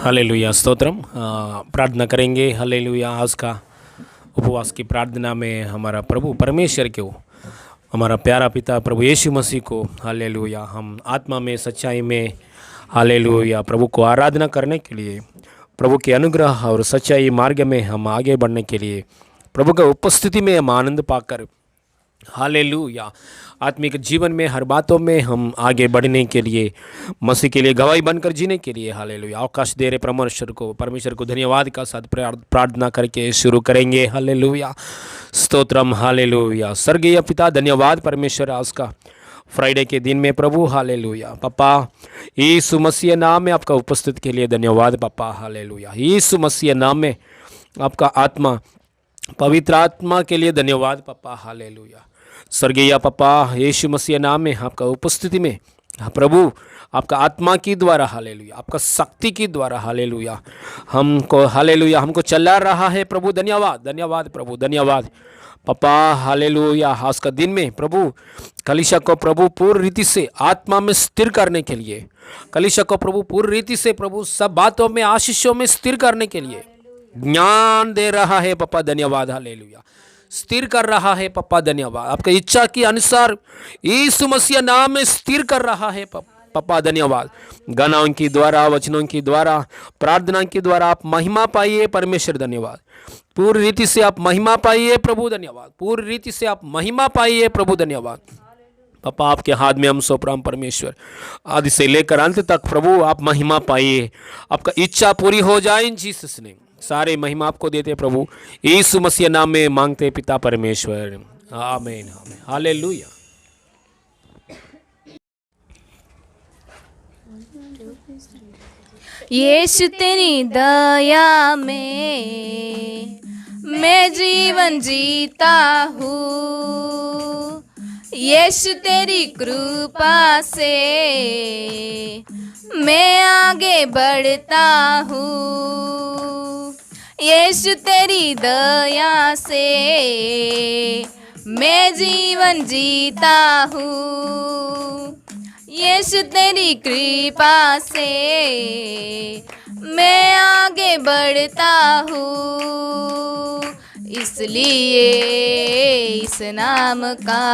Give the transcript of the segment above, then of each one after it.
Hallelujah stotram. प्रार्थना करेंगे। Hallelujah. आज का उपवास की प्रार्थना में हमारा प्रभु परमेश्वर को, हमारा प्यारा पिता प्रभु यीशु मसीह को हालेलुया हम आत्मा में सच्चाई में हालेलुया प्रभु को आराधना करने के लिए, प्रभु के अनुग्रह और सच्चाई मार्ग में हम आगे बढ़ने के लिए, प्रभु का उपस्थिति में हम आनंद पाकर हालेलुया आत्मिक जीवन में हर बातों में हम आगे बढ़ने के लिए, मसीह के लिए गवाही बनकर जीने के लिए हालेलुया अवकाश दे रहे परमेश्वर को धन्यवाद का साथ प्रार्थना करके शुरू करेंगे। हालेलुया स्तोत्रम। हालेलुया स्वर्गीय पिता धन्यवाद परमेश्वर आज का फ्राइडे के दिन में प्रभु हालेलुया पापा यीशु मसीह नाम में आपका उपस्थित के लिए धन्यवाद पापा। हालेलुया यीशु मसीह नाम में आपका आत्मा पवित्र आत्मा के लिए धन्यवाद पापा। हालेलुया स्वर्गीय पापा यीशु मसीह नाम में आपका उपस्थिति में प्रभु आपका आत्मा की द्वारा हालेलुया आपका शक्ति की द्वारा हालेलुया हमको चला रहा है प्रभु। धन्यवाद धन्यवाद प्रभु धन्यवाद पापा। हालेलुया आज का दिन में प्रभु कलीसिया को प्रभु पूर्ण रीति से आत्मा में स्थिर करने के लिए, कलीसिया को प्रभु पूर्ण रीति से प्रभु सब बातों में आशीषों में स्थिर करने के लिए ज्ञान दे रहा है पापा। धन्यवाद हालेलुया स्थिर कर रहा है पापा। धन्यवाद आपका इच्छा के अनुसार यीशु मसीह नाम में स्थिर कर रहा है पापा। धन्यवाद गानों की द्वारा, वचनों की द्वारा, प्रार्थना के द्वारा आप महिमा पाइए परमेश्वर। धन्यवाद पूर्ण रीति से आप महिमा पाइए प्रभु। धन्यवाद पूर्ण रीति से आप महिमा पाइए प्रभु। धन्यवाद पापा आपके हाथ में हम सौंप रहे हैं परमेश्वर, आदि से लेकर अंत तक प्रभु आप महिमा पाइए, आपका इच्छा पूरी हो जाए इन जीसस ने। सारे महिमा आपको देते प्रभु यीशु मसीह नाम में मांगते पिता परमेश्वर आमीन आमीन। हालेलुया। यीशु तेरी दया में मैं जीवन जीता हूँ, यीशु तेरी कृपा से मैं आगे बढ़ता हूँ, यीशु तेरी दया से मैं जीवन जीता हूँ, यीशु तेरी कृपा से मैं आगे बढ़ता हूँ, इसलिए इस नाम का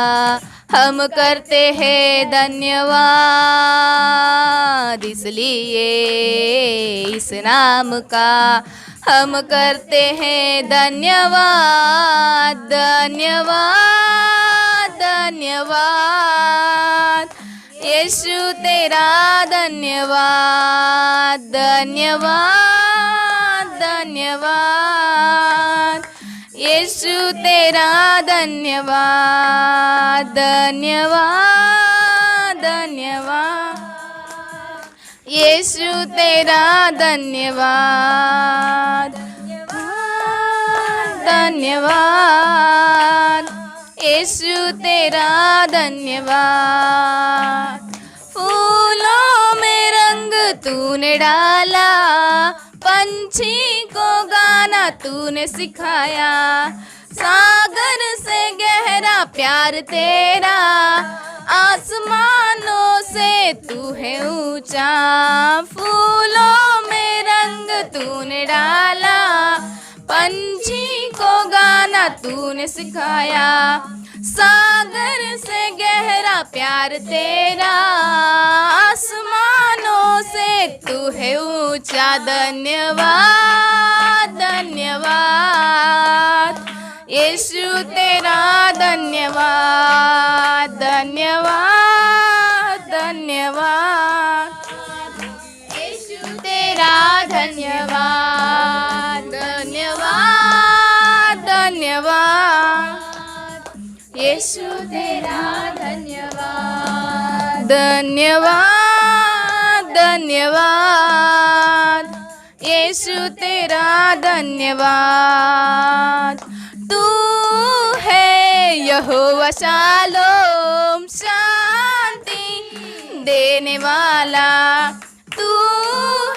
हम करते हैं धन्यवाद, इसलिए इस नाम का हम करते हैं धन्यवाद। धन्यवाद धन्यवाद यीशु तेरा धन्यवाद। धन्यवाद धन्यवाद यीशु तेरा धन्यवाद। धन्यवाद धन्यवाद यीशु तेरा धन्यवाद। धन्यवाद यीशु तेरा धन्यवाद। फूलों में रंग तूने डाला, पंछी को गाना तूने सिखाया, सागर से गहरा प्यार तेरा, आसमानों से तू है ऊंचा। फूलों में रंग तूने डाला, पंछी को गाना तूने सिखाया, सागर से गहरा प्यार तेरा, आसमानों से तू है ऊंचा। धन्यवाद धन्यवाद यीशु तेरा धन्यवाद। धन्यवाद धन्यवाद यीशु तेरा धन्यवाद। धन्यवाद धन्यवाद यीशु तेरा धन्यवाद। धन्यवाद धन्यवाद यीशु तेरा धन्यवाद। तू है यहोवा शालोम शांति देने वाला, तू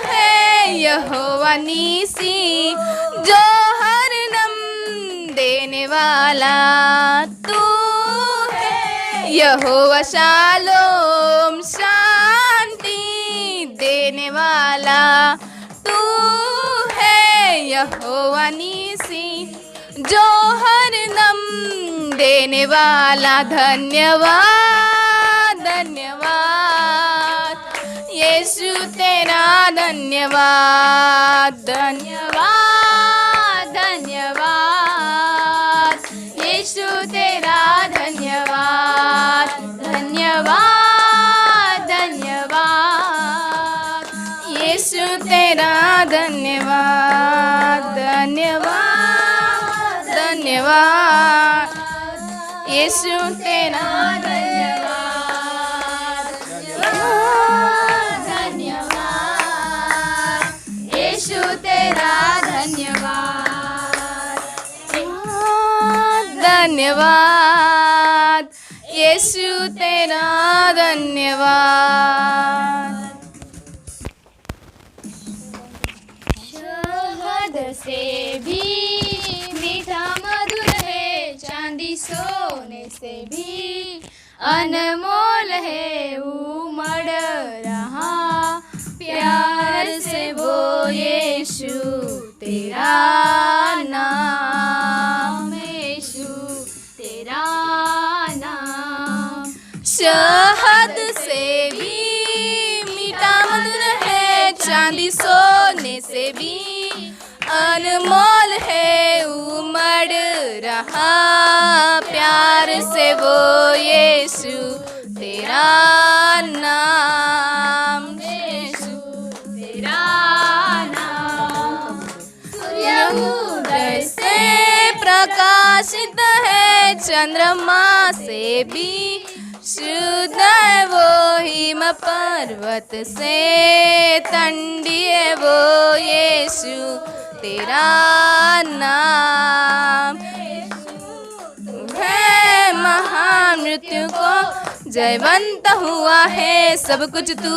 है यहोवा नीसी जो हरदम देने वाला, तू है यहोवा शालोम शांति देने वाला, तू यहोवा नीसी, जो हर दम देने वाला। धन्यवाद धन्यवाद यीशु तेरा, धन्यवाद धन्यवाद धन्यवाद यीशु तेरा, धन्यवाद धन्यवाद धन्यवाद यीशु तेरा, धन्यवाद धन्यवाद धन्यवाद यीशु तेरा, धन्यवाद धन्यवाद यीशु तेरा, धन्यवाद धन्यवाद यीशु तेरा, धन्यवाद। शहद से भी मीठा मधुर है, चांदी सोने से भी अनमोल है। उमड़ रहा प्यार से वो यीशु तेरा नाम, यीशु तेरा नाम। शहद से भी मीठा मधुर है, चांदी सोने से भी अनमोल है। उमड़ रहा प्यार से वो यीशु तेरा नाम, यीशु तेरा नाम। सूर्य उदय से प्रकाशित है, चंद्रमा से भी शुद्ध है वो। हिम पर्वत से ठंडी है वो यीशु तेरा नाम। है महान मृत्यु को जयवंत हुआ है, सब कुछ तू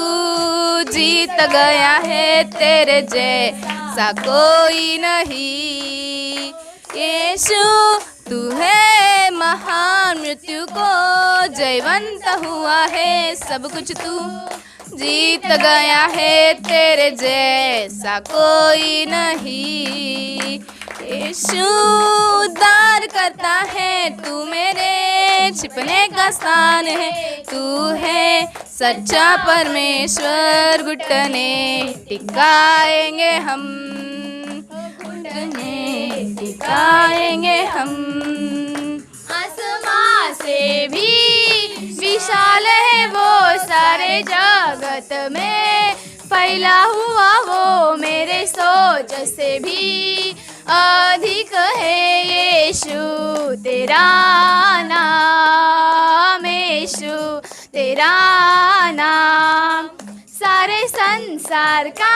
जीत गया है। तेरे जैसा कोई नहीं यीशु, तू है महान मृत्यु को जयवंत हुआ है, सब कुछ तू जीत गया है। तेरे जैसा कोई नहीं यीशु, उद्धार करता है तू, मेरे छिपने का स्थान है। तू है सच्चा परमेश्वर, घुटने टिकाएंगे हम, घुटने टिकाएंगे हम। आसमां से भी विशाल है वो, सारे जगत में फैला हुआ वो। मेरे सोच से भी अधिक है यीशु तेरा नाम, यीशु तेरा नाम। सारे संसार का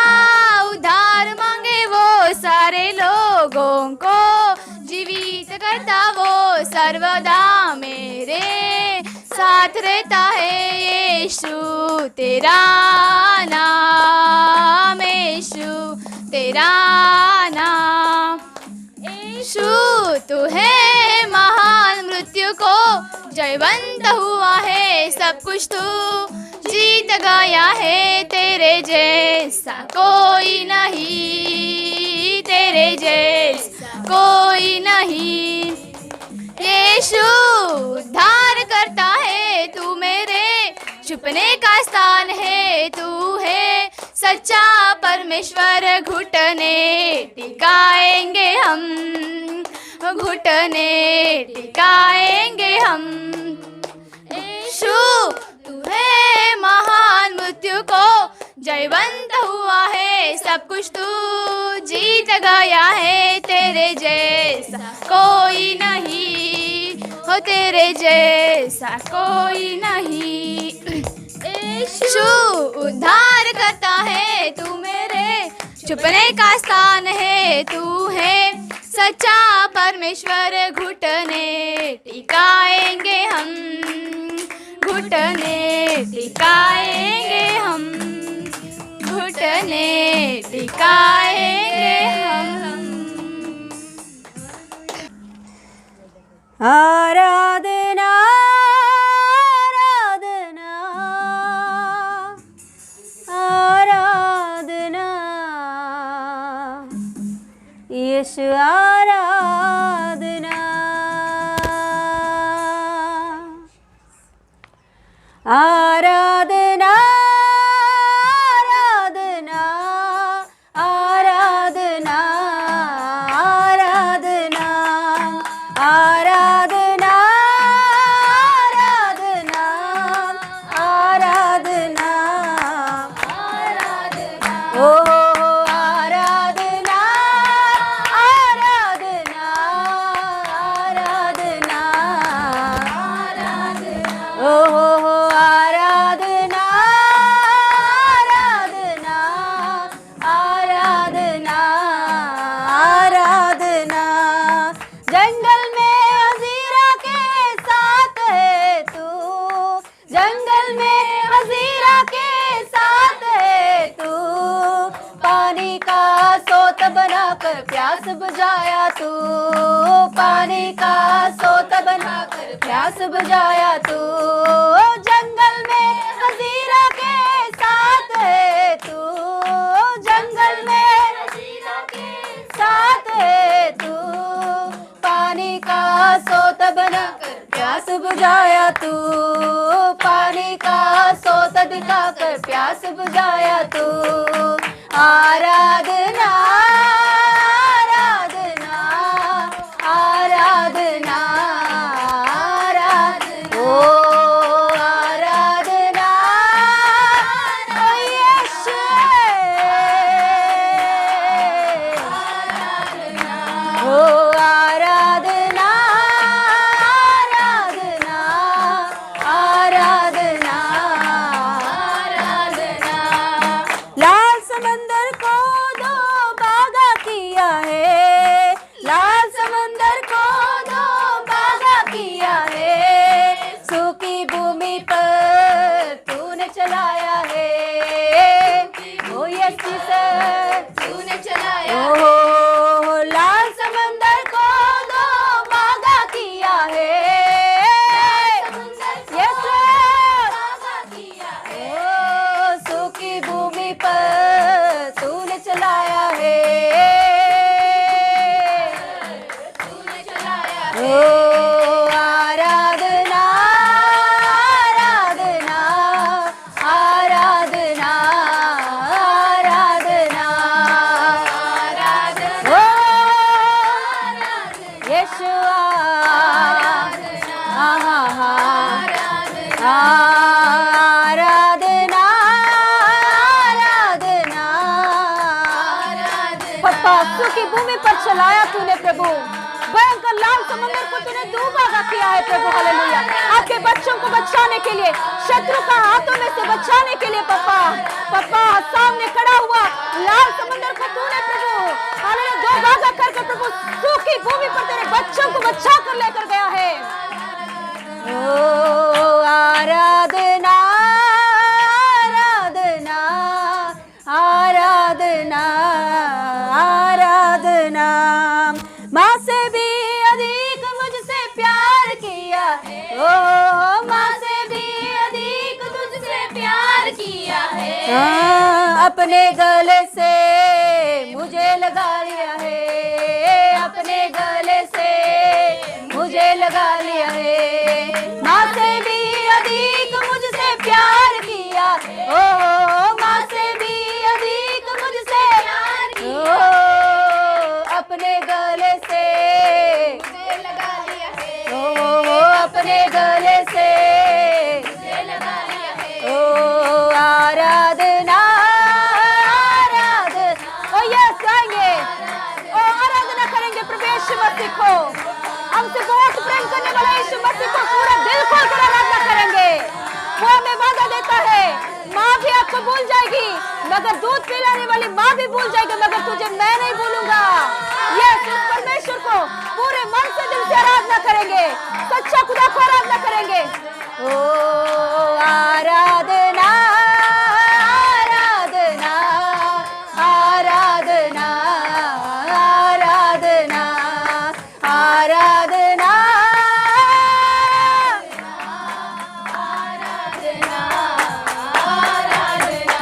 उद्धार मांगे वो, सारे लोगों को जीवित करता वो। सर्वदा मेरे साथ रहता है यीशु तेरा नाम, यीशु तेरा नाम। यीशु तू है महान मृत्यु को जयवंत हुआ है, सब कुछ तू जीत गया है। तेरे जैसा कोई नहीं, तेरे जैसा कोई नहीं। यीशु उद्धार करता है, तू मेरे छुपने का स्थान है। तू है सच्चा परमेश्वर, घुटने टिकाएंगे हम, घुटने टिकाएंगे हम। यीशु तू है महान मृत्यु को जयवंत हुआ है, सब कुछ तू जीत गया है। तेरे जैसा कोई नहीं, हो तेरे जैसा कोई नहीं। यीशु उद्धार करता है, तू मेरे छुपने का स्थान है। तू है सच्चा परमेश्वर, घुटने टिकाएंगे हम, घुटने टिकाएंगे हम, घुटने टिकाएंगे हम। आराधना आराधना आराधना यीशु आराधना आराधना आराधना आराधना आराधना आराधना आराधना ओ आराधना आराधना आराधना ओ आराधना आराधना आराधना जंगल में हजीरा के साथ है तू जंगल में हजीरा के साथ है तू पानी का सोत बनाकर प्यास बुझाया तू पानी का सोत बनाकर प्यास बुझाया तू जंगल में हजीरा के साथ है तू जंगल में हजीरा के साथ है तू पानी का सोत बनाकर प्यास बुझाया तू पानी का सोत दिखाकर प्यास बुझाया तू आराधना आराधना आराधना ओ आराधना ओ यीशु ओ आराधना आराधना आराधना आराधना लाल समंदर को दो भागा किया है लाल समंदर को दो भागा किया है सूखी भूमि पर तूने चलाया है ओ यीशु तूने चलाया है लाल समंदर को दो भागा किया है यीशु ओ सूखी भूमि पर तूने चलाया है ओ आराधना आराधना आराधना आराधना आराधना ओ यीशु आराधना आराधना आराधना पप्पा सूखी भूमि पर चलाया तूने प्रभु भयंकर लाल समंदर को तूने दो भागा किया है प्रभु हालेलुया आपके बच्चों को बचाने के लिए शत्रु का हाथों में से बचाने के लिए पप्पा पप्पा सामने खड़ा हुआ लाल समंदर को तूने प्रभु हालेलुया दो भागा करके प्रभु सूखी भूमि पर तेरे बच्चों को बचा कर लेकर गया है ओ आराधना आराधना आराधना आराधना माँ से भी अधिक मुझसे प्यार किया है ओ माँ से भी अधिक मुझसे प्यार किया है अपने गले से मुझे लगा लिया है अपने गले से मुझे लगा लिया है माँ से भी अधिक मुझसे प्यार किया ओ माँ से भी अधिक मुझसे प्यार किया अपने गले से मुझे लगा लिया है ओ अपने गले से मुझे लगा लिया है ओ आराधना आराधना ओ यस आएंगे ओ आराधना करेंगे प्रभु यीशु मसीह को हमसे बहुत प्रेम करने वाला यीशु मसीह को पूरा दिल खोलकर आराधना करेंगे वो हमें वादा देता है माँ भी आपको भूल जाएगी मगर दूध पिलाने वाली माँ भी भूल जाएगी मगर तुझे मैं नहीं भूलूंगा यस उस परमेश्वर को पूरे मन से दिल से आराधना करेंगे सच्चा खुदा को आराधना करेंगे ओ आराधना आराधना आराधना आराधना आराधना आराधना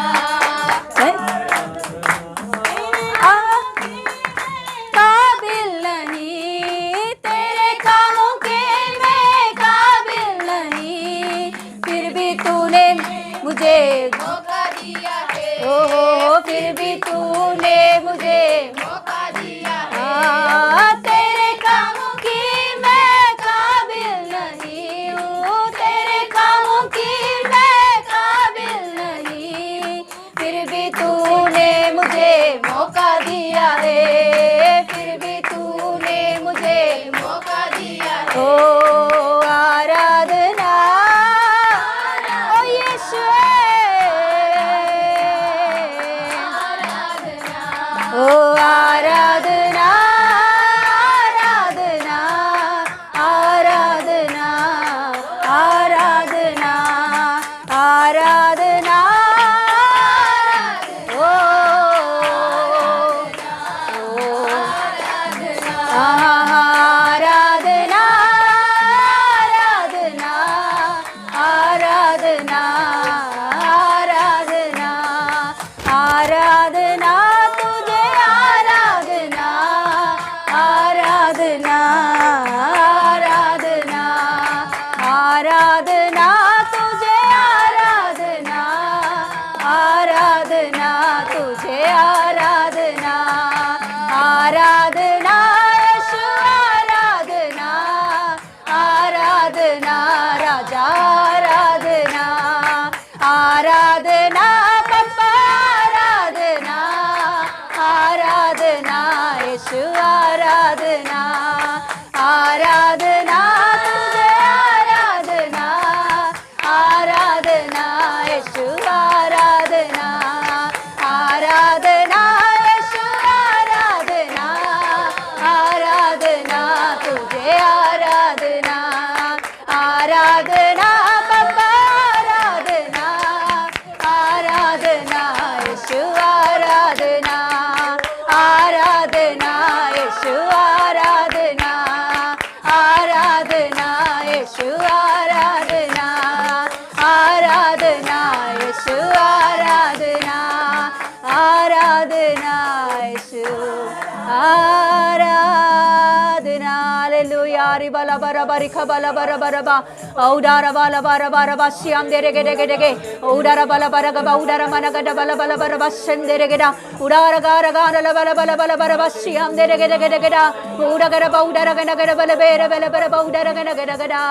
हालेलुया रिबला बरबा रिखबला बरबा औडारा बाला बरबा श्याम दे रे गे गे औडारा बला बरगबा औडारा मनगड बला बला बरबा शंदे रे गेडा उडारा गारा गारा बला बला बला बरबा श्याम दे रे गे गेडा उडारा बौडारा गनगड बला बेरे बला बरबा उडारा गनगड गडा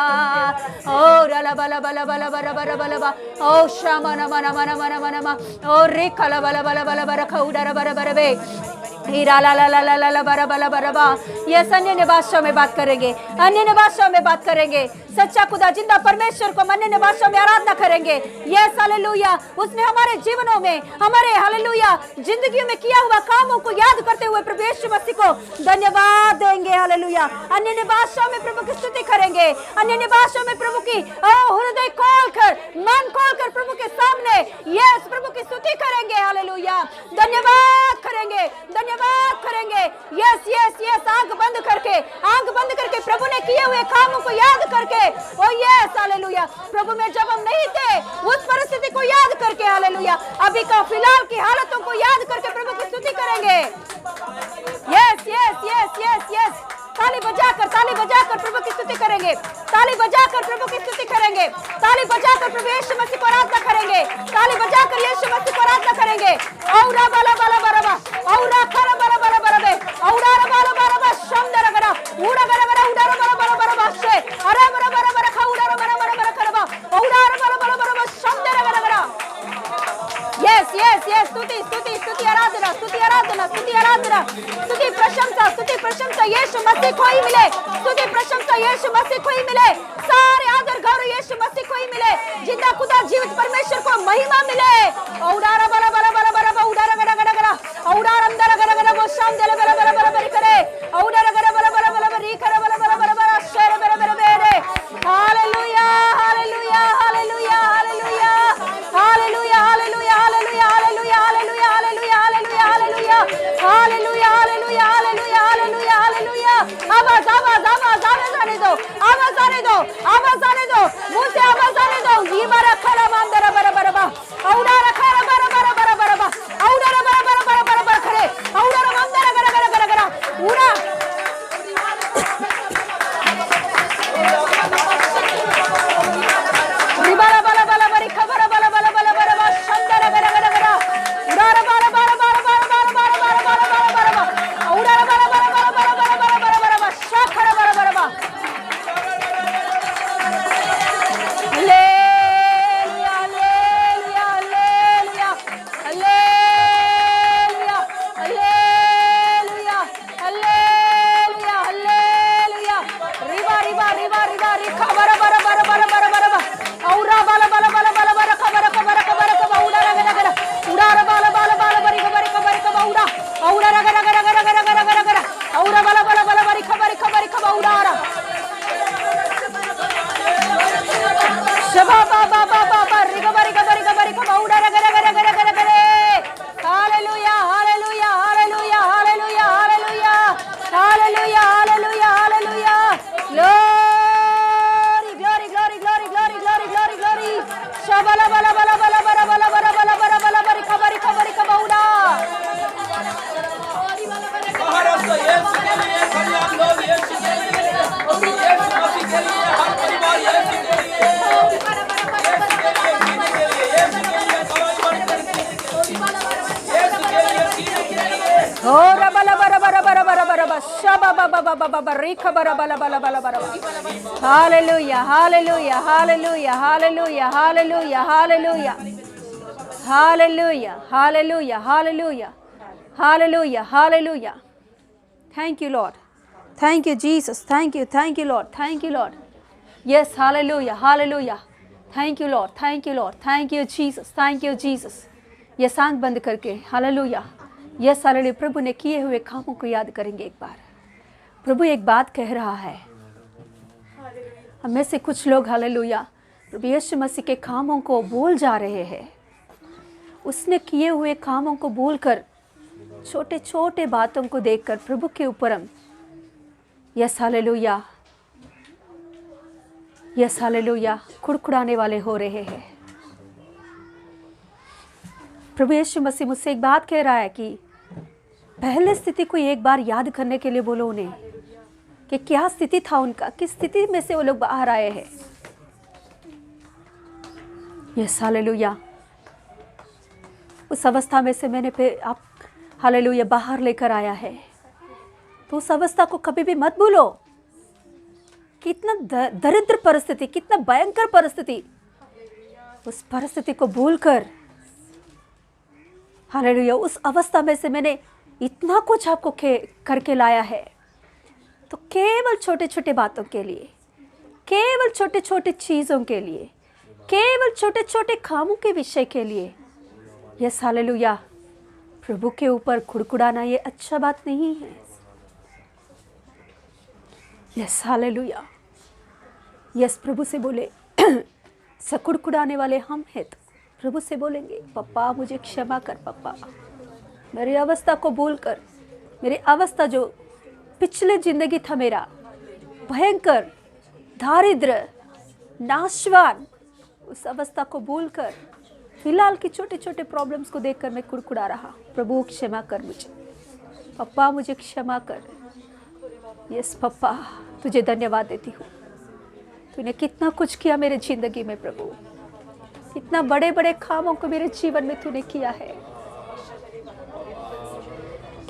औडाला बला बला बला बरबा बला ओ श्यामना मना मना मना मना ओ रिखला बला बला बला बरखा उडारा बरबे हीरा ला ला ला ला ला ला बरा बला बरबा। यस अन्य भाषा में बात करेंगे, अन्य भाषा में बात करेंगे, सच्चा खुदा जिंदा परमेश्वर को अन्य भाषा में आराधना करेंगे। यस हालेलुया, उसने हमारे जीवनों में हमारे हालेलुया जिंदगियों में किया हुआ कामों को याद करते हुए प्रभु यीशु मसीह को धन्यवाद देंगे। हालेलुया, अन्य भाषा में प्रभु की स्तुति करेंगे, अन्य भाषा में प्रभु की हृदय खोलकर मन खोलकर प्रभु के सामने यस प्रभु की स्तुति करेंगे। हालेलुया, धन्यवाद करेंगे, धन्यवाद करेंगे। यस यस यस आंख बंद करके प्रभु ने किए हुए कामों को याद करके ओ यस हालेलुया, प्रभु में जब हम नहीं थे उस परिस्थिति को याद करके हालेलुया अभी का फिलहाल की हालतों को याद करके प्रभु की स्तुति करेंगे। Yes yes yes yes yes ताली बजाकर प्रभु की स्तुति करेंगे, ताली बजाकर प्रभु की स्तुति करेंगे, ताली बजाकर प्रभु यीशु मसीह को आराधना करेंगे, ताली बजाकर यीशु मसीह को आराधना करेंगे। औरा बाला बाला बरबा औरा खरा बाला बाला बरबे औरा बाला बरबा शंदर गरा उड़ा गरा गरा उड़ा बाला बाला बरबा से अरे बरा बरा बरा खा उड़ा बरा बरा बरा करबा औरा बाला बाला बरबा शंदर गरा गरा। यस यस यस स्तुति स्तुति स्तुति आराधना स्तुति आराधना स्तुति आराधना स्तुति प्रशंसा यीशु मसीह को ही मिले, स्तुति प्रशंसा यीशु मसीह को ही मिले, सारे आदर गौरव यीशु मसीह को ही मिले, जिंदा खुदा जीवित परमेश्वर को महिमा मिले। औडारा बला बला बला बला औडारा गड़ा गड़ा गड़ा औडारा अंदर गड़ा गड़ा वो शाम दे बला बला बला बली करे औडारा गड़ा बला बला बला बली करे बला बला बला बला शेर बला बला बेरे। Hallelujah hallelujah hallelujah hallelujah hallelujah hallelujah hallelujah hallelujah hallelujah hallelujah hallelujah hallelujah hallelujah hallelujah hallelujah hallelujah hallelujah. आवाज आवाज आवाज आवाज आने दो, आवाज आने दो, आवाज आने दो, मुंह से आवाज आने दो। ये बारा खला मांदरा बरा बरा बा औडारा खरा बरा बरा बरा बरा बा औडारा बरा बरा बरा बरा बरा खरे औडारा मांदरा गरा गरा गरा गरा उड़ा रिबाला बाला बाला बरी खबरा बाला बाला बाला बाला बा शंदरा गरा गरा गरा उडारा बाला बाला बाला बाला बाला बाला बाला बाला बाला बा औडारा बाला बाला बाला बाला बाला बाला बाला बाला बा शखरा बाला बाला बा। Hallelujah hallelujah hallelujah hallelujah hallelujah hallelujah रिबा रिबा रिबा रिबा रिखा बरा बरा बरा बरा बरा बरा बा औरा बाला बाला बाला बाला बाला खबरा खबरा खबरा खबा उडारा गरा गरा उडारा बाला बाला बाला बरी खबरी खबरी खबा उडा औरा गरा गरा गरा गरा गरा गरा गरा औरा बाला बाला बाला बरी खबरी खबरी खबा उडारा शबा बा बा बा बा बा रिखबरी खबरी खबरी खबा उडारा गरा गरा गरा गरा गरा। Hallelujah hallelujah hallelujah hallelujah hallelujah hallelujah hallelujah hallelujah glory glory glory glory glory glory glory glory शबला बला बला बला बला बला बला बला बला बला बरी खबरी खबरी खबा उडा महाराष्ट्र यीशु के लिए खड़े हम लोग यीशु के लिए यीशु मसीह के लिए हर परिवार यीशु के लिए हो रबला बरा बरा बरा बरा बरा बा शबा बा बा बा बा बा रिखा बरा बला बला बला बरा बा। Hallelujah hallelujah hallelujah hallelujah hallelujah hallelujah hallelujah hallelujah hallelujah hallelujah hallelujah. Thank you Lord, thank you Jesus, thank you Lord, thank you Lord. Yes hallelujah hallelujah thank you Lord, thank you Lord, thank you Jesus, thank you Jesus. ये आंख बंद करके hallelujah yes hallelujah प्रभु ने किए हुए कामों को याद करेंगे। एक बार प्रभु एक बात कह रहा है, हम में से कुछ लोग हालेलुया प्रभु यीशु मसीह के कामों को भूल जा रहे हैं। उसने किए हुए कामों को भूलकर छोटे छोटे बातों को देखकर प्रभु के ऊपर हम यस हालेलुया कुड़कुड़ाने वाले हो रहे हैं। प्रभु यीशु मसीह मुझसे एक बात कह रहा है कि पहले स्थिति को एक बार याद करने के लिए बोलो उन्हें। कि क्या स्थिति था उनका, किस स्थिति में से वो लोग बाहर आए हैं। Yes hallelujah. उस अवस्था में से मैंने फिर आप हालेलुया बाहर लेकर आया है। तो उस अवस्था को कभी भी मत भूलो। कितना दरिद्र परिस्थिति, कितना भयंकर परिस्थिति, उस परिस्थिति को भूलकर हालेलुया उस अवस्था में से मैंने इतना कुछ आपको करके लाया है। तो केवल छोटे छोटे बातों के लिए, केवल छोटे छोटे चीज़ों के लिए, केवल छोटे छोटे कामों के विषय के लिए, यस हालेलुया, प्रभु के ऊपर कुड़कुड़ाना ये अच्छा बात नहीं है। Yes hallelujah. यस प्रभु से बोले सकुड़कुड़ाने वाले हम हैं तो प्रभु से बोलेंगे पप्पा मुझे क्षमा कर, पप्पा मेरी अवस्था को भूलकर, मेरी अवस्था जो पिछले जिंदगी था मेरा भयंकर दारिद्र नाशवान, उस अवस्था को भूलकर फिलहाल की छोटे छोटे प्रॉब्लम्स को देखकर मैं कुड़कुड़ा रहा। प्रभु क्षमा कर मुझे, पप्पा मुझे क्षमा कर। यस पप्पा तुझे धन्यवाद देती हूँ, तूने कितना कुछ किया मेरे जिंदगी में प्रभु, कितना बड़े बड़े कामों को मेरे जीवन में तूने किया है,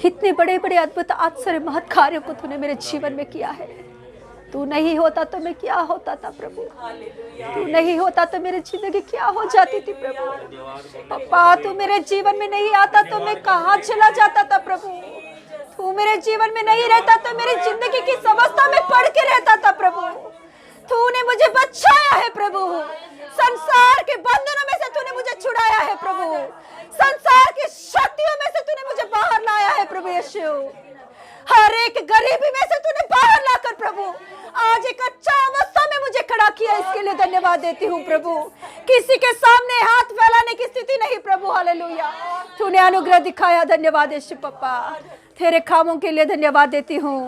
कितने बड़े बड़े अद्भुत आश्चर्य महत् कार्यों को तूने मेरे जीवन में किया है। तू नहीं होता तो मैं क्या होता था प्रभु, तू नहीं होता तो मेरी जिंदगी क्या हो जाती थी प्रभु। पप्पा तू मेरे जीवन में नहीं आता तो मैं कहाँ चला जाता था प्रभु, तू मेरे जीवन में नहीं रहता तो मेरी जिंदगी की अवस्था में पड़ के रहता था प्रभु। तूने मुझे बचाया है प्रभु, संसार के बंधनों में से तूने मुझे छुड़ाया है प्रभु, संसार की शक्तियों में से तूने मुझे बाहर लाया है प्रभु यीशु। हर एक गरीबी में से तूने बाहर लाकर प्रभु आज एक अच्छा अवस्था में मुझे खड़ा किया, इसके लिए धन्यवाद देती हूँ प्रभु। किसी के सामने हाथ फैलाने की स्थिति नहीं प्रभु, हालेलुया। तूने अनुग्रह दिखाया, धन्यवाद यीशु पप्पा। तेरे कामों के लिए धन्यवाद देती हूँ,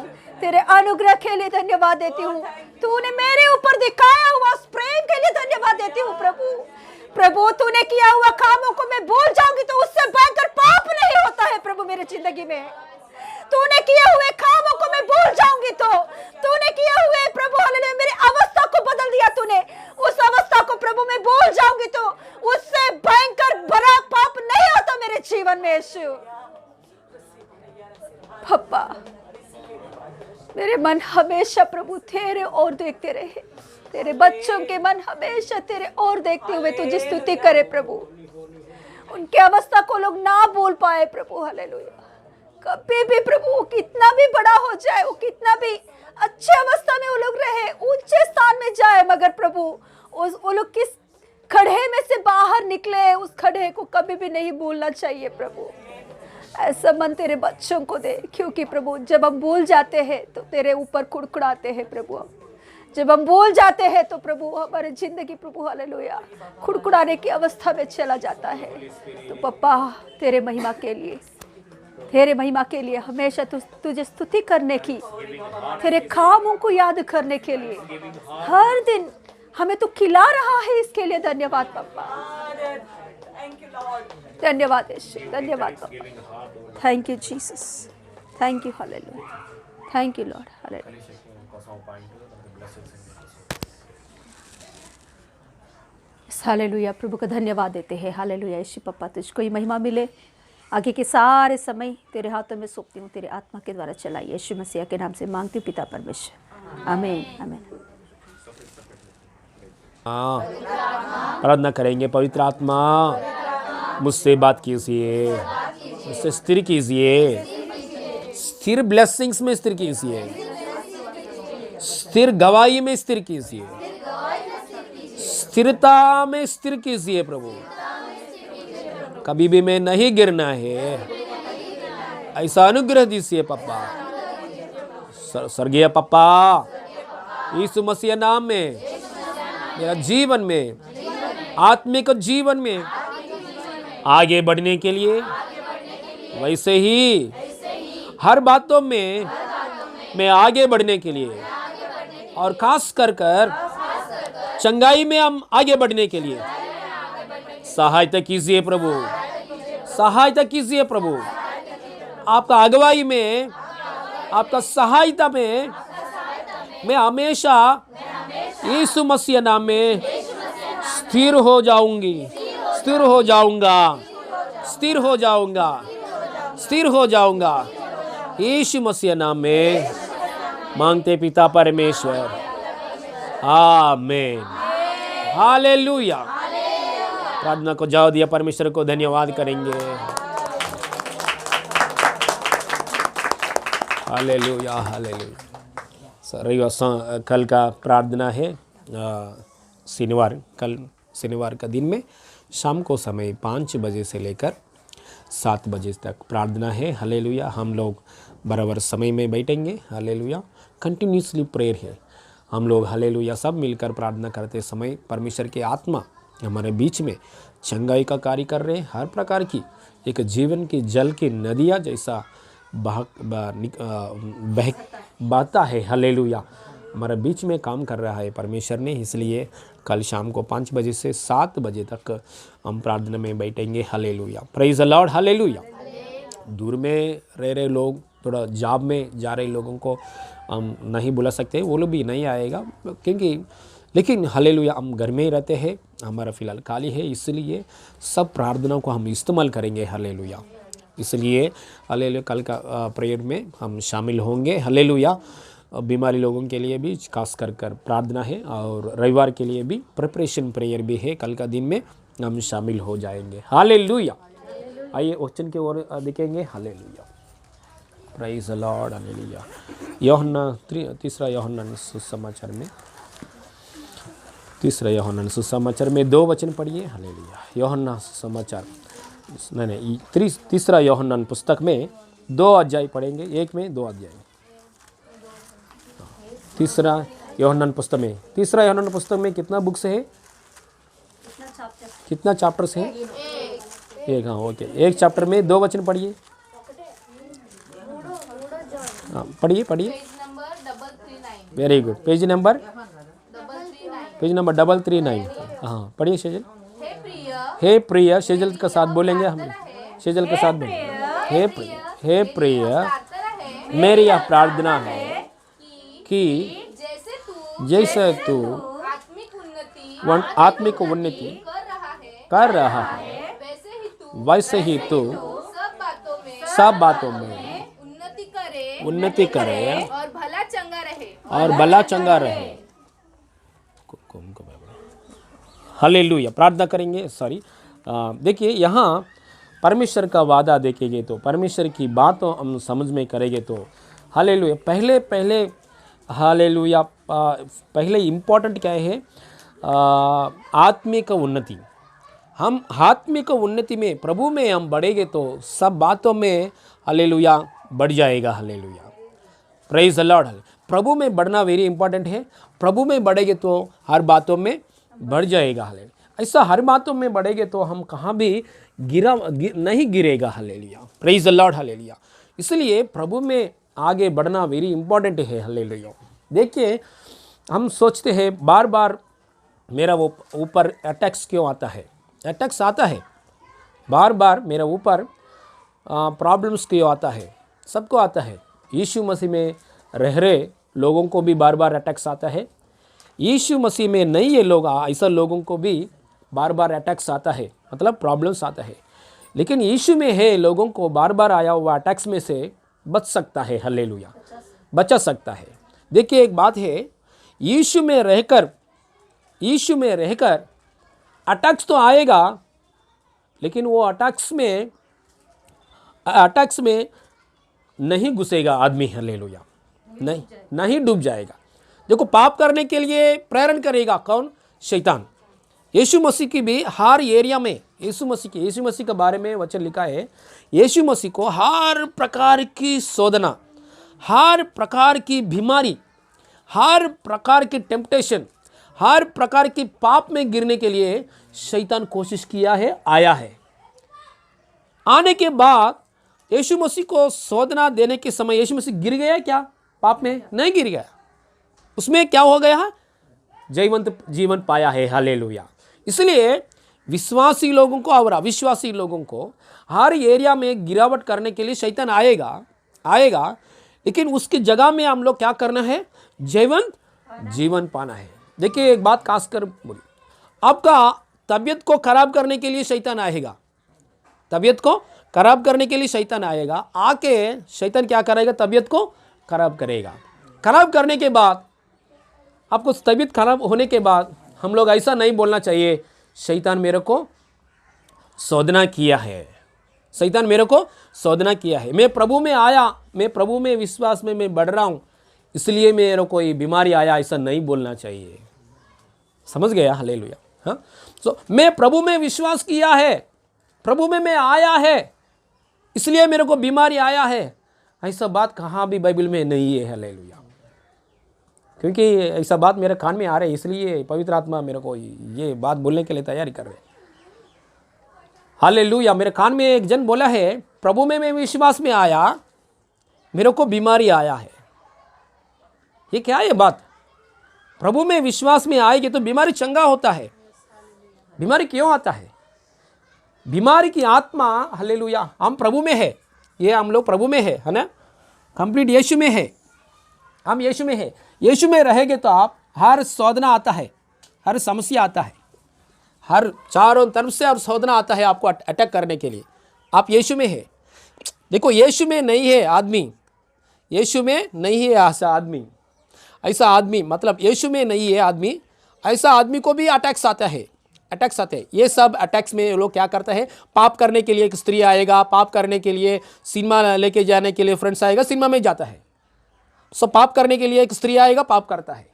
तेरे अनुग्रह के लिए धन्यवाद देती हूँ, तूने मेरे ऊपर दिखाया हुआ प्रेम के लिए धन्यवाद देती हूँ प्रभु। प्रभु तूने किया हुआ कामों को मैं भूल जाऊंगी तो उससे भयंकर पाप नहीं होता है प्रभु मेरे जिंदगी में। तूने किए हुए कामों को मैं भूल जाऊंगी तो तूने किए हुए प्रभु हालेलुया मेरी अवस्था को बदल दिया तूने, उस अवस्था को प्रभु मैं भूल जाऊंगी तो उससे भयंकर बड़ा पाप नहीं होता मेरे जीवन में यीशु। पप्पा मेरे मन हमेशा प्रभु तेरे ओर देखते रहे, तेरे बच्चों के मन हमेशा तेरे ओर देखते हुए तुझे स्तुति करे प्रभु। उनके अवस्था को लोग ना भूल पाए प्रभु, हालेलुया। कभी भी प्रभु वो कितना भी बड़ा हो जाए, वो कितना भी अच्छे अवस्था में वो लोग रहे, ऊंचे स्थान में जाए, मगर प्रभु वो लोग किस खड्डे में से बाहर निकले उस खड्डे को कभी भी नहीं भूलना चाहिए प्रभु। ऐसा मन तेरे बच्चों को दे, क्योंकि प्रभु जब हम भूल जाते हैं तो तेरे ऊपर कुड़कुड़ाते हैं प्रभु। जब हम भूल जाते हैं तो प्रभु हमारी जिंदगी प्रभु हालेलुया कुड़कुड़ाने की अवस्था में चला जाता है। तो पप्पा तेरे महिमा के लिए, तेरे महिमा के लिए हमेशा तुझे स्तुति करने की, तेरे कामों को याद करने के लिए हर दिन हमें तो खिला रहा है, इसके लिए धन्यवाद पप्पा, धन्यवाद यीशु, धन्यवाद पप्पा। Thank you Jesus, thank you hallelujah, thank you Lord, hallelujah. Hallelujah प्रभु का धन्यवाद देते हैं, हालेलुया यीशु पप्पा तुझको ही महिमा मिले। आगे के सारे समय तेरे हाथों में सौंपती हूँ, तेरे आत्मा के द्वारा चलाई, यीशु मसीह के नाम से मांगती हूँ पिता परमेश्वर, आमीन आमीन। प्रार्थना करेंगे। पवित्र आत्मा मुझसे बात कीजिए, मुझसे स्थिर कीजिए, स्थिर ब्लेसिंग्स में स्थिर कीजिए, स्थिर गवाही में स्थिर कीजिए, स्थिरता में स्थिर कीजिए प्रभु। कभी भी मैं नहीं गिरना है, ऐसा अनुग्रह दीजिए पप्पा। स्वर्गीय पप्पा यीशु मसीह नाम में मेरा जीवन में, आत्मिक जीवन में आगे बढ़ने के लिए, वैसे ही हर बातों में मैं आगे बढ़ने के लिए और खास कर चंगाई में हम आगे बढ़ने के लिए सहायता कीजिए प्रभु, सहायता कीजिए प्रभु। आपका अगुवाई में, आपका सहायता में मैं हमेशा यीशु मसीह नाम में स्थिर हो जाऊंगी, स्थिर हो जाऊंगा, स्थिर हो जाऊंगा, स्थिर हो जाऊंगा। यीशु मसीह नाम में मांगते पिता परमेश्वर, आमीन, हालेलुया। प्रार्थना को जवाब दिया, परमेश्वर को धन्यवाद करेंगे। Hallelujah, hallelujah. रविवार कल का प्रार्थना है, शनिवार, कल शनिवार का दिन में शाम को समय 5 बजे से लेकर 7 बजे तक प्रार्थना है। हालेलुया। हम लोग बराबर समय में बैठेंगे। हालेलुया। कंटिन्यूसली प्रेयर है। हम लोग हालेलुया सब मिलकर प्रार्थना करते समय परमेश्वर की आत्मा हमारे बीच में चंगाई का कार्य कर रहे हैं। हर प्रकार की एक जीवन की जल की नदियाँ जैसा बहता है। हालेलुया हमारे बीच में काम कर रहा है परमेश्वर ने। इसलिए कल शाम को 5 बजे से 7 बजे तक हम प्रार्थना में बैठेंगे। Hallelujah, praise the Lord, hallelujah. दूर में रह रहे लोग, थोड़ा जॉब में जा रहे लोगों को हम नहीं बुला सकते, वो लोग भी नहीं आएगा क्योंकि, लेकिन हालेलुया हम घर में ही रहते हैं, हमारा फ़िलहाल खाली है, इसलिए सब प्रार्थनाओं को हम इस्तेमाल करेंगे। हालेलुया, इसलिए हालेलुया कल का प्रेयर में हम शामिल होंगे। हालेलुया, बीमारी लोगों के लिए भी खास कर प्रार्थना है और रविवार के लिए भी प्रिपरेशन प्रेयर भी है। कल का दिन में हम शामिल हो जाएंगे। हालेलुया। आइए वचन की ओर देखेंगे। Hallelujah, praise the Lord, hallelujah. यूहन्ना तीसरा यूहन्ना सुसमाचार में, तीसरा यूहन्ना सुसमाचार में 2 वचन पढ़िए। हालेलुया, यूहन्ना सुसमाचार नहीं, तीसरा यूहन्ना पुस्तक में 2 अध्याय पढ़ेंगे, एक में 2 अध्याय। तीसरा यूहन्ना पुस्तक में, तीसरा यूहन्ना पुस्तक में कितना बुक्स है, कितना चैप्टर्स है? एक। हाँ, ओके, एक चैप्टर में 2 वचन पढ़िए। हाँ, पढ़िए पढ़िए, वेरी गुड। Page number 339। हाँ, पढ़िए शेजल। हे प्रिय, शेजल के साथ बोलेंगे हम, शेजल के साथ बोलेंगे। हे प्रिय, मेरी यह प्रार्थना है कि जैसे तू आत्मिक उन्नति कर रहा है वैसे ही तू सब बातों में उन्नति करे और भला चंगा रहे, और भला चंगा रहे। हालेलुया, प्रार्थना करेंगे। सॉरी, देखिए यहाँ परमेश्वर का वादा देखेंगे तो, परमेश्वर की बातों हम समझ में करेंगे तो हालेलुया। पहले हालेलुया, पहले इम्पोर्टेंट क्या है? आत्मिक उन्नति। हम आत्मिक उन्नति में, प्रभु में हम बढ़ेंगे तो सब बातों में हालेलुया बढ़ जाएगा। Hallelujah, praise the Lord. प्रभु में बढ़ना वेरी इंपॉर्टेंट है। प्रभु में बढ़ेंगे तो हर बातों में बढ़ जाएगा। हालेलुया, ऐसा हर बातों में बढ़ेंगे तो हम कहाँ भी नहीं गिरेगा। Hallelujah, praise the Lord, hallelujah. इसलिए प्रभु में आगे बढ़ना वेरी इंपॉर्टेंट है। हालेलुया। देखिए, हम सोचते हैं बार बार मेरा वो ऊपर अटैक्स क्यों आता है? अटैक्स आता है बार बार मेरा ऊपर, प्रॉब्लम्स क्यों आता है? सबको आता है। यीशु मसीह में रह रहे लोगों को भी बार बार अटैक्स आता है। यीशु मसीह में नहीं ये लोग, ऐसा लोगों को भी बार बार अटैक्स आता है, मतलब प्रॉब्लम्स आता है। लेकिन यीशु में है लोगों को बार बार आया हुआ अटैक्स में से बच सकता है। हालेलुया, बचा सकता है। देखिए, एक बात है, यीशु में रहकर अटैक्स तो आएगा, लेकिन वो अटैक्स में नहीं घुसेगा आदमी। हालेलुया, नहीं डूब जाएगा। देखो, पाप करने के लिए प्रेरण करेगा कौन? शैतान। यीशु मसीह की भी हर एरिया में, यीशु मसीह के बारे में वचन लिखा है, यीशु मसीह को हर प्रकार की शोधना, हर प्रकार की बीमारी, हर प्रकार की टेम्पटेशन, हर प्रकार की पाप में गिरने के लिए शैतान कोशिश किया है, आया है। आने के बाद यीशु मसीह को शोधना देने के समय यीशु मसीह गिर गया क्या? पाप में नहीं गिर गया। उसमें क्या हो गया? जयवंत जीवन पाया है। हालेलुया। इसलिए विश्वासी लोगों को और अविश्वासी लोगों को हर एरिया में गिरावट करने के लिए शैतान आएगा। लेकिन उसकी जगह में हम लोग क्या करना है, जीवन पाना है। देखिए एक बात खासकर बोली, आपका तबीयत को खराब करने के लिए शैतान आएगा, तबीयत को खराब करने के लिए शैतान आएगा, आके शैतान क्या करेगा, तबीयत को खराब करेगा। खराब करने के बाद, आपको तबीयत खराब होने के बाद हम लोग ऐसा नहीं बोलना चाहिए, शैतान मेरे को शोधना किया है, शैतान मेरे को शोधना किया है, मैं प्रभु में आया, मैं प्रभु में विश्वास में मैं बढ़ रहा हूँ, इसलिए मेरे को ये बीमारी आया, ऐसा नहीं बोलना चाहिए। समझ गया? हालेलुया। हाँ, तो मैं प्रभु में विश्वास किया है, प्रभु में मैं आया है, इसलिए मेरे को बीमारी आया है, ऐसा बात कहाँ भी बाइबल में नहीं है। हालेलुया। क्योंकि ऐसा बात मेरे कान में आ रहे, इसलिए पवित्र आत्मा मेरे को ये बात बोलने के लिए तैयारी कर रहे। हालेलुया। मेरे कान में एक जन बोला है, प्रभु में मैं विश्वास में आया, मेरे को बीमारी आया है। ये क्या है बात? प्रभु में विश्वास में आएगी तो बीमारी चंगा होता है। बीमारी क्यों आता है? बीमारी की आत्मा, हालेलुया, हम प्रभु में है, ये हम लोग प्रभु में है ना, कंप्लीट यीशु में है, हम यीशु में है। यीशु में रहेंगे तो आप हर शोधना आता है, हर समस्या आता है, हर चारों तरफ से और शोधना आता है आपको अटैक करने के लिए। आप यीशु में है। देखो यीशु में नहीं है आदमी, यीशु में नहीं है ऐसा आदमी, ऐसा आदमी मतलब यीशु में नहीं है आदमी, ऐसा आदमी को भी अटैक्स आता है, अटैक्स आते हैं। ये सब अटैक्स में लोग क्या करते हैं, पाप करने के लिए एक स्त्री आएगा, पाप करने के लिए सिनेमा लेके जाने के लिए फ्रेंड्स आएगा, सिनेमा में जाता है। सो पाप करने के लिए एक स्त्री आएगा, पाप करता है।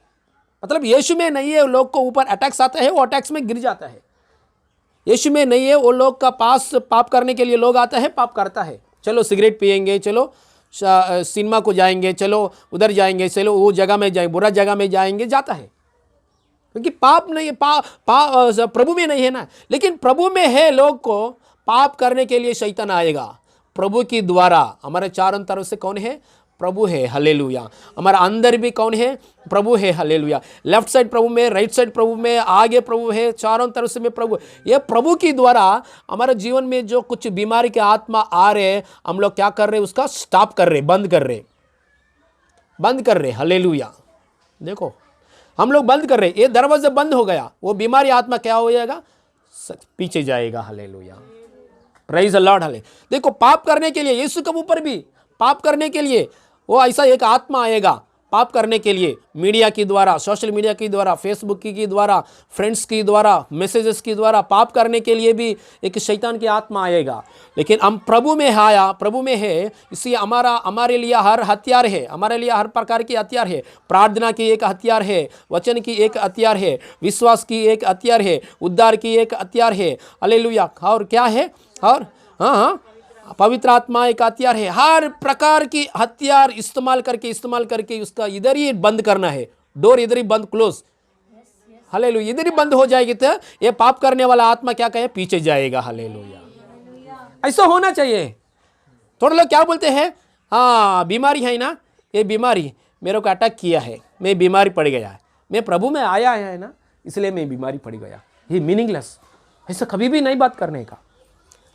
मतलब यीशु में नहीं है, लोग को ऊपर अटैक्स आता है, वो अटैक्स में गिर जाता है। यीशु में नहीं है, वो लोग का पास पाप करने के लिए लोग आता है, पाप करता है। चलो सिगरेट पिएंगे, चलो सिनेमा को जाएंगे, चलो उधर जाएंगे, चलो वो जगह में जाएंगे, बुरा जगह में जाएंगे, जाता है। क्योंकि पाप नहीं है, प्रभु में नहीं है ना। लेकिन प्रभु में है, लोग को पाप करने के लिए शैतान आएगा। प्रभु की द्वारा हमारे चारों तरफ से कौन है? प्रभु है। हालेलुया। हमारा अंदर भी कौन है? प्रभु है। हालेलुया। लेफ्ट साइड प्रभु में, राइट साइड प्रभु में, आगे प्रभु है, चारों तरफ से में प्रभु। ये प्रभु की द्वारा हमारे जीवन में जो कुछ बीमारी के आत्मा आ रहे, हम लोग क्या कर रहे? उसका स्टॉप कर रहे, बंद कर रहे, बंद कर रहे। हालेलुया। देखो हम लोग बंद कर रहे, ये दरवाजा बंद हो गया, वो बीमारी आत्मा क्या हो जाएगा? पीछे जाएगा। हालेलुया। Praise the Lord. हाले देखो पाप करने के लिए, यीशु के ऊपर भी पाप करने के लिए वो ऐसा एक आत्मा आएगा, पाप करने के लिए मीडिया की द्वारा, सोशल मीडिया की द्वारा, फेसबुक की द्वारा, फ्रेंड्स की द्वारा, मैसेजेस की द्वारा पाप करने के लिए भी एक शैतान की आत्मा आएगा। लेकिन हम प्रभु में आया, प्रभु में है, इसलिए हमारे लिए हर हथियार है, हमारे लिए हर प्रकार की हथियार है। प्रार्थना की एक हथियार है, वचन की एक हथियार है, विश्वास की एक हथियार है, उद्धार की एक हथियार है। हालेलुया। और क्या है? और हाँ, पवित्र आत्मा एक हथियार है। हर प्रकार की हथियार इस्तेमाल करके उसका इधर ही बंद करना है, डोर इधर ही बंद, क्लोज। हालेलुया। इधर ही बंद हो जाएगी तो ये पाप करने वाला आत्मा क्या कहे? पीछे जाएगा। हालेलुया। ऐसा होना चाहिए। थोड़े लोग क्या बोलते हैं, हाँ बीमारी है ना, ये बीमारी मेरे को अटैक किया है, मैं बीमारी पड़ गया है, मैं प्रभु में आया है ना, इसलिए मैं बीमारी पड़ गया। ये मीनिंगलेस, ऐसा कभी भी नहीं बात करने का।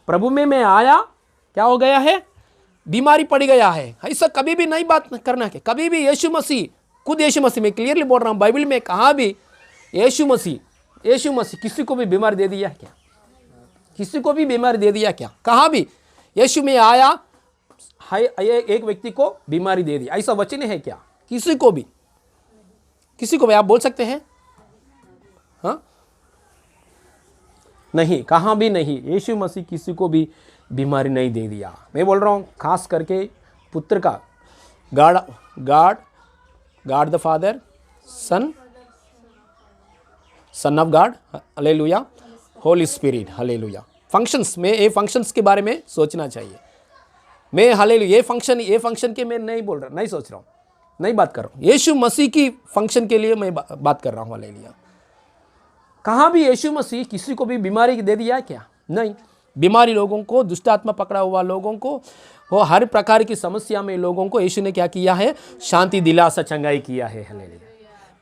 प्रभु में मैं आया, क्या हो गया है? बीमारी पड़ गया है, ऐसा कभी भी नहीं बात करना है। कभी भी यीशु मसीह, खुद यीशु मसीह, मैं क्लियरली बोल रहा हूँ, बाइबल में कहाँ भी यीशु मसीह किसी को भी बीमारी दे दिया क्या? किसी को भी बीमारी दे दिया क्या? कहाँ भी यीशु में आया, एक व्यक्ति को बीमारी दे दी, ऐसा वचन है क्या? किसी को भी आप बोल सकते हैं? हाँ, नहीं, कहाँ भी नहीं। यीशु मसीह किसी को भी बीमारी नहीं दे दिया। मैं बोल रहा हूँ खास करके पुत्र का, God the father, son of God, hallelujah, Holi spirit, hallelujah. Functions में, ये फंक्शंस के बारे में सोचना चाहिए। मैं हालेलुया ये फंक्शन के मैं नहीं बोल रहा, नहीं सोच रहा हूँ, नहीं बात कर रहा हूँ। यीशु मसीह की फंक्शन के लिए मैं बात कर रहा हूँ। हालेलुया। कहाँ भी यीशु मसीह किसी को भी बीमारी दे दिया क्या? नहीं। बीमारी लोगों को, दुष्ट आत्मा पकड़ा हुआ लोगों को, वो हर प्रकार की समस्या में लोगों को यीशु ने क्या किया है? शांति, दिलासा, चंगाई किया है। हालेलुया।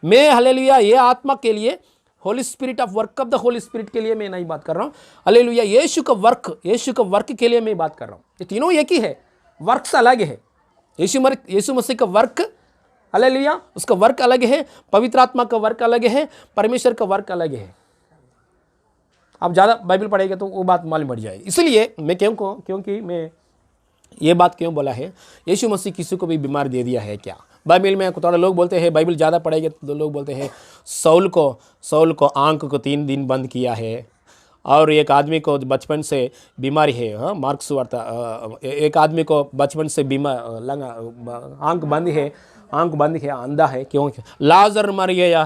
मैं हालेलुया ये आत्मा के लिए, Holi spirit of work of the Holi spirit के लिए मैं नहीं बात कर रहा हूँ। हालेलुया। यीशु का वर्क के लिए मैं बात कर रहा हूँ। ये तीनों एक ही है, वर्क्स अलग है। यीशु मसीह का वर्क, हालेलुया, उसका वर्क अलग है, पवित्र आत्मा का वर्क अलग है, परमेश्वर का वर्क अलग है। आप ज़्यादा बाइबल पढ़ेंगे तो वो बात मालूम पड़ जाएगी। इसलिए मैं क्योंकि मैं ये बात क्यों बोला है, यीशु मसीह किसी को भी बीमार दे दिया है क्या? बाइबल में थोड़ा लोग बोलते हैं, बाइबल ज़्यादा पढ़ेंगे तो लोग बोलते हैं सौल को आंख को 3 दिन बंद किया है, और एक आदमी को बचपन से बीमारी है। हाँ, मार्क सुवार्ता, एक आदमी को बचपन से बीमार लगा, आंख बंद है, अंधा है। क्यों? लाजर मर गया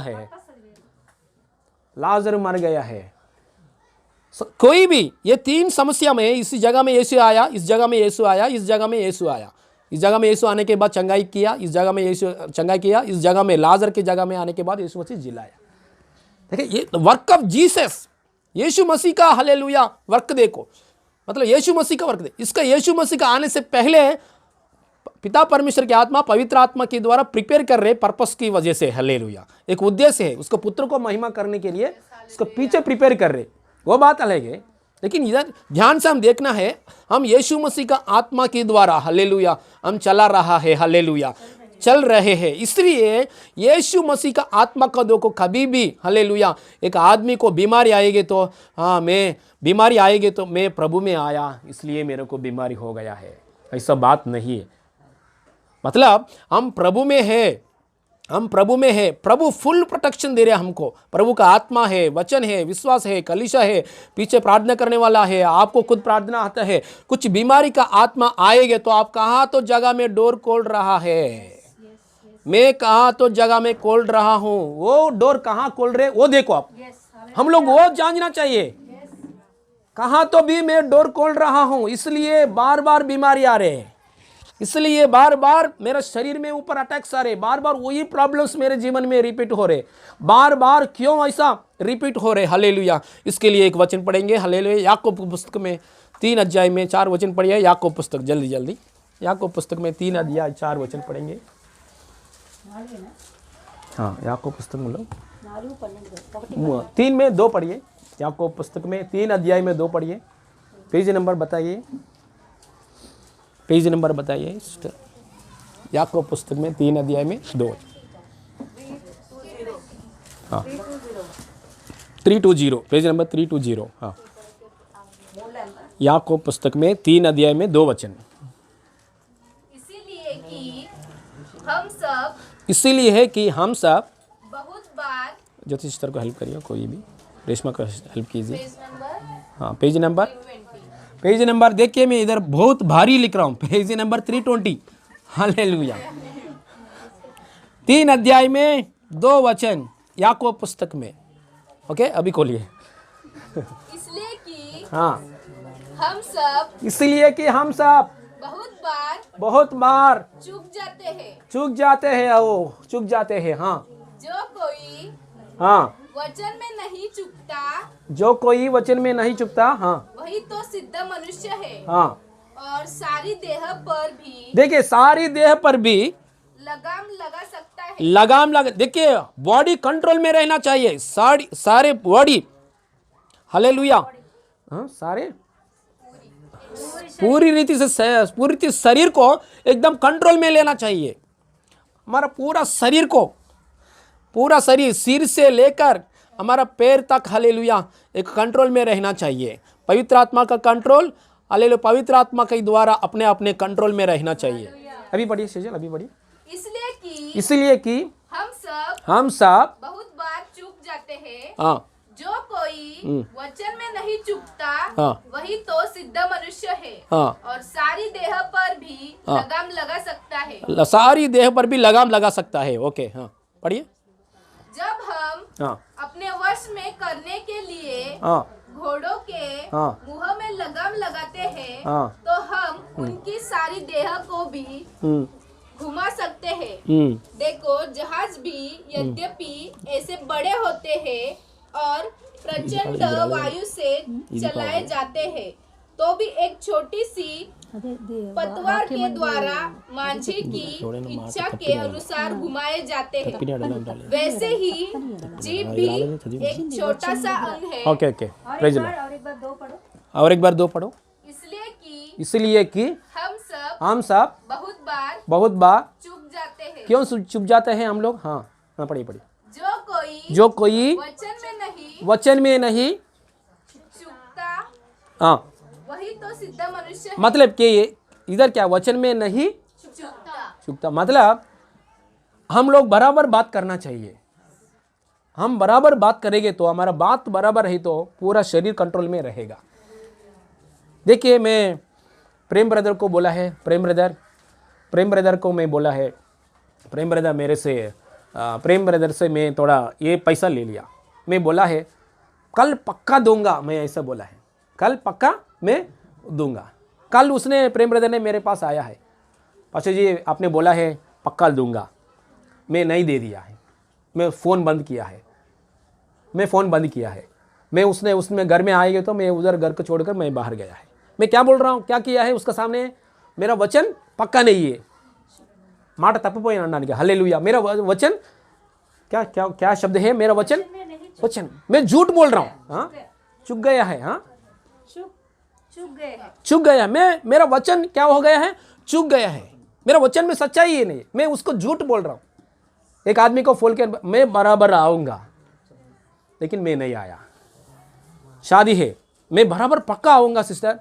है। कोई भी ये 3 समस्या में, इस जगह में यीशु आया, इस जगह में यीशु आया, इस जगह में यीशु आया, इस जगह में यीशु आने के बाद चंगाई किया, इस जगह में यीशु चंगाई किया, इस जगह में लाजर की जगह में आने के बाद यीशु मसीह जिलाया। देखिए ये वर्क ऑफ जीसस, यीशु मसीह का हालेलुया वर्क देखो, मतलब यीशु मसीह का वर्क देखो। इसका यीशु मसीह का आने से पहले पिता परमेश्वर की आत्मा, पवित्र आत्मा के द्वारा प्रिपेयर कर रहे पर्पस की वजह से, हालेलुया, एक उद्देश्य है, उसको पुत्र को महिमा करने के लिए उसको पीछे प्रिपेयर कर रहे, वो बात अलग है। लेकिन इधर ध्यान से हम देखना है, हम यीशु मसीह का आत्मा के द्वारा, हालेलुया, हम चला रहा है, हालेलुया, चल रहे हैं। इसलिए यीशु मसीह का आत्मा का दो को कभी भी, हालेलुया, एक आदमी को बीमारी आएगी तो मैं प्रभु में आया इसलिए मेरे को बीमारी हो गया है, ऐसा बात नहीं है। मतलब हम प्रभु में है, प्रभु फुल प्रोटेक्शन दे रहे हैं हमको। प्रभु का आत्मा है, वचन है, विश्वास है, कलीसिया है, पीछे प्रार्थना करने वाला है, आपको खुद प्रार्थना आता है। कुछ बीमारी का आत्मा आएगा तो आप कहाँ तो जगह में डोर खोल रहा है, मैं कहाँ तो जगह में खोल रहा हूँ, वो डोर कहाँ खोल रहे वो देखो आप, हम लोग वो जानना चाहिए, कहाँ तो भी मैं डोर खोल रहा हूँ, इसलिए बार बार बीमारी आ रहे हैं, इसलिए बार बार मेरे शरीर में ऊपर अटैक्स आ रहे, बार बार वही प्रॉब्लम्स मेरे जीवन में रिपीट हो रहे, बार बार क्यों ऐसा रिपीट हो रहे, हालेलुया। इसके लिए एक वचन पढ़ेंगे, हालेलुया, याकूब पुस्तक में 3 अध्याय में 4 वचन पढ़िए। याकूब पुस्तक, जल्दी याकूब पुस्तक में 3 अध्याय 4 वचन पढ़ेंगे। हाँ, याकूब पुस्तक में 3 में 2 पढ़िए। याकूब पुस्तक में 3 अध्याय में 2 पढ़िए। पेज नंबर बताइए, सिस्टर। याकूब पुस्तक में 3 अध्याय में 2। हाँ, 320, पेज नंबर 320। हाँ, याकूब पुस्तक में 3 अध्याय में 2 वचन। इसीलिए है कि हम सब बहुत बार, ज्योति सिस्टर को हेल्प करिए, कोई भी रेशमा को हेल्प कीजिए। हाँ, पेज नंबर देखिए, मैं इधर बहुत भारी लिख रहा हूँ, पेज नंबर 320। हालेलुया, 3 अध्याय में 2 वचन याकूब पुस्तक में। ओके, अभी खोलिए। इसलिए कि हम सब बहुत बार चूक जाते हैं। हाँ, जो कोई वचन में नहीं चुकता, हाँ, वही तो सिद्ध मनुष्य है। हाँ, और सारी देह पर भी, देखिए, सारी देह पर भी लगाम लगा सकता है। देखिए, बॉडी कंट्रोल में रहना चाहिए, सारे बॉडी, हालेलुया, हाँ, सारे पूरी रीति से शरीर को एकदम कंट्रोल में लेना चाहिए। हमारा पूरा शरीर सिर से लेकर हमारा पैर तक, हालेलुया, एक कंट्रोल में रहना चाहिए। पवित्र आत्मा का कंट्रोल, हालेलुया, पवित्र आत्मा के द्वारा अपने कंट्रोल में रहना चाहिए। अभी पढ़िए सेजल, अभी पढ़िए। इसलिए कि हम सब बहुत बार चूक जाते हैं। हाँ, जो कोई वचन में नहीं चूकता, हाँ, वही तो सिद्ध मनुष्य है। हाँ, और सारी देह पर भी लगाम लगा सकता है। सारी देह पर भी लगाम लगा सकता है। ओके, हाँ, पढ़िए। जब हम अपने वश में करने के लिए घोड़ों के मुंह में लगाम लगाते हैं, तो हम उनकी सारी देह को भी घुमा सकते हैं। देखो, जहाज भी यद्यपि ऐसे बड़े होते हैं और प्रचंड वायु से चलाए जाते हैं, तो भी एक छोटी सी पतवार के द्वारा मांझी की इच्छा के अनुसार घुमाए जाते हैं। वैसे ही जीभ भी एक छोटा सा अंग है। ओके, और एक बार 2 पढ़ो। इसलिए कि हम हम सब बहुत बार चूक जाते हैं। क्यों चुप जाते हैं हम लोग? हाँ हाँ, पढ़िए पढ़िए। जो कोई वचन में नहीं चूकता, हाँ, वही तो सिद्ध मनुष्य है। मतलब कि इधर क्या वचन में नहीं चूकता, मतलब हम लोग बराबर बात करना चाहिए। हम बराबर बात करेंगे तो हमारा बात बराबर है तो पूरा शरीर कंट्रोल में रहेगा। देखिए, मैं प्रेम ब्रदर को बोला है, प्रेम ब्रदर को मैं बोला है, प्रेम ब्रदर मेरे से प्रेम ब्रदर से मैं थोड़ा ये पैसा ले लिया। मैं बोला है कल पक्का दूंगा, मैं ऐसा बोला है, कल पक्का मैं दूंगा। कल उसने प्रेम ब्रदर ने मेरे पास आया है, पास्टर जी आपने बोला है पक्का दूंगा, मैं नहीं दे दिया है, मैं फ़ोन बंद किया है, मैं उसमें घर में आएंगे तो मैं उधर घर को छोड़कर मैं बाहर गया है। मैं क्या बोल रहा हूँ, क्या किया है उसका सामने? मेरा वचन पक्का नहीं है, माट तप्पिपोयिन अनడానికి हालेलुया। मेरा वचन क्या क्या क्या शब्द है? मेरा वचन मैं झूठ बोल रहा हूँ। हाँ, चुक गया है। हाँ, चुक गया। मेरा वचन क्या हो गया है? चुक गया है। मेरा वचन में सच्चाई ही नहीं, मैं उसको झूठ बोल रहा हूँ। एक आदमी को फोन के मैं बराबर आऊंगा, लेकिन मैं नहीं आया। शादी है, मैं बराबर पक्का आऊंगा सिस्टर,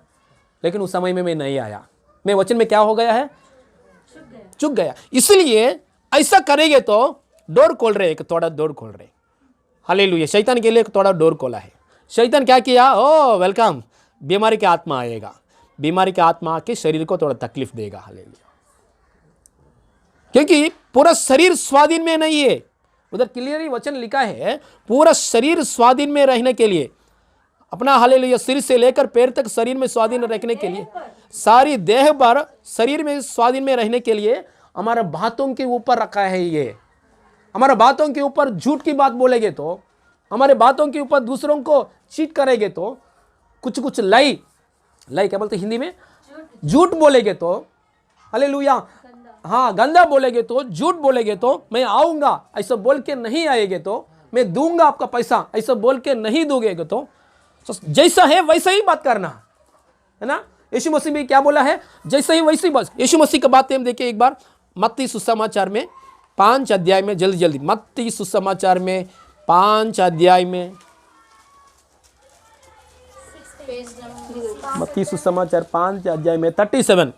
लेकिन उस समय में मैं नहीं आया। मैं वचन में क्या हो गया है? चुक गया। इसलिए ऐसा करेंगे तो डोर खोल रहे, एक थोड़ा डोर खोल रहे। हालेलुया। शैतान के लिए थोड़ा डोर खोला है। शैतान क्या किया? ओ वेलकम, बीमारी का आत्मा आएगा, बीमारी का आत्मा आके शरीर को थोड़ा तकलीफ देगा। हालेलुया। क्योंकि पूरा शरीर स्वाधीन में नहीं है। उधर क्लियरली वचन लिखा है, पूरा शरीर स्वाधीन में रहने के लिए, अपना हालेलुया सिर से लेकर पैर तक शरीर में स्वाधीन रखने के लिए, सारी देह पर शरीर में स्वाधीन में रहने के लिए हमारा बातों के ऊपर रखा है। ये हमारा बातों के ऊपर झूठ की बात बोलेंगे तो, हमारे बातों के ऊपर दूसरों को चीट करेंगे तो, कुछ लाई क्या बोलते हिंदी में? झूठ बोलेंगे तो, हालेलुया, हाँ गंदा बोलेंगे तो, झूठ बोलेंगे तो, मैं आऊंगा ऐसा बोल के नहीं आएंगे तो, मैं दूंगा आपका पैसा ऐसा बोल के नहीं दोगे तो जैसा है वैसा ही बात करना है ना। यीशु मसीह भी क्या बोला है? जैसा ही वैसी बात। यीशु मसीह की बातें हम देखिए एक बार मत्ती सुसमाचार में 5 अध्याय में, जल्दी मत्ती सुसमाचार में 5 अध्याय में, मत्ती सुसमाचार 5 अध्याय में 37।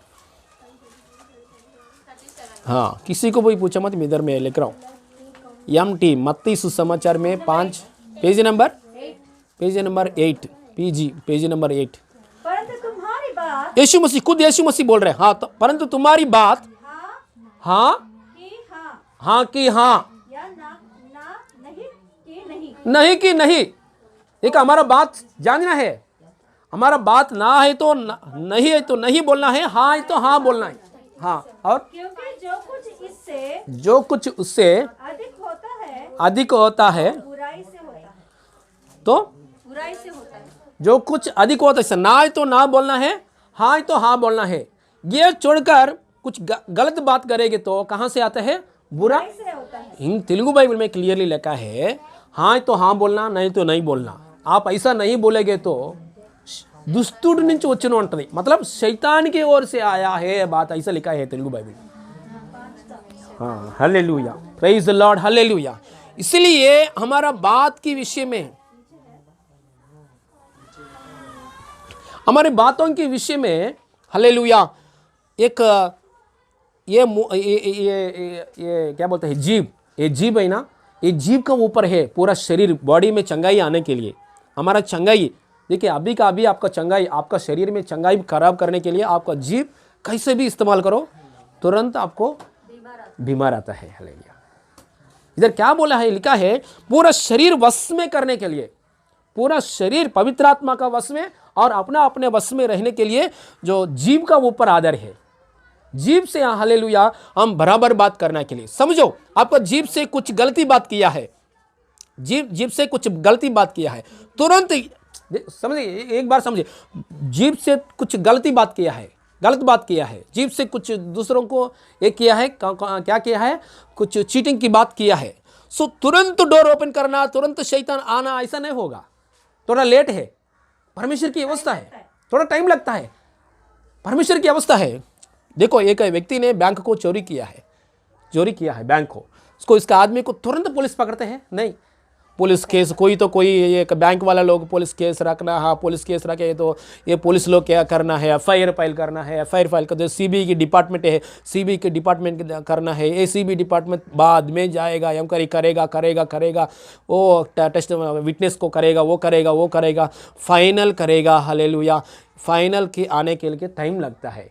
हाँ, किसी को भी पूछा मत, मैं इधर में लिख रहा हूँ MT मत्ती सुसमाचार में 5 पेज नंबर 8 पेज नंबर 8। परंतु तुम्हारी बात, यीशु मसीह खुद यीशु मसीह बोल रहे हैं। हाँ, तो परंतु तुम्हारी बात हाँ कि हाँ या ना नहीं कि नहीं, नहीं कि नहीं। एक हमारा बात जानना है, हमारा बात ना है तो नहीं है तो नहीं बोलना है, हाँ है तो हाँ बोलना है। हाँ, और क्योंकि जो कुछ उससे अधिक होता है बुराई से होता है, तो बुराई से होता है। जो कुछ अधिक होता है, ना है तो ना बोलना है, हाँ है तो हाँ बोलना है। ये छोड़कर कुछ गलत बात करेंगे तो कहाँ से आता है? बुरा से होता है। इन तेलुगु बाइबल में क्लियरली लिखा है, हाँ है तो हाँ बोलना, नहीं तो नहीं बोलना। आप ऐसा नहीं बोलेंगे तो दुष्टुడి నుంచి వచ్చును अंटది, मतलब शैतान की ओर से आया है बात, ऐसा लिखा है तेलुगु बाइबल। हाँ, hallelujah, praise the Lord, hallelujah. इसलिए हमारा बात के विषय में, हमारे बातों के विषय में, हालेलुया, एक ये क्या बोलते हैं? जीभ। ये जीभ है ना, ये जीभ का ऊपर है पूरा शरीर, बॉडी में चंगाई आने के लिए। हमारा चंगाई देखिए, अभी का अभी आपका चंगाई, आपका शरीर में चंगाई खराब करने के लिए आपका जीभ कैसे भी इस्तेमाल करो, तुरंत आपको बीमार आता है। हालेलुया। इधर क्या बोला है? लिखा है पूरा शरीर वश में करने के लिए, पूरा शरीर पवित्र आत्मा का वश में और अपने वश में रहने के लिए जो जीभ का ऊपर आदर है। जीभ से, हालेलुया, हम बराबर बात करने के लिए। समझो, आपका जीभ से कुछ गलती बात किया है, जीभ से कुछ गलती बात किया है, तुरंत समझिए, एक बार समझिए, जीभ से कुछ गलत बात किया है, जीभ से कुछ दूसरों को एक किया है, क्या किया है? कुछ चीटिंग की बात किया है, सो तुरंत डोर ओपन करना, तुरंत शैतान आना, ऐसा नहीं होगा। थोड़ा लेट है, परमेश्वर की अवस्था है, थोड़ा टाइम लगता है, परमेश्वर की अवस्था है। देखो एक व्यक्ति ने बैंक को चोरी किया है बैंक को, उसको इसका आदमी को तुरंत पुलिस पकड़ते हैं नहीं, पुलिस केस कोई एक बैंक वाला लोग पुलिस केस रखना, हाँ पुलिस केस रखे तो ये पुलिस लोग क्या करना है, एफआईआर फाइल करना है, एफआईआर फाइल कर सीबीआई की डिपार्टमेंट है, सीबीआई के डिपार्टमेंट करना है, एसीबी डिपार्टमेंट बाद में जाएगा, इंक्वायरी करेगा वो टेस्ट विटनेस को करेगा, वो करेगा फाइनल करेगा। हालेलुया, फाइनल के आने के लिए टाइम लगता है।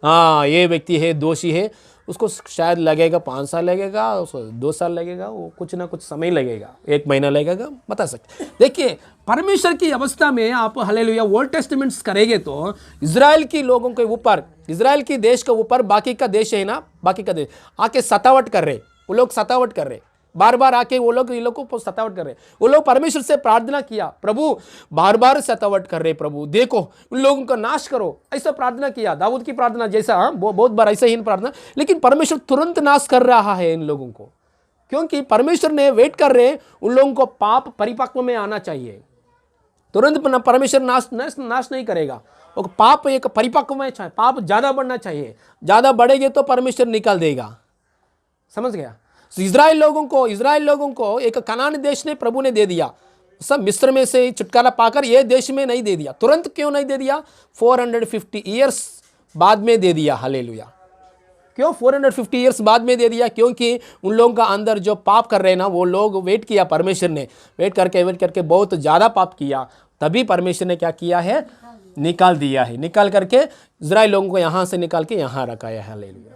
हाँ ये व्यक्ति है दोषी है, उसको शायद लगेगा 5 साल लगेगा, उसको 2 साल लगेगा, वो कुछ ना कुछ समय लगेगा, 1 महीना लगेगा, बता सकते। देखिए परमेश्वर की अवस्था में आप हालेलुया ओल्ड टेस्टामेंट्स करेंगे तो इजराइल के लोगों के ऊपर, इजराइल की देश के ऊपर बाकी का देश है ना, बाकी का देश आके सतावट कर रहे, वो लोग सतावट कर रहे, बार बार आके वो लोग इन लोग को सतावट कर रहे। वो लोग परमेश्वर से प्रार्थना किया, प्रभु बार बार सतावट कर रहे, प्रभु देखो उन लोगों का नाश करो, ऐसा प्रार्थना किया, दाऊद की प्रार्थना जैसा, बहुत बार ऐसा ही प्रार्थना, लेकिन परमेश्वर तुरंत नाश कर रहा है इन लोगों को, क्योंकि परमेश्वर ने वेट कर रहे उन लोगों को पाप परिपक्व में आना चाहिए। तुरंत परमेश्वर नाश नहीं करेगा, वो पाप एक परिपक्व में चाहिए, पाप ज्यादा बढ़ना चाहिए, ज्यादा बढ़ेगे तो परमेश्वर निकाल देगा, समझ गया। इजराइल लोगों को एक कनान देश ने प्रभु ने दे दिया, सब मिस्र में से छुटकारा पाकर ये देश में नहीं दे दिया। तुरंत क्यों नहीं दे दिया? 450 ईयर्स बाद में दे दिया। हालेलुया, क्यों 450 ईयर्स बाद में दे दिया? क्योंकि उन लोगों का अंदर जो पाप कर रहे हैं ना, वो लोग वेट किया, परमेश्वर ने वेट करके बहुत ज़्यादा पाप किया, तभी परमेश्वर ने क्या किया है, निकाल दिया है। निकाल करके इजराइल लोगों को यहाँ से निकाल के यहाँ रखा है। हालेलुया,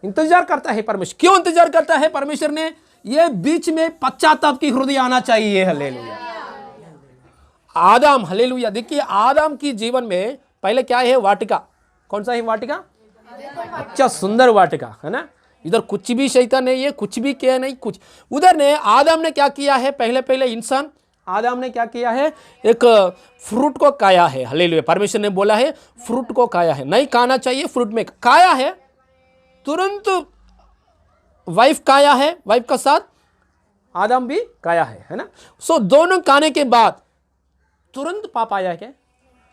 इंतजार करता है परमेश्वर। क्यों इंतजार करता है परमेश्वर ने? ये बीच में पश्चाताप की हृदय आना चाहिए। हालेलुया, आदम, हालेलुया, देखिए आदम की जीवन में पहले क्या है, वाटिका, कौन सा है वाटिका? अच्छा सुंदर वाटिका है ना, इधर कुछ भी शैतान नहीं है, कुछ भी क्या नहीं, कुछ उधर ने आदम ने क्या किया है, पहले इंसान आदम ने क्या किया है, एक फ्रूट को खाया है। हालेलुया, परमेश्वर ने बोला है फ्रूट को खाया है, नहीं खाना चाहिए, फ्रूट में खाया है, तुरंत वाइफ खाया है, वाइफ का साथ आदम भी खाया है ना। सो दोनों खाने के बाद तुरंत पाप आया है क्या?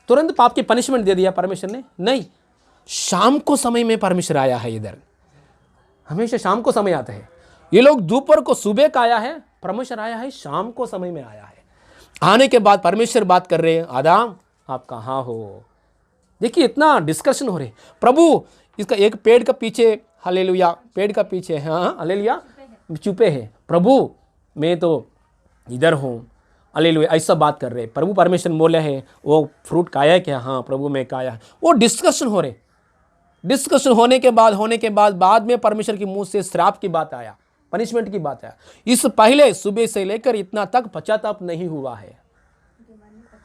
तुरंत पाप की पनिशमेंट दे दिया परमेश्वर ने? नहीं, शाम को समय में परमेश्वर आया है। इधर हमेशा शाम को समय आता है। ये लोग दोपहर को सुबह का आया है, परमेश्वर आया है शाम को समय में आया है। आने के बाद परमेश्वर बात कर रहे हैं, आदम आप कहाँ हो? देखिए इतना डिस्कशन हो रहे, प्रभु इसका एक पेड़ का पीछे, हालेलुया, पेड़ का पीछे, हाँ हालेलुया, चुपे हैं, प्रभु मैं तो इधर हूँ, हालेलुया, ऐसा बात कर रहे। प्रभु परमेश्वर बोले हैं वो फ्रूट खाया क्या? हाँ प्रभु मैं खाया। वो डिस्कशन हो रहे, डिस्कशन होने के बाद में परमेश्वर के मुंह से श्राप की बात आया, पनिशमेंट की बात आया। इस पहले सुबह से लेकर इतना तक पश्चाताप नहीं हुआ है,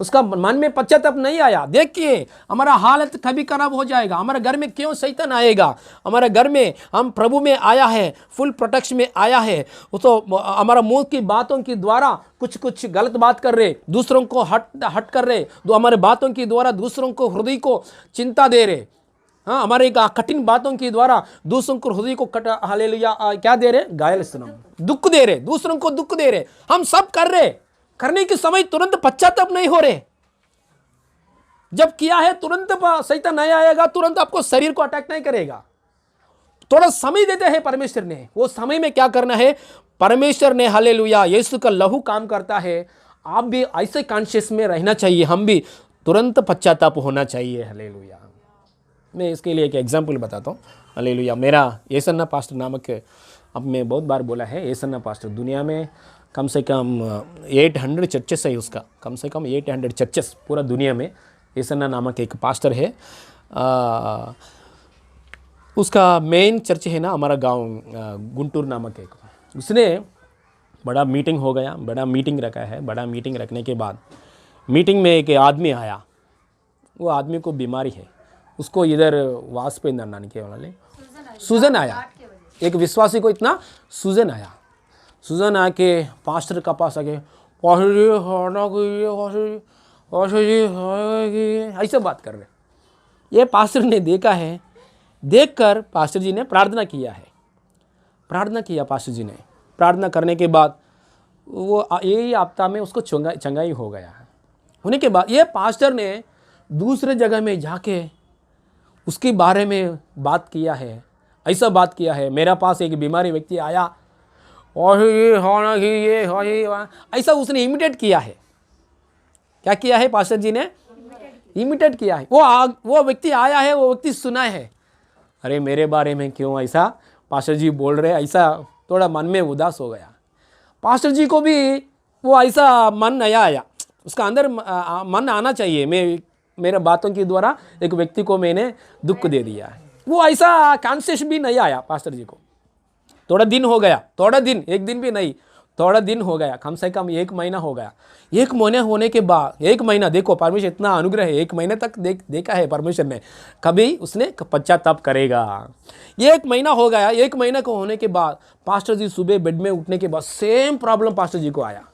उसका मन में पश्चाताप नहीं आया। देखिए हमारा हालत कभी खराब हो जाएगा। हमारे घर में क्यों शैतान आएगा? हमारे घर में हम प्रभु में आया है, फुल प्रोटेक्शन में आया है, तो हमारा मुंह की बातों के द्वारा कुछ गलत बात कर रहे, दूसरों को हट कर रहे, तो हमारे बातों के द्वारा दूसरों को हृदय को चिंता दे रहे, हाँ हमारे कठिन बातों के द्वारा दूसरों को हृदय को हालेलुया क्या दे रहे? घायल सुनाओ, दुख दे रहे, दूसरों को दुख दे रहे। हम सब कर रहे, करने के समय तुरंत पश्चाताप नहीं हो रहे। जब किया है तुरंत शैतान नहीं आएगा, तुरंत आपको शरीर को अटैक नहीं करेगा। थोड़ा समय देते हैं परमेश्वर ने, वो समय में क्या करना है परमेश्वर ने, हालेलुया, यीशु का लहू काम करता है। आप भी ऐसे कॉन्शियस में रहना चाहिए, हम भी तुरंत पश्चाताप होना चाहिए। हालेलुया, मैं इसके लिए एक एग्जाम्पल बताता हूँ। हालेलुया, मेरा येसन्ना पास्टर नामक, अब मैं बहुत बार बोला है, येसन्ना पास्टर दुनिया में कम से कम 800 चर्चेस है उसका, कम से कम 800 चर्चेस पूरा दुनिया में। येसन्ना नामक एक पास्टर है, उसका मेन चर्च है ना हमारा गांव गुंटूर नामक एक, उसने बड़ा मीटिंग हो गया, बड़ा मीटिंग रखा है। बड़ा मीटिंग रखने के बाद मीटिंग में एक आदमी आया, वो आदमी को बीमारी है, उसको इधर वासपेंद्र नानी के वाले सूजन आया, एक विश्वासी को इतना सूजन आया। सूजन आके पास्टर का पास आके ऐसे बात कर रहे। ये पास्टर ने देखा है, देखकर पास्टर जी ने प्रार्थना किया है, प्रार्थना किया पास्टर जी ने। प्रार्थना करने के बाद वो यही हफ्ता में उसको चंगाई हो गया है। होने के बाद ये पास्टर ने दूसरे जगह में जाके उसके बारे में बात किया है, ऐसा बात किया है। मेरा पास एक बीमारी व्यक्ति आया और ये होना ही ये हो ही ऐसा उसने इमिटेट किया है। क्या किया है पास्टर जी ने? इमिटेट किया है। वो व्यक्ति आया है, वो व्यक्ति सुना है, अरे मेरे बारे में क्यों ऐसा पास्टर जी बोल रहे, ऐसा थोड़ा मन में उदास हो गया। पास्टर जी को भी वो ऐसा मन नहीं आया, उसका अंदर मन आना चाहिए, मेरे बातों के द्वारा एक व्यक्ति को मैंने दुख दे दिया है। वो ऐसा कॉन्शियस भी नहीं आया पास्टर जी को। थोड़ा दिन हो गया, थोड़ा दिन, एक दिन भी नहीं, थोड़ा दिन हो गया, कम से कम 1 महीना हो गया। 1 महीने होने के बाद 1 महीना, देखो परमेश्वर इतना अनुग्रह है, 1 महीने तक देखा है परमेश्वर ने, कभी उसने पश्चाताप करेगा। 1 महीना हो गया, 1 महीने को होने के बाद पास्टर जी सुबह बेड में उठने के बाद सेम प्रॉब्लम पास्टर जी को आया,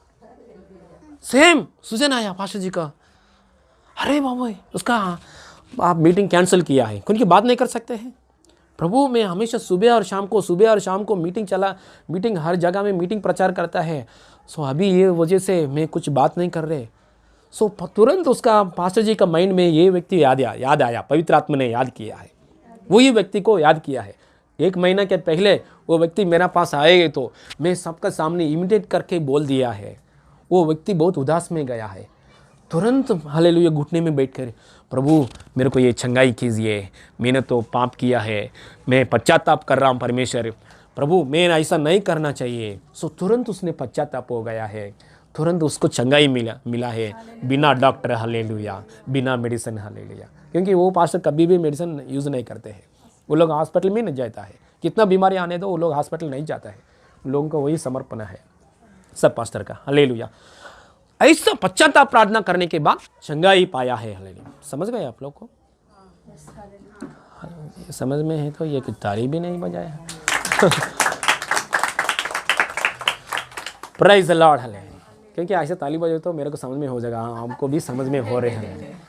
सेम सूजन आया पास्टर जी का। अरे बाबा, उसका आप मीटिंग कैंसिल किया है, क्योंकि बात नहीं कर सकते हैं। प्रभु मैं हमेशा सुबह और शाम को मीटिंग हर जगह में मीटिंग प्रचार करता है। सो अभी ये वजह से मैं कुछ बात नहीं कर रहे। सो तुरंत उसका पास्टर जी का माइंड में ये व्यक्ति याद आया, पवित्र आत्मा ने याद किया है, वही व्यक्ति को याद किया है। 1 महीना के पहले वो व्यक्ति मेरा पास आएगा तो मैं सबका सामने इमिटेट करके बोल दिया है। वो व्यक्ति बहुत उदास में गया है। तुरंत हालेलुया घुटने में बैठकर, प्रभु मेरे को ये चंगाई कीजिए, मैंने तो पाप किया है, मैं पश्चाताप कर रहा हूँ परमेश्वर, प्रभु मैं ऐसा नहीं करना चाहिए। सो तुरंत उसने पश्चाताप हो गया है, तुरंत उसको चंगाई मिला है, बिना डॉक्टर हालेलुया, बिना मेडिसिन हालेलुया। क्योंकि वो पास्टर कभी भी मेडिसिन यूज़ नहीं करते हैं, वो लोग हॉस्पिटल में नहीं जाता है, कितना बीमारी आने दो वो लोग हॉस्पिटल नहीं जाता है, उन लोगों का वही समर्पण है सब पास्टर का हालेलुया। ऐसा पश्चाताप प्रार्थना करने के बाद चंगाई पाया है हालेलुया। समझ गए आप लोग को? समझ में है तो ये कुछ ताली भी नहीं बजाया। Praise the Lord hallelujah. क्योंकि ऐसे ताली बजाए तो मेरे को समझ में हो जाएगा, हमको भी समझ में हो रहे हैं,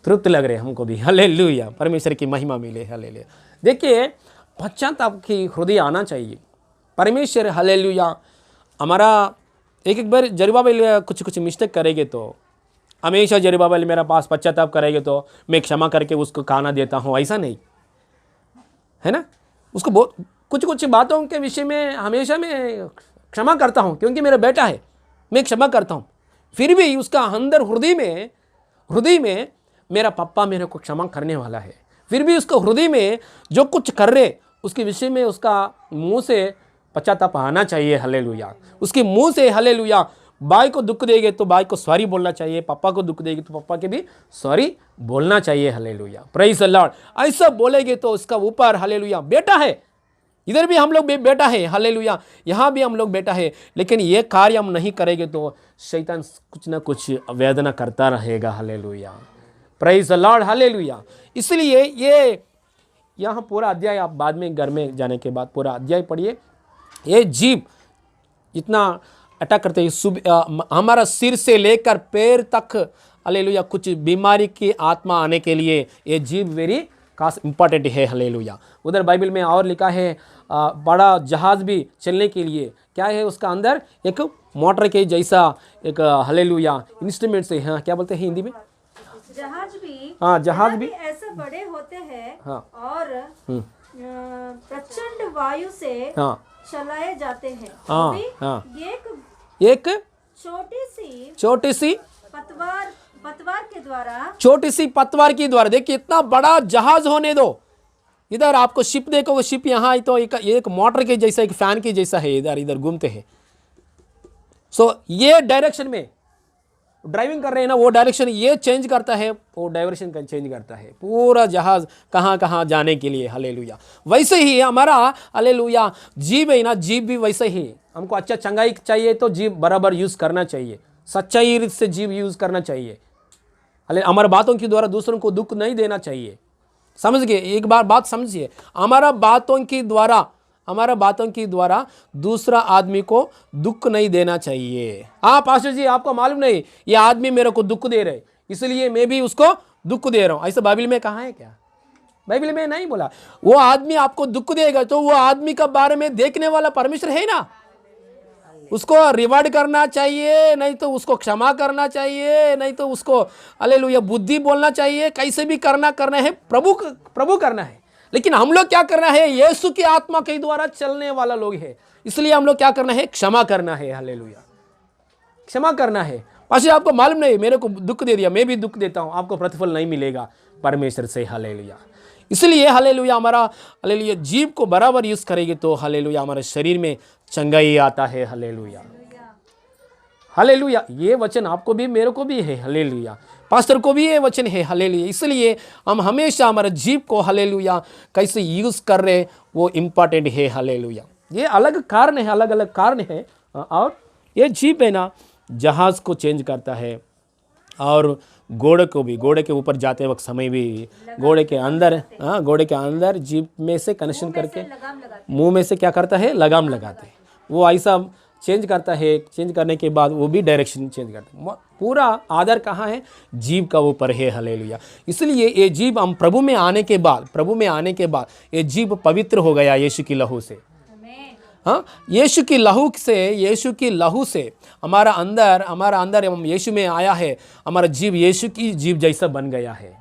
तृप्त लग रहे हमको भी हालेलुया। परमेश्वर की महिमा मिले हालेलुया। देखिए पश्चाताप की हृदय आना चाहिए परमेश्वर हालेलुया। हमारा एक बार जरुब्बाबेल कुछ मिस्टेक करेंगे तो हमेशा जरुब्बाबेल मेरा पास पश्चाताप करेंगे तो मैं क्षमा करके उसको खाना देता हूँ, ऐसा नहीं है ना। उसको बहुत कुछ बातों के विषय में हमेशा मैं क्षमा करता हूँ, क्योंकि मेरा बेटा है, मैं क्षमा करता हूँ। फिर भी उसका अंदर हृदय में मेरा पापा मेरे को क्षमा करने वाला है। फिर भी उसका हृदय में जो कुछ कर रहे उसके विषय में उसका मुंह से पश्चाताप आना चाहिए हालेलुया। उसके मुंह से हालेलुया। भाई को दुख देंगे तो भाई को सॉरी बोलना चाहिए, पापा को दुख देंगे तो पापा के भी सॉरी बोलना चाहिए हालेलुया। Praise the Lord. ऐसा बोलेंगे तो उसका ऊपर हालेलुया बेटा है, इधर भी हम लोग बेटा है हालेलुया, यहाँ भी हम लोग बेटा है, लेकिन ये कार्य हम नहीं करेंगे तो शैतान कुछ ना कुछ वेदना करता रहेगा hallelujah. Praise the Lord hallelujah. इसलिए ये यहाँ पूरा अध्याय आप बाद में घर में जाने के बाद पूरा अध्याय पढ़िए। ये जीव इतना अटैक करते हैं, हमारा सिर से लेकर पैर तक हालेलुया, कुछ बीमारी की आत्मा आने के लिए ये जीव वेरी खास इंपॉर्टेंट है हालेलुया। उधर बाइबल में और लिखा है बड़ा जहाज भी चलने के लिए क्या है, उसका अंदर एक मोटर के जैसा एक हालेलुया इंस्ट्रूमेंट से, हाँ क्या बोलते हैं हिंदी में, जहाज भी ऐसे बड़े होते हैं, हाँ, और प्रचंड वायु से हाँ चलाए जाते हैं। हाँ, हाँ, एक छोटी सी पतवार के द्वारा देखिए इतना बड़ा जहाज होने दो। इधर आपको शिप देखो, शिप यहाँ तो एक मोटर के जैसा, एक फैन के जैसा है, इधर घूमते हैं। सो ये डायरेक्शन में ड्राइविंग कर रहे हैं ना, वो डायरेक्शन ये चेंज करता है, वो डायरेक्शन का चेंज करता है पूरा जहाज कहाँ कहाँ जाने के लिए हालेलुया। वैसे ही हमारा हालेलुया जीव है ना, जीव भी वैसे ही हमको अच्छा चंगाई चाहिए तो जीव बराबर यूज़ करना चाहिए, सच्चाई से जीव यूज़ करना चाहिए। हमारे बातों के द्वारा दूसरों को दुख नहीं देना चाहिए। समझ गए? एक बार बात समझिए, हमारा बातों की द्वारा दूसरा आदमी को दुख नहीं देना चाहिए। हाँ पास्टर जी आपको मालूम नहीं ये आदमी मेरे को दुख दे रहे इसलिए मैं भी उसको दुख दे रहा हूँ, ऐसा बाइबल में कहा है क्या? बाइबल में नहीं बोला। वो आदमी आपको दुख देगा तो वो आदमी का बारे में देखने वाला परमेश्वर है ना, उसको रिवार्ड करना चाहिए, नहीं तो उसको क्षमा करना चाहिए, नहीं तो उसको हालेलुया बुद्धि बोलना चाहिए, कैसे भी करना है, प्रभु करना है। लेकिन हम लोग क्या करना है, यीशु की आत्मा के द्वारा चलने वाला लोग है, इसलिए हम लोग क्या करना है, क्षमा करना है। हालेलुया, क्षमा करना है। पास्टर आपको मालूम नहीं, मेरे को दुख दे दिया, मैं भी दुख देता हूं, आपको प्रतिफल नहीं मिलेगा परमेश्वर से। हालेलुया, इसलिए हालेलुया हमारा हालेलुया जीव को बराबर यूज करेंगे तो हालेलुया हमारे शरीर में चंगाई आता है। हालेलुया, हालेलुया, ये वचन आपको भी मेरे को भी है। हालेलुया, पास्टर को भी ये वचन है। हालेलुया, इसलिए हम हमेशा हमारे जीव को हालेलुया कैसे यूज कर रहे वो इम्पॉर्टेंट है। हालेलुया, ये अलग कारण है, अलग अलग कारण है। और ये जीव है ना, जहाज को चेंज करता है, और घोड़े को भी, घोड़े के ऊपर जाते वक्त समय भी घोड़े के अंदर जीप में से कनेक्शन करके मुंह में से क्या करता है, लगाम लगाते हैं। वो ऐसा चेंज करता है, चेंज करने के बाद वो भी डायरेक्शन चेंज करता है। पूरा आधार कहाँ है, जीव का ऊपर है। हालेलुया, इसलिए ये जीव हम प्रभु में आने के बाद ये जीव पवित्र हो गया यीशु की लहू से। हाँ, यीशु की लहू से हमारा अंदर हम यीशु में आया है, हमारा जीव यीशु की जीव जैसा बन गया है।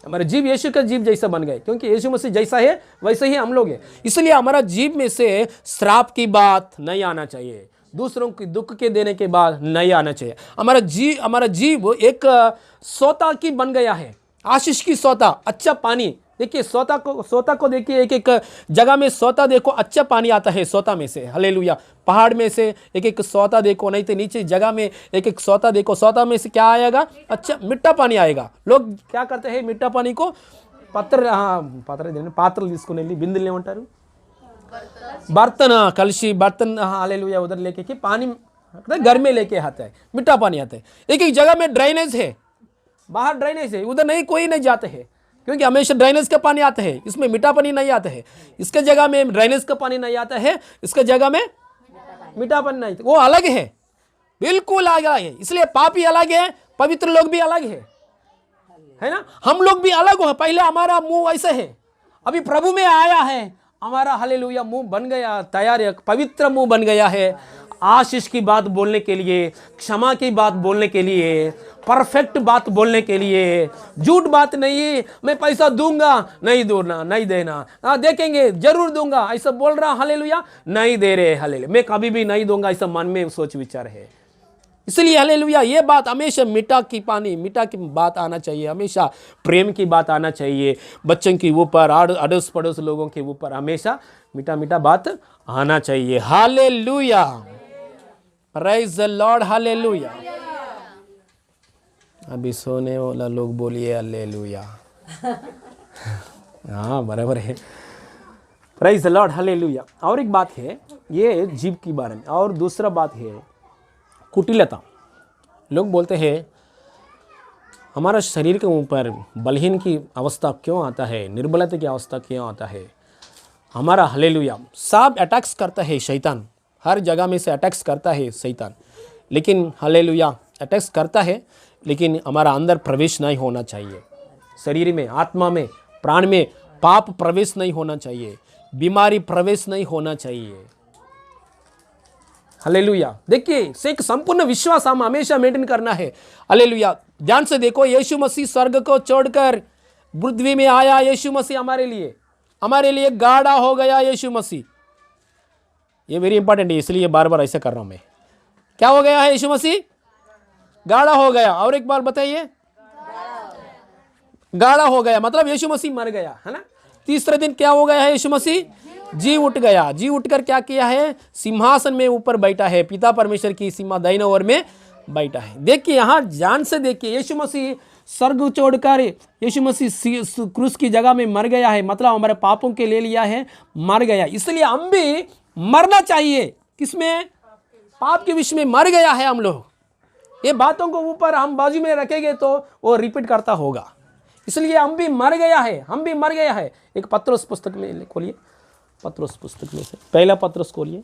हमारा जीव यीशु का जीव जैसा बन गए, क्योंकि यीशु मसीह जैसा है वैसे ही हम लोग हैं। इसलिए हमारा जीव में से श्राप की बात नहीं आना चाहिए, दूसरों की दुख के देने के बाद नहीं आना चाहिए। हमारा जीव एक सोता की बन गया है, आशीष की सोता, अच्छा पानी। देखिए सोता को देखिए, एक एक जगह में सोता देखो, अच्छा पानी आता है सोता में से। हालेलुया, पहाड़ में से एक एक सोता देखो, नहीं तो नीचे जगह में एक एक सोता देखो, सोता में से क्या आएगा, अच्छा मीठा पानी आएगा। लोग क्या करते हैं, मीठा पानी को पात्र తీసుకుని బిందెలు ఏమంటారు, बर्तन, कलशी बर्तन, हालेलुया, उधर लेके कि पानी घर में लेके आता है, मीठा पानी आता है। एक एक जगह में ड्रेनेज है, बाहर ड्रेनेज है, उधर नहीं कोई नहीं जाते हैं, क्योंकि हमेशा ड्रेनेज का पानी आता है, इसमें मीठा पानी नहीं आता है। इसके जगह में ड्रेनेज का पानी नहीं आता है, इसके जगह में मीठा पानी नहीं, वो अलग है, बिल्कुल अलग है। इसलिए पापी अलग है, पवित्र लोग भी अलग है ना, हम लोग भी अलग हो। पहले हमारा मुंह ऐसे है, अभी प्रभु में आया है, हमारा हालेलुया मुंह बन गया, तैयार है, पवित्र मुंह बन गया है, आशीष की बात बोलने के लिए, क्षमा की बात बोलने के लिए, परफेक्ट बात बोलने के लिए, झूठ बात नहीं, मैं पैसा दूंगा, नहीं देना, देखेंगे जरूर दूंगा, ऐसा बोल रहा, हालेलुया नहीं दे रहे, हालेलुया मैं कभी भी नहीं दूंगा, ऐसा मन में सोच विचार है। इसलिए हालेलुया ये बात हमेशा मीठा की बात आना चाहिए, हमेशा प्रेम की बात आना चाहिए, बच्चों के ऊपर, अड़ोस पड़ोस लोगों के ऊपर हमेशा मीठा बात आना चाहिए। Hallelujah, praise the Lord, hallelujah. अभी सोने वाला लोग बोलिए हालेलुया। हाँ बराबर है, प्रेज द लॉर्ड, हालेलुया। और एक बात है ये जीव के बारे में, और दूसरा बात है कुटिलता। लोग बोलते हैं हमारा शरीर के ऊपर बलहीन की अवस्था क्यों आता है, निर्बलता की अवस्था क्यों आता है, हमारा हालेलुया सब अटैक्स करता है शैतान, हर जगह में से अटैक्स करता है शैतान, लेकिन हालेलुया अटैक्स करता है, लेकिन हमारा अंदर प्रवेश नहीं होना चाहिए। शरीर में, आत्मा में, प्राण में पाप प्रवेश नहीं होना चाहिए, बीमारी प्रवेश नहीं होना चाहिए। हालेलुया, देखिए एक संपूर्ण विश्वास हम हमेशा मेंटेन करना है। हालेलुया, ध्यान से देखो, यीशु मसीह स्वर्ग को छोड़कर पृथ्वी में आया, यीशु मसीह हमारे लिए गाढ़ा हो गया यीशु मसीह। ये वेरी इंपॉर्टेंट है, इसलिए बार बार ऐसे कर रहा हूं मैं। क्या हो गया है, यीशु मसीह गाढ़ा हो गया। और एक बार बताइए, गाढ़ा हो गया मतलब यीशु मसीह मर गया, है ना। तीसरे दिन क्या हो गया है, यीशु मसीह जी उठ गया। जी उठकर क्या किया है, सिंहासन में ऊपर बैठा है, पिता परमेश्वर की दाहिने ओर में बैठा है। देखिए यहाँ ध्यान से देखिए, यीशु मसीह स्वर्ग छोड़कर यीशु मसीह क्रूस की जगह में मर गया है, मतलब हमारे पापों के ले लिया है, मर गया। इसलिए हम भी मरना चाहिए, किसमें, पाप के विषय में मर गया है हम लोग। ये बातों को ऊपर हम बाजू में रखेंगे तो वो रिपीट करता होगा, इसलिए हम भी मर गया है। एक पत्रोस पुस्तक में खोलिए, पत्रोस पुस्तक में से पहला पत्रोस खोलिए,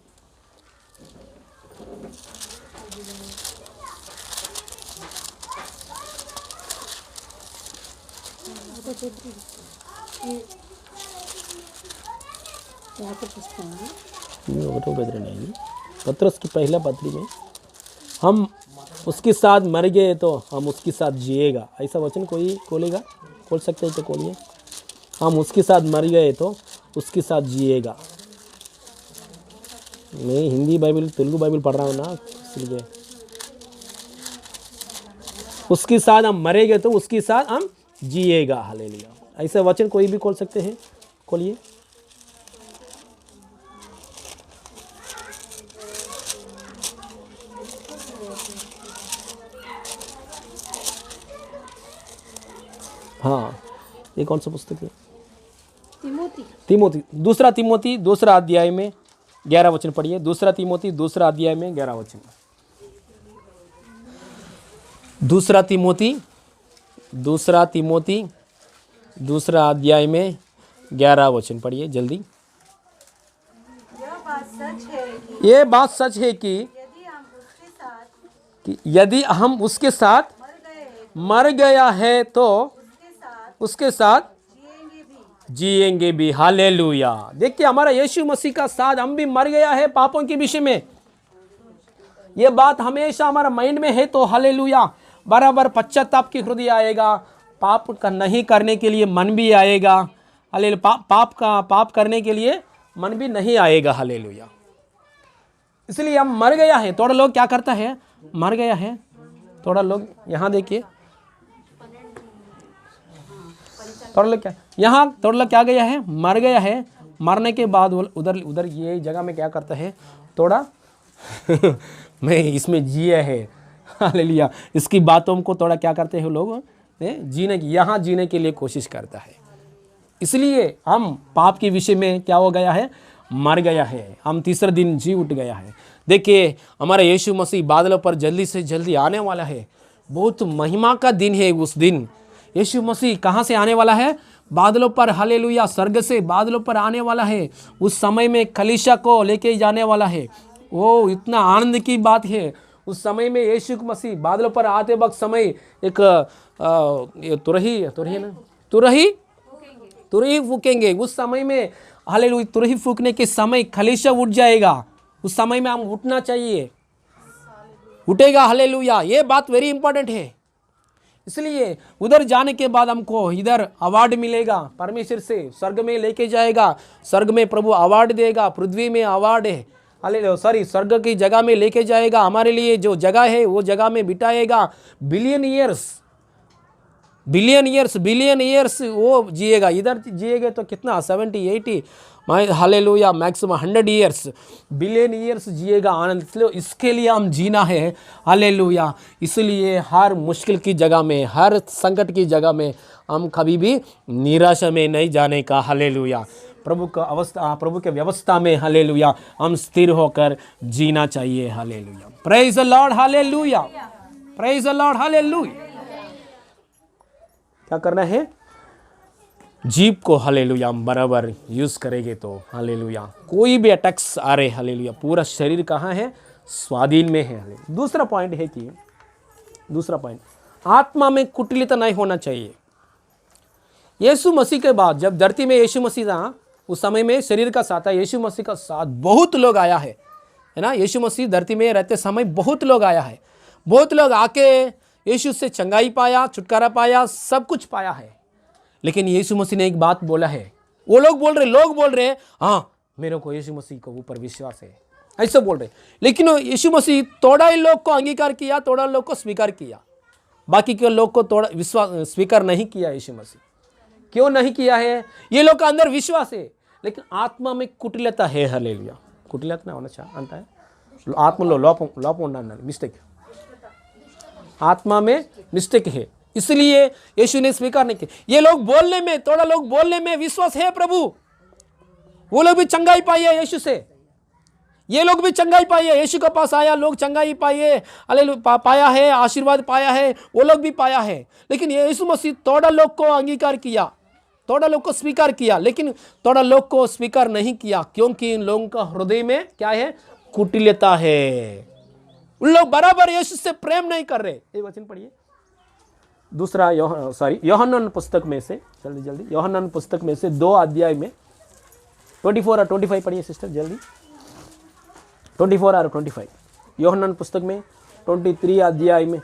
पतरस की पहला पत्री में, हम उसके साथ मर गए तो हम उसके साथ जिएगा, ऐसा वचन कोई खोलेगा? खोल सकते हैं तो खोलिए। हम उसके साथ मर गए तो उसके साथ जिएगा। मैं हिंदी बाइबल तेलुगु बाइबल पढ़ रहा हूँ ना, इसलिए उसके साथ हम मरेंगे तो उसके साथ हम जिएगा। हालेलुया। ऐसा वचन कोई भी खोल सकते हैं? खोलिए। हाँ, ये कौन सा पुस्तक है? तिमोथी। दूसरा तिमोथी दूसरा अध्याय में 11 वचन पढ़िए। दूसरा तिमोथी दूसरा अध्याय में 11 वचन। दूसरा तिमोथी दूसरा अध्याय में 11 वचन पढ़िए जल्दी। ये बात सच है कि यदि हम उसके साथ मर गया है तो उसके साथ जिएंगे भी। हालेलुया। देखिए, हमारा यीशु मसीह का साथ हम भी मर गया है पापों के विषय में। ये बात हमेशा हमारा माइंड में है तो हालेलुया, बराबर पश्चाताप की हृदय आएगा, पाप का नहीं करने के लिए मन भी आएगा। हालेलुया। पाप करने के लिए मन भी नहीं आएगा। हालेलुया। इसलिए हम मर गया है। थोड़ा लोग क्या करता है? मर गया है। थोड़ा लोग यहाँ देखिए, थोड़ा लोग क्या गया है? मर गया है। मरने के बाद उधर ये जगह में क्या करता है? थोड़ा मैं इसमें जिया है। हालेलुया। इसकी बातों को थोड़ा क्या करते हैं लोग? यहाँ जीने के लिए कोशिश करता है। इसलिए हम पाप के विषय में क्या हो गया है? मर गया है। हम तीसरे दिन जी उठ गया है। देखिए, हमारा यीशु मसीह बादलों पर जल्दी से जल्दी आने वाला है। बहुत महिमा का दिन है उस दिन। यीशु मसीह कहाँ से आने वाला है? बादलों पर। हालेलुया। स्वर्ग से बादलों पर आने वाला है। उस समय में कलीसिया को लेके जाने वाला है। वो इतना आनंद की बात है। उस समय में यीशु मसीह बादलों पर आते वक्त समय एक तुरही फूकेंगे। उस समय में हालेलुया, तुरही फूकने के समय कलीसिया उठ जाएगा। उस समय में हम उठना चाहिए, उठेगा। हालेलुया। ये बात वेरी इंपॉर्टेंट है। इसलिए उधर जाने के बाद हमको इधर अवार्ड मिलेगा परमेश्वर से, स्वर्ग में लेके जाएगा। स्वर्ग में प्रभु अवार्ड देगा। पृथ्वी में अवार्ड है, हालेलुया, स्वर्ग की जगह में लेके जाएगा। हमारे लिए जो जगह है वो जगह में बिठाएगा। बिलियन ईयर्स वो जिएगा। इधर जिएगा तो कितना? 70, 80, hallelujah, maximum 100 years, billion years जिएगा आनंद। इसलिए इसके लिए हम जीना है। हालेलुया। इसलिए हर मुश्किल की जगह में, हर संकट की जगह में हम कभी भी निराशा में नहीं जाने का। हालेलुया। प्रभु के व्यवस्था में हालेलुया हम स्थिर होकर जीना चाहिए। Hallelujah. Praise the Lord. Hallelujah. Praise the Lord. Hallelujah. क्या करना है? जीप को हालेलुया बराबर यूज करेंगे तो हालेलुया कोई भी अटैक्स आ रहे, हालेलुया पूरा शरीर कहाँ है? स्वाधीन में है। दूसरा पॉइंट है कि आत्मा में कुटिलता नहीं होना चाहिए। यीशु मसीह के बाद जब धरती में यीशु मसीह था, उस समय में शरीर का साथ, यीशु मसीह का साथ बहुत लोग आया है ना। यीशु मसीह धरती में रहते समय बहुत लोग आया है। बहुत लोग आके यीशु से चंगाई पाया, छुटकारा पाया, सब कुछ पाया है। लेकिन यीशु मसीह ने एक बात बोला है। वो लोग बोल रहे हाँ मेरे को यीशु मसीह को ऊपर विश्वास है, ऐसा बोल रहे। लेकिन यीशु मसीह थोड़ा ही लोग को अंगीकार किया, थोड़ा लोग को स्वीकार किया, बाकी के लोग को थोड़ा विश्वास स्वीकार नहीं किया। यीशु मसीह क्यों नहीं किया है? ये लोग का अंदर विश्वास है लेकिन आत्मा में कुटिलता है। हालेलुया। कुटिलता ना होना चाहिए अंत है आत्मा लोप मिस्टेक, आत्मा में मिस्टेक है, इसलिए यीशु ने स्वीकार नहीं किया। ये लोग बोलने में, थोड़ा लोग बोलने में विश्वास है प्रभु, वो लोग भी चंगाई पाई है यीशु से। ये लोग भी चंगाई पाई है, यीशु के पास आया, लोग चंगाई पाइए, पाया है, आशीर्वाद पाया है, वो लोग भी पाया है। लेकिन यीशु मसीह थोड़ा लोग को अंगीकार किया, थोड़ा लोग को स्वीकार किया, लेकिन थोड़ा लोग को स्वीकार नहीं किया, क्योंकि इन लोगों का हृदय में क्या है? कुटिलता है। उन लोग बराबर यीशु से प्रेम नहीं कर रहे। ये वचन पढ़िए दूसरा यूहन्ना पुस्तक में से, जल्दी यूहन्ना पुस्तक में से 2 अध्याय में 24 और 25 पढ़िए सिस्टर जल्दी। 24 और 25 योहन्ना पुस्तक में 23 अध्याय में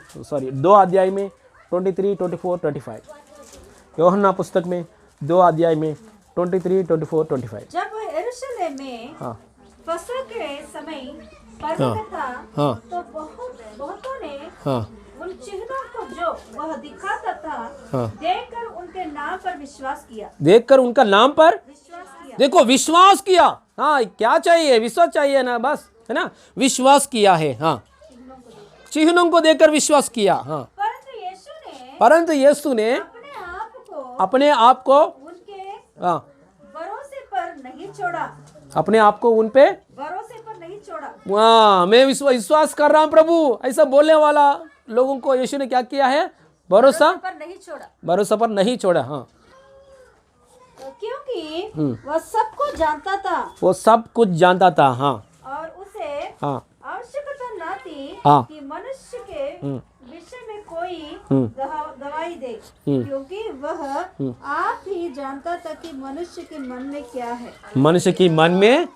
2 अध्याय में 23, 24, 25 योहन्ना पुस्तक में 2 अध्याय में 23, 24, 25। जब वह यरूशलेम में हाँ फसह के समय पर्व था, हाँ तो बहुतों ने हाँ उन चिन्हों को जो वह दिखाता था हाँ। देखकर उनके नाम पर विश्वास किया। देखकर उनका नाम पर देखो विश्वास किया। हाँ क्या चाहिए? विश्वास चाहिए ना, बस है ना, विश्वास किया है। हाँ चिन्हों को देखकर विश्वास किया। हाँ परंतु यीशु ने अपने आप को उनके हाँ भरोसे पर नहीं छोड़ा, अपने आप को उन पे भरोसे पर नहीं छोड़ा। हाँ मैं विश्वास कर रहा हूँ प्रभु, ऐसा बोलने वाला लोगों को यीशु ने क्या किया है? भरोसा पर नहीं छोड़ा, भरोसा पर नहीं छोड़ा। हाँ क्योंकि वह सब कुछ जानता था, वो सब कुछ जानता था। हाँ और उसे हाँ आवश्यकता न थी हाँ। कि मनुष्य के विषय में कोई गवाही दे, क्योंकि वह आप ही जानता था कि मनुष्य के मन में क्या है। मनुष्य की मन में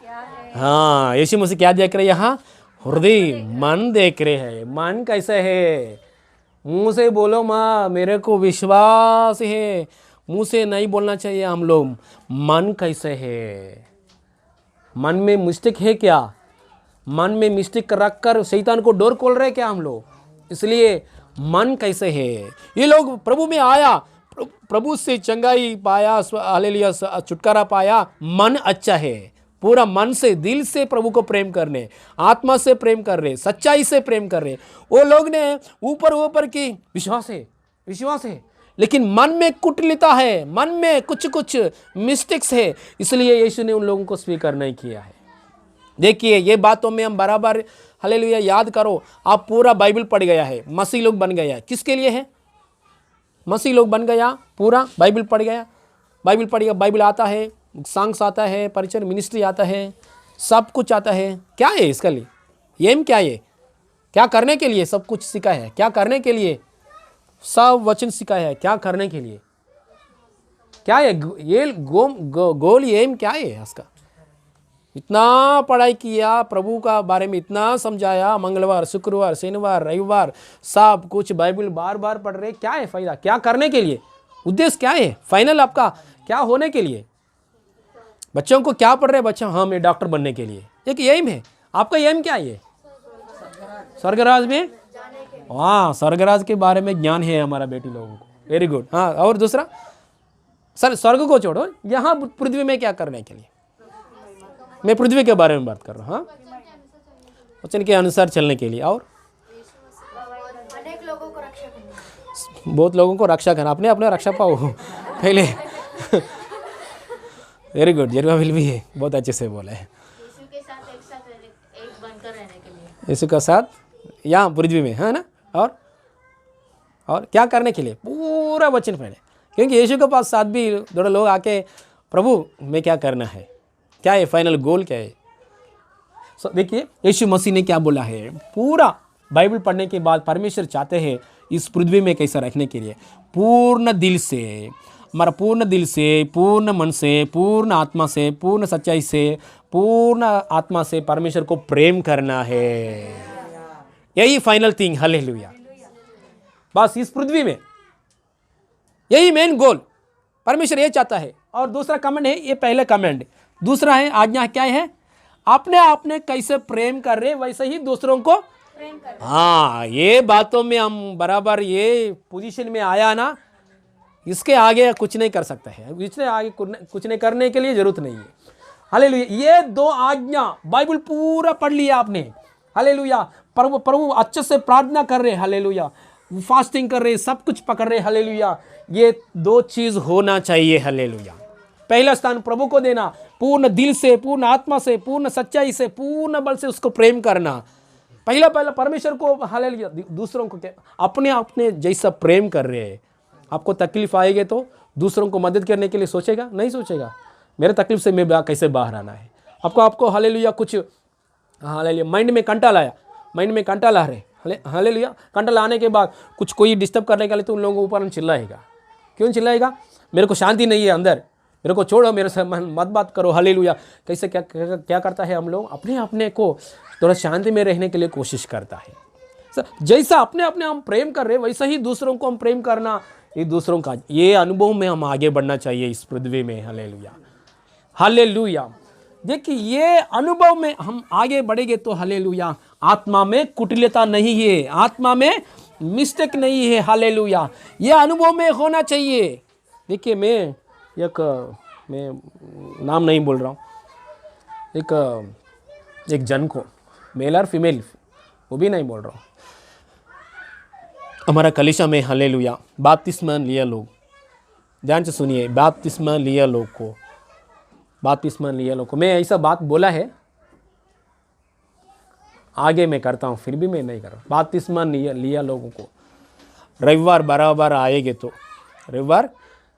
हाँ यीशु मसीह क्या देख रहे हैं यहाँ? हृदय मन देख रहे हैं। मन कैसे है? मुंह से बोलो माँ मेरे को विश्वास है, मुंह से नहीं बोलना चाहिए हम लोग। मन कैसे है? मन में मिस्टेक है क्या? मन में मिस्टेक रख कर शैतान को डोर खोल रहे क्या हम लोग? इसलिए मन कैसे है? ये लोग प्रभु में आया, प्रभु से चंगाई पाया, हालेलुया छुटकारा पाया। मन अच्छा है, पूरा मन से दिल से प्रभु को प्रेम करने, आत्मा से प्रेम कर रहे, सच्चाई से प्रेम कर रहे। वो लोग ने ऊपर की विश्वास है, लेकिन मन में कुटिलता है, मन में कुछ मिस्टेक्स है, इसलिए यीशु ने उन लोगों को स्वीकार नहीं किया है। देखिए ये बातों में हम बराबर हालेलुया याद करो। आप पूरा बाइबल पढ़ गया है, मसीह लोग बन गया, किसके लिए है? मसीह लोग बन गया, पूरा बाइबल पढ़ गया, बाइबल आता है, सॉन्ग्स आता है, परिचय मिनिस्ट्री आता है, सब कुछ आता है। क्या है इसका लिए? एम क्या है? क्या करने के लिए सब कुछ सीखा है? क्या करने के लिए सब वचन सीखा है? क्या करने के लिए? क्या है ये गोल एम क्या है इसका? इतना पढ़ाई किया, प्रभु का बारे में इतना समझाया, मंगलवार, शुक्रवार, शनिवार, रविवार सब कुछ बाइबल बार बार पढ़ रहे, क्या है फायदा? क्या करने के लिए? उद्देश्य क्या है? फाइनल आपका क्या होने के लिए? बच्चों को क्या पढ़ रहे बच्चों? हाँ मैं डॉक्टर बनने के लिए, एक एम है। आपका एम क्या है? स्वर्गराज में, हाँ स्वर्गराज के बारे में ज्ञान है हमारा बेटी लोगों को, वेरी गुड। हाँ और दूसरा, सर स्वर्ग को छोड़ो, यहाँ पृथ्वी में क्या करने के लिए? मैं पृथ्वी के बारे में बात कर रहा हूँ। हाँ वचन के अनुसार चलने के लिए, और अनेक लोगों को रक्षा करना, बहुत लोगों को रक्षा करना, अपने अपने रक्षा पाओ पहले। वेरी गुड, जेरुब्बाबेल भी है, बहुत अच्छे से बोला है। यीशु के साथ एक बनकर रहने के लिए, यीशु का साथ यहाँ पृथ्वी में है ना, और क्या करने के लिए? पूरा वचन पहले, क्योंकि यीशु के पास साथ भी थोड़े लोग आके प्रभु में क्या करना है, क्या है फाइनल गोल क्या है? देखिए यीशु मसीह ने क्या बोला है। पूरा बाइबल पढ़ने के बाद परमेश्वर चाहते हैं इस पृथ्वी में कैसा रखने के लिए, पूर्ण दिल से, हमारा पूर्ण दिल से, पूर्ण मन से, पूर्ण आत्मा से, पूर्ण सच्चाई से, पूर्ण आत्मा से परमेश्वर को प्रेम करना है। यही फाइनल थिंग, हालेलुया। बस इस पृथ्वी में यही मेन गोल परमेश्वर ये चाहता है। और दूसरा कमेंट है, ये पहले कमेंट, दूसरा है आज्ञा क्या है? आपने कैसे प्रेम कर रहे वैसे ही दूसरों को प्रेम कर। हाँ ये बातों में हम बराबर ये पोजीशन में आया ना, इसके आगे कुछ नहीं कर सकता है, इसके आगे कुछ नहीं करने के लिए जरूरत नहीं है। हालेलुया। ये 2 आज्ञा बाइबल पूरा पढ़ लिया आपने, हालेलुया। प्रभु अच्छे से प्रार्थना कर रहे, हालेलुया, फास्टिंग कर रहे, सब कुछ पकड़ रहे, हालेलुया। ये 2 चीज होना चाहिए, हालेलुया। पहला स्थान प्रभु को देना, पूर्ण दिल से, पूर्ण आत्मा से, पूर्ण सच्चाई से, पूर्ण बल से उसको प्रेम करना। पहला परमेश्वर को, हालेलुया। दूसरों को अपने जैसा प्रेम कर रहे हैं। आपको तकलीफ आएगी तो दूसरों को मदद करने के लिए सोचेगा? नहीं सोचेगा, मेरे तकलीफ से मैं कैसे बाहर आना है। आपको हालेलुया कुछ, हालेलुया, माइंड में कंटा ला रहे, हालेलुया। कंटा लाने के बाद कुछ कोई डिस्टर्ब करने के लिए तो उन लोगों के ऊपर चिल्लाएगा। क्यों चिल्लाएगा? मेरे को शांति नहीं है अंदर, मेरे को छोड़ो, मेरे से मत बात करो। हालेलुया। कैसे क्या क्या करता है हम लोग, अपने अपने को थोड़ा शांति में रहने के लिए कोशिश करता है। जैसा अपने अपने हम प्रेम कर रहे वैसा ही दूसरों को हम प्रेम करना, ये दूसरों का ये अनुभव में हम आगे बढ़ना चाहिए इस पृथ्वी में। Hallelujah, hallelujah. देखिए ये अनुभव में हम आगे बढ़ेंगे तो हालेलुया, आत्मा में कुटिलता नहीं है, आत्मा में मिस्टेक नहीं है। हालेलुया, ये अनुभव में होना चाहिए। देखिए मैं नाम नहीं बोल रहा हूँ, एक जन को, मेल और फीमेल वो भी नहीं बोल रहा हूँ, हमारा कलीसिया में हालेलुया बपतिस्मा लिया लोग, ध्यान से सुनिए, बपतिस्मा लिया लोग को मैं ऐसा बात बोला है, आगे मैं करता हूँ, फिर भी मैं नहीं कर रहा। बपतिस्मा लिया लोगों को रविवार बराबर आएंगे तो, रविवार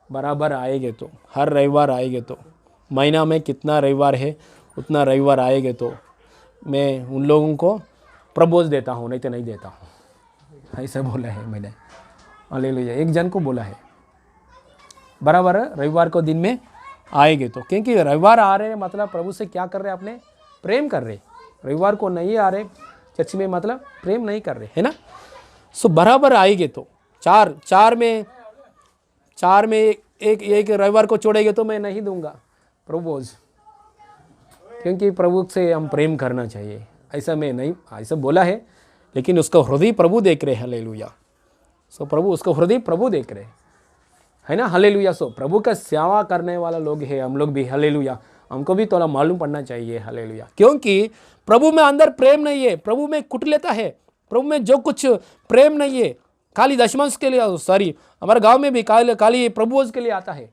बराबर आएंगे तो, हर रविवार आएंगे तो, महीना में कितना रविवार है उतना रविवार आएंगे तो मैं उन लोगों को प्रपोज देता हूँ, नहीं तो नहीं देता हूँ। ऐसा बोला है मैंने, हालेलुया। एक जन को बोला है बराबर रविवार को दिन में आएंगे तो, क्योंकि रविवार आ रहे मतलब प्रभु से क्या कर रहे, अपने प्रेम कर रहे। रविवार को नहीं आ रहे चर्च में मतलब प्रेम नहीं कर रहे, है ना। सो बराबर आएंगे तो, चार में एक रविवार को छोड़ेंगे तो मैं नहीं दूंगा प्रपोज, क्योंकि प्रभु से हम प्रेम करना चाहिए। ऐसा मैं नहीं, ऐसा बोला है, लेकिन उसका हृदय प्रभु देख रहे हैं। हालेलुया। सो प्रभु, उसका हृदय प्रभु देख रहे हैं, है ना। हालेलुया। सो प्रभु का सेवा करने वाला लोग है हम लोग भी। हालेलुया। हमको भी थोड़ा मालूम पड़ना चाहिए। हालेलुया। क्योंकि प्रभु में अंदर प्रेम नहीं है, प्रभु में कुटिलता है, प्रभु में जो कुछ प्रेम नहीं है, खाली दशमांश के लिए, सॉरी हमारे गांव में भी खाली प्रपोज के लिए आता है,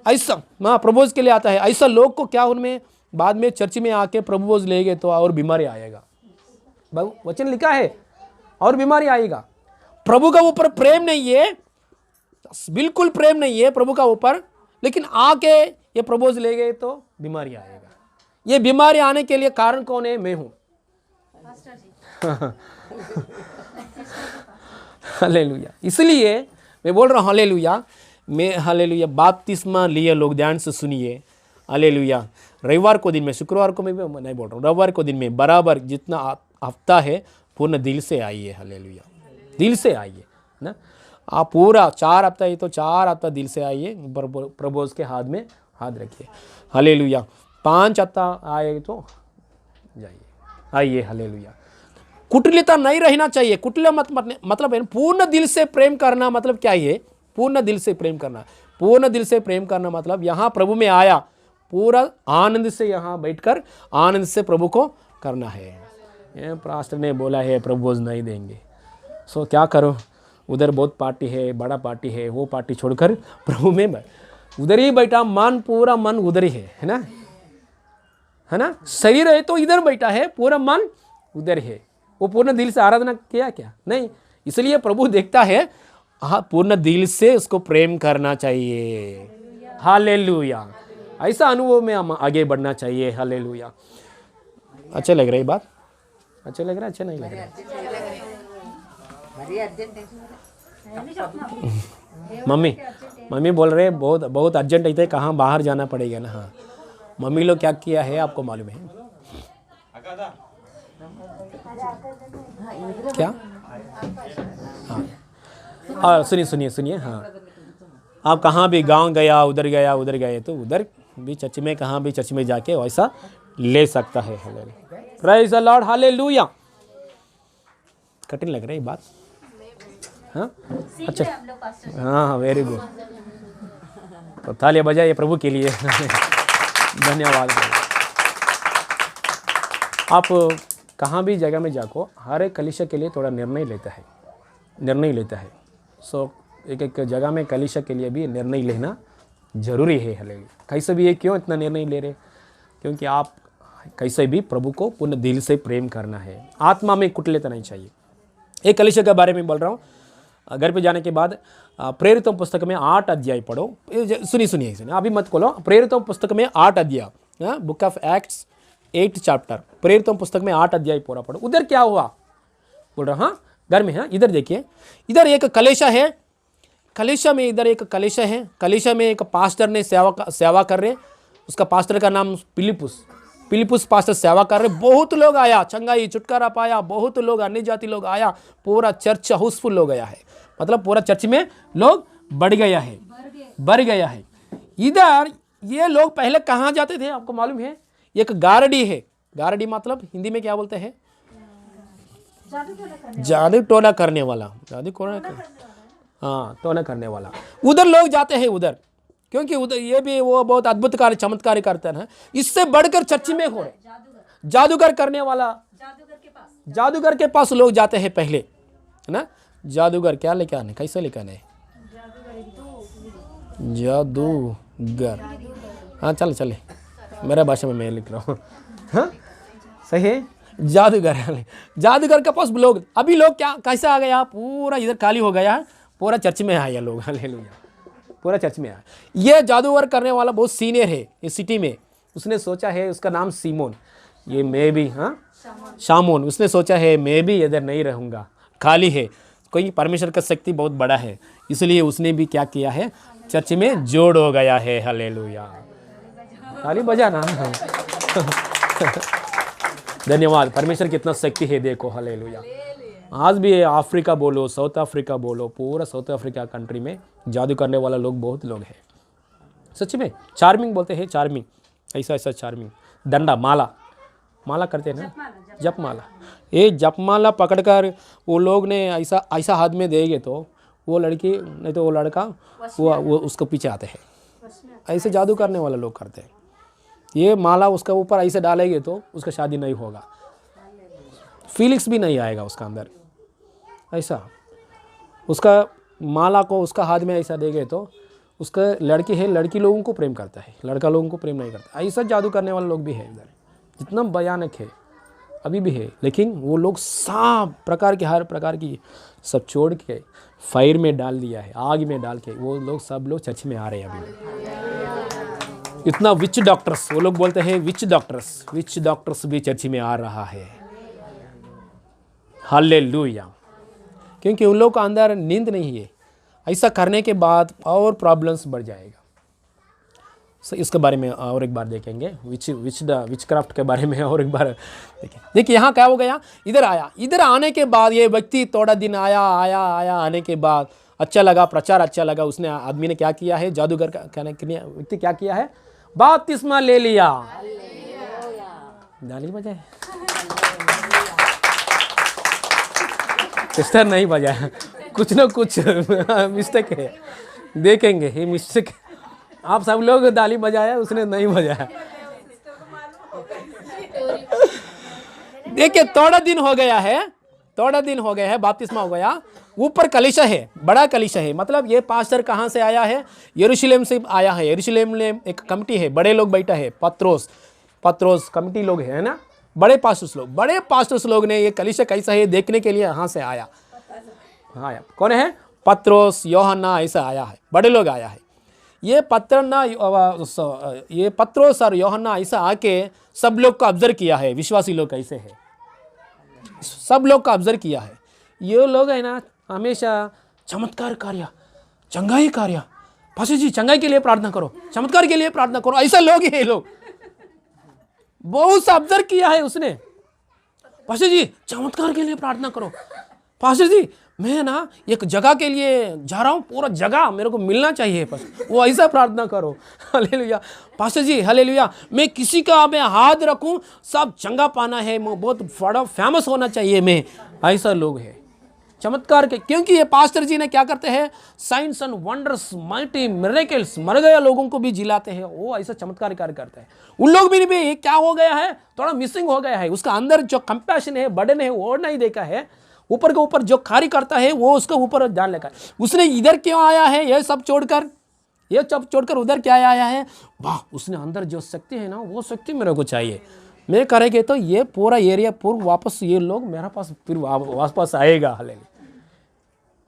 ऐसा हाँ प्रपोज के लिए आता है। ऐसा लोग को क्या उनमें बाद में चर्च में आके प्रपोज लेंगे तो और बीमारी आएगा, वचन लिखा है, और बीमारी आएगा। प्रभु का ऊपर प्रेम नहीं है, बिल्कुल प्रेम नहीं है प्रभु का ऊपर, लेकिन आके ये प्रपोज ले गए तो बीमारी आएगा। ये बीमारी आने के लिए कारण कौन है? मैं हूं। हालेलुया। इसलिए मैं बोल रहा हूं हालेलुया, मैं हालेलुया बपतिस्मा लिए लोग ध्यान से सुनिए। हालेलुया। रविवार को दिन में, शुक्रवार को मैं नहीं बोल रहा हूँ, रविवार को दिन में बराबर जितना हफ्ता है पूर्ण दिल से आइए। हालेलुया। दिल से आइए ना, आप पूरा 4 हफ्ता है तो 4 हफ्ता दिल से आइए, प्रभु के हाथ में हाथ रखिए। हालेलुया। 5 हफ्ता आए तो जाइए, आइए। हालेलुया। कुटिलता नहीं रहना चाहिए। कुटिल मतलब है पूर्ण दिल से प्रेम करना। मतलब क्या है? पूर्ण दिल से प्रेम करना। पूर्ण दिल से प्रेम करना मतलब यहाँ प्रभु में आया, पूरा आनंद से यहाँ बैठकर आनंद से प्रभु को करना है। पास्टर ने बोला है प्रपोज नहीं देंगे, सो क्या करो, उधर बहुत पार्टी है, बड़ा पार्टी है, वो पार्टी छोड़कर प्रभु में उधर ही बैठा, मन पूरा मन उधर ही है ना, है ना। शरीर है तो इधर बैठा है, पूरा मन उधर है। वो पूर्ण दिल से आराधना किया क्या? नहीं। इसलिए प्रभु देखता है, हाँ पूर्ण दिल से उसको प्रेम करना चाहिए। हालेलुया। ऐसा अनुभव में हम आगे बढ़ना चाहिए। हालेलुया। अच्छा लग रहा है बात? अच्छा लग रहा है? अच्छा नहीं लग रहा है? मम्मी बोल रहे हैं बहुत बहुत अर्जेंट है, कहाँ बाहर जाना पड़ेगा ना। हाँ, मम्मी लोग क्या किया है आपको मालूम है क्या? हाँ सुनिए। हाँ, आप कहाँ भी गांव गया, उधर गए तो उधर भी चर्च में, कहाँ भी चर्च में जाके वैसा ले सकता है। Praise the Lord. हालेलुया। कठिन लग रही बात? हाँ अच्छा, हाँ वेरी गुड। तो तालियां बजाइए प्रभु के लिए। धन्यवाद। आप कहाँ भी जगह में जाको, हर एक कलीसिया के लिए थोड़ा निर्णय लेता है। सो एक जगह में कलीसिया के लिए भी निर्णय लेना जरूरी है। हालेलुया। कैसे भी है, क्यों इतना निर्णय ले रहे? क्योंकि आप कैसे भी प्रभु को पूर्ण दिल से प्रेम करना है, आत्मा में कुटिलता नहीं चाहिए। एक कलीसिया के बारे में बोल रहा हूँ। घर पे जाने के बाद प्रेरितों पुस्तक में 8 अध्याय पढ़ो। सुनिए, अभी मत खोलो। प्रेरितों पुस्तक में 8 अध्याय, बुक ऑफ एक्ट्स 8 चैप्टर, प्रेरितों पुस्तक में 8 अध्याय पूरा पढ़ो। उधर क्या हुआ बोल रहा? हाँ घर में है। इधर देखिए, इधर एक कलीसिया है, कलीसिया में इधर एक कलीसिया है, कलीसिया में एक पास्टर ने सेवा कर रहे, उसका पास्टर का नाम फिलिपुस पास्टर सेवा कर रहे। बहुत लोग आया, चंगाई छुटकारा पाया, बहुत लोग अन्य जाति लोग आया, पूरा चर्च हाउसफुल हो गया है, मतलब पूरा चर्च में लोग बढ़ गया है। इधर ये लोग पहले कहाँ जाते थे आपको मालूम है? एक गारडी है, गारडी मतलब हिंदी में क्या बोलते हैं? जादू टोना करने वाला, टोना करने वाला। उधर लोग जाते हैं उधर, क्योंकि उधर ये भी वो बहुत अद्भुत कार्य चमत्कार करते हैं। इससे बढ़कर चर्च में हो रहे जादूगर करने वाला, जादूगर के पास लोग जाते हैं पहले, है ना? जादूगर क्या लेके आने, कैसे लेके आने? जादूगर, हाँ चले मेरा भाषा में मैं लिख रहा हूँ, हाँ सही है। जादूगर के पास लोग, अभी लोग क्या कैसे आ गया? पूरा इधर खाली हो गया, पूरा चर्च में आया लोग, हालेलुया, पूरा चर्च में आया। ये जादूगर करने वाला बहुत सीनियर है इस सिटी में, उसने सोचा है, उसका नाम सीमोन, ये मैं भी, हाँ शामोन, उसने सोचा है मैं भी इधर नहीं रहूँगा, खाली है, कोई परमेश्वर का शक्ति बहुत बड़ा है, इसलिए उसने भी क्या किया है? चर्च में जोड़ हो गया है। हालेलुया, ताली बजाना। धन्यवाद, परमेश्वर कितना शक्ति है देखो, हालेलुया। आज भी अफ्रीका बोलो, साउथ अफ्रीका बोलो, पूरा साउथ अफ्रीका कंट्री में जादू करने वाला लोग बहुत लोग हैं, सच में। चार्मिंग बोलते हैं, चार्मिंग, ऐसा चार्मिंग, डंडा माला करते हैं ना, जपमाला। ये जपमाला पकड़कर वो लोग ने ऐसा हाथ में देंगे तो वो लड़की नहीं तो वो लड़का वो उसको पीछे आते हैं, ऐसे जादू करने वाले लोग करते हैं। ये माला उसका ऊपर ऐसे डालेंगे तो उसका शादी नहीं होगा, फीलिंग्स भी नहीं आएगा उसका अंदर, ऐसा उसका माला को उसका हाथ में ऐसा देंगे तो उसका लड़की है, लड़की लोगों को प्रेम करता है, लड़का लोगों को प्रेम नहीं करता। ऐसा जादू करने वाले लोग भी है इधर, जितना भयानक है अभी भी है। लेकिन वो लोग सब प्रकार के, हर प्रकार की सब छोड़ के फायर में डाल दिया है, आग में डाल के वो लोग सब लोग चर्च में आ रहे हैं अभी। इतना विच डॉक्टर्स, वो लोग बोलते हैं विच डॉक्टर्स भी चर्च में आ रहा है। हालेलुया, क्योंकि उन लोग का अंदर नींद नहीं है, ऐसा करने के बाद और प्रॉब्लम्स बढ़ जाएगा। इसके बारे में और एक बार देखेंगे, विच क्राफ्ट के बारे में और एक बार देखिए यहाँ क्या हो गया? इधर आया, इधर आने के बाद ये व्यक्ति थोड़ा दिन आया आने के बाद अच्छा लगा, प्रचार अच्छा लगा, उसने आदमी ने क्या किया है? जादूगर का व्यक्ति क्या किया है? बपतिस्मा ले लिया। ताली बजाए, सिस्टर नहीं बजाया, कुछ ना कुछ मिस्टेक है, देखेंगे ये मिस्टेक। आप सब लोग ताली बजाया, उसने नहीं बजाया। देखिए थोड़ा दिन हो गया है, बपतिस्मा हो गया। ऊपर कलीसिया है, बड़ा कलीसिया है, मतलब ये पास्टर कहाँ से आया है? यरूशलेम से आया है। यरूशलेम में एक कमिटी है, बड़े लोग बैठा है, पत्रोस कमिटी लोग है ना, बड़े पास्टर्स लोग ने ये कलीसिया कैसा है देखने के लिए यहाँ से आया। कौन है? पत्रोस, यूहन्ना, ऐसा आया है, बड़े लोग आया है। ये पत्रोस और यूहन्ना ऐसा आके सब लोग को ऑब्जर्व किया है, विश्वासी लोग कैसे है, सब लोग का ऑब्जर्व किया है। ये लोग है ना हमेशा चमत्कार कार्य, चंगाई कार्य, पास्टर जी चंगाई के लिए प्रार्थना करो, चमत्कार के लिए प्रार्थना करो, ऐसा लोग ही है। लोग बहुत सा ऑब्जर्व किया है उसने, पास्टर जी चमत्कार के लिए प्रार्थना करो, पास्टर जी मैं ना एक जगह के लिए जा रहा हूँ, पूरा जगह मेरे को मिलना चाहिए, बस वो ऐसा प्रार्थना करो। हालेलुया, पास्टर जी हालेलुया, मैं किसी का मैं हाथ रखूँ सब चंगा पाना है, बहुत बड़ा फेमस होना चाहिए मैं, ऐसा लोग है चमत्कार के। क्योंकि ये पास्टर जी ने क्या करते हैं? Science and wonders, mighty miracles, मर गए लोगों को भी जिलाते हैं, वो ऐसा चमत्कार कार्य करते हैं। उन लोग भी क्या हो गया है? थोड़ा मिसिंग हो गया है, उसका अंदर जो कंपैशन है, बर्डन है, वो नहीं देखा है। ऊपर के ऊपर जो कार्य करता है वो उसके ऊपर ध्यान लेकर उसने इधर क्यों आया है? ये सब छोड़कर उधर क्या आया है? वाह, उसने अंदर जो शक्ति है ना, वो शक्ति मेरे को चाहिए, मैं करेंगे तो ये पूरा एरिया पूरा वापस ये लोग मेरा पास फिर वापस आएगा। हालेलुया,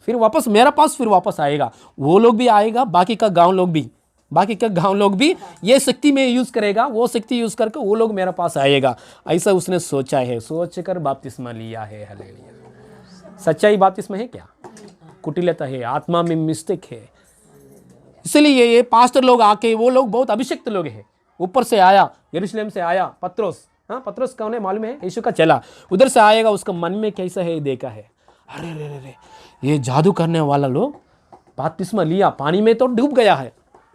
फिर वापस मेरा पास फिर वापस आएगा, वो लोग भी आएगा, बाकी का गांव लोग भी ये शक्ति में यूज करेगा, वो शक्ति यूज करके वो लोग मेरा पास आएगा, ऐसा उसने सोचा है, सोच कर बपतिस्मा लिया है। हालेलुया, सच्चाई बपतिस्मा है क्या? कुटिलता है, आत्मा में मिस्टेक है। इसलिए ये पास्टर लोग आके, वो लोग बहुत अभिषिक्त लोग हैं, ऊपर से आया, यरूशलेम से आया पत्रोस। हाँ, पत्रोस कौन है मालूम है? यीशु का चेला। उधर से आएगा, उसका मन में कैसा है देखा है, अरे रे रे रे, ये जादू करने वाला लोग बपतिस्मा लिया, पानी में तो डूब गया है।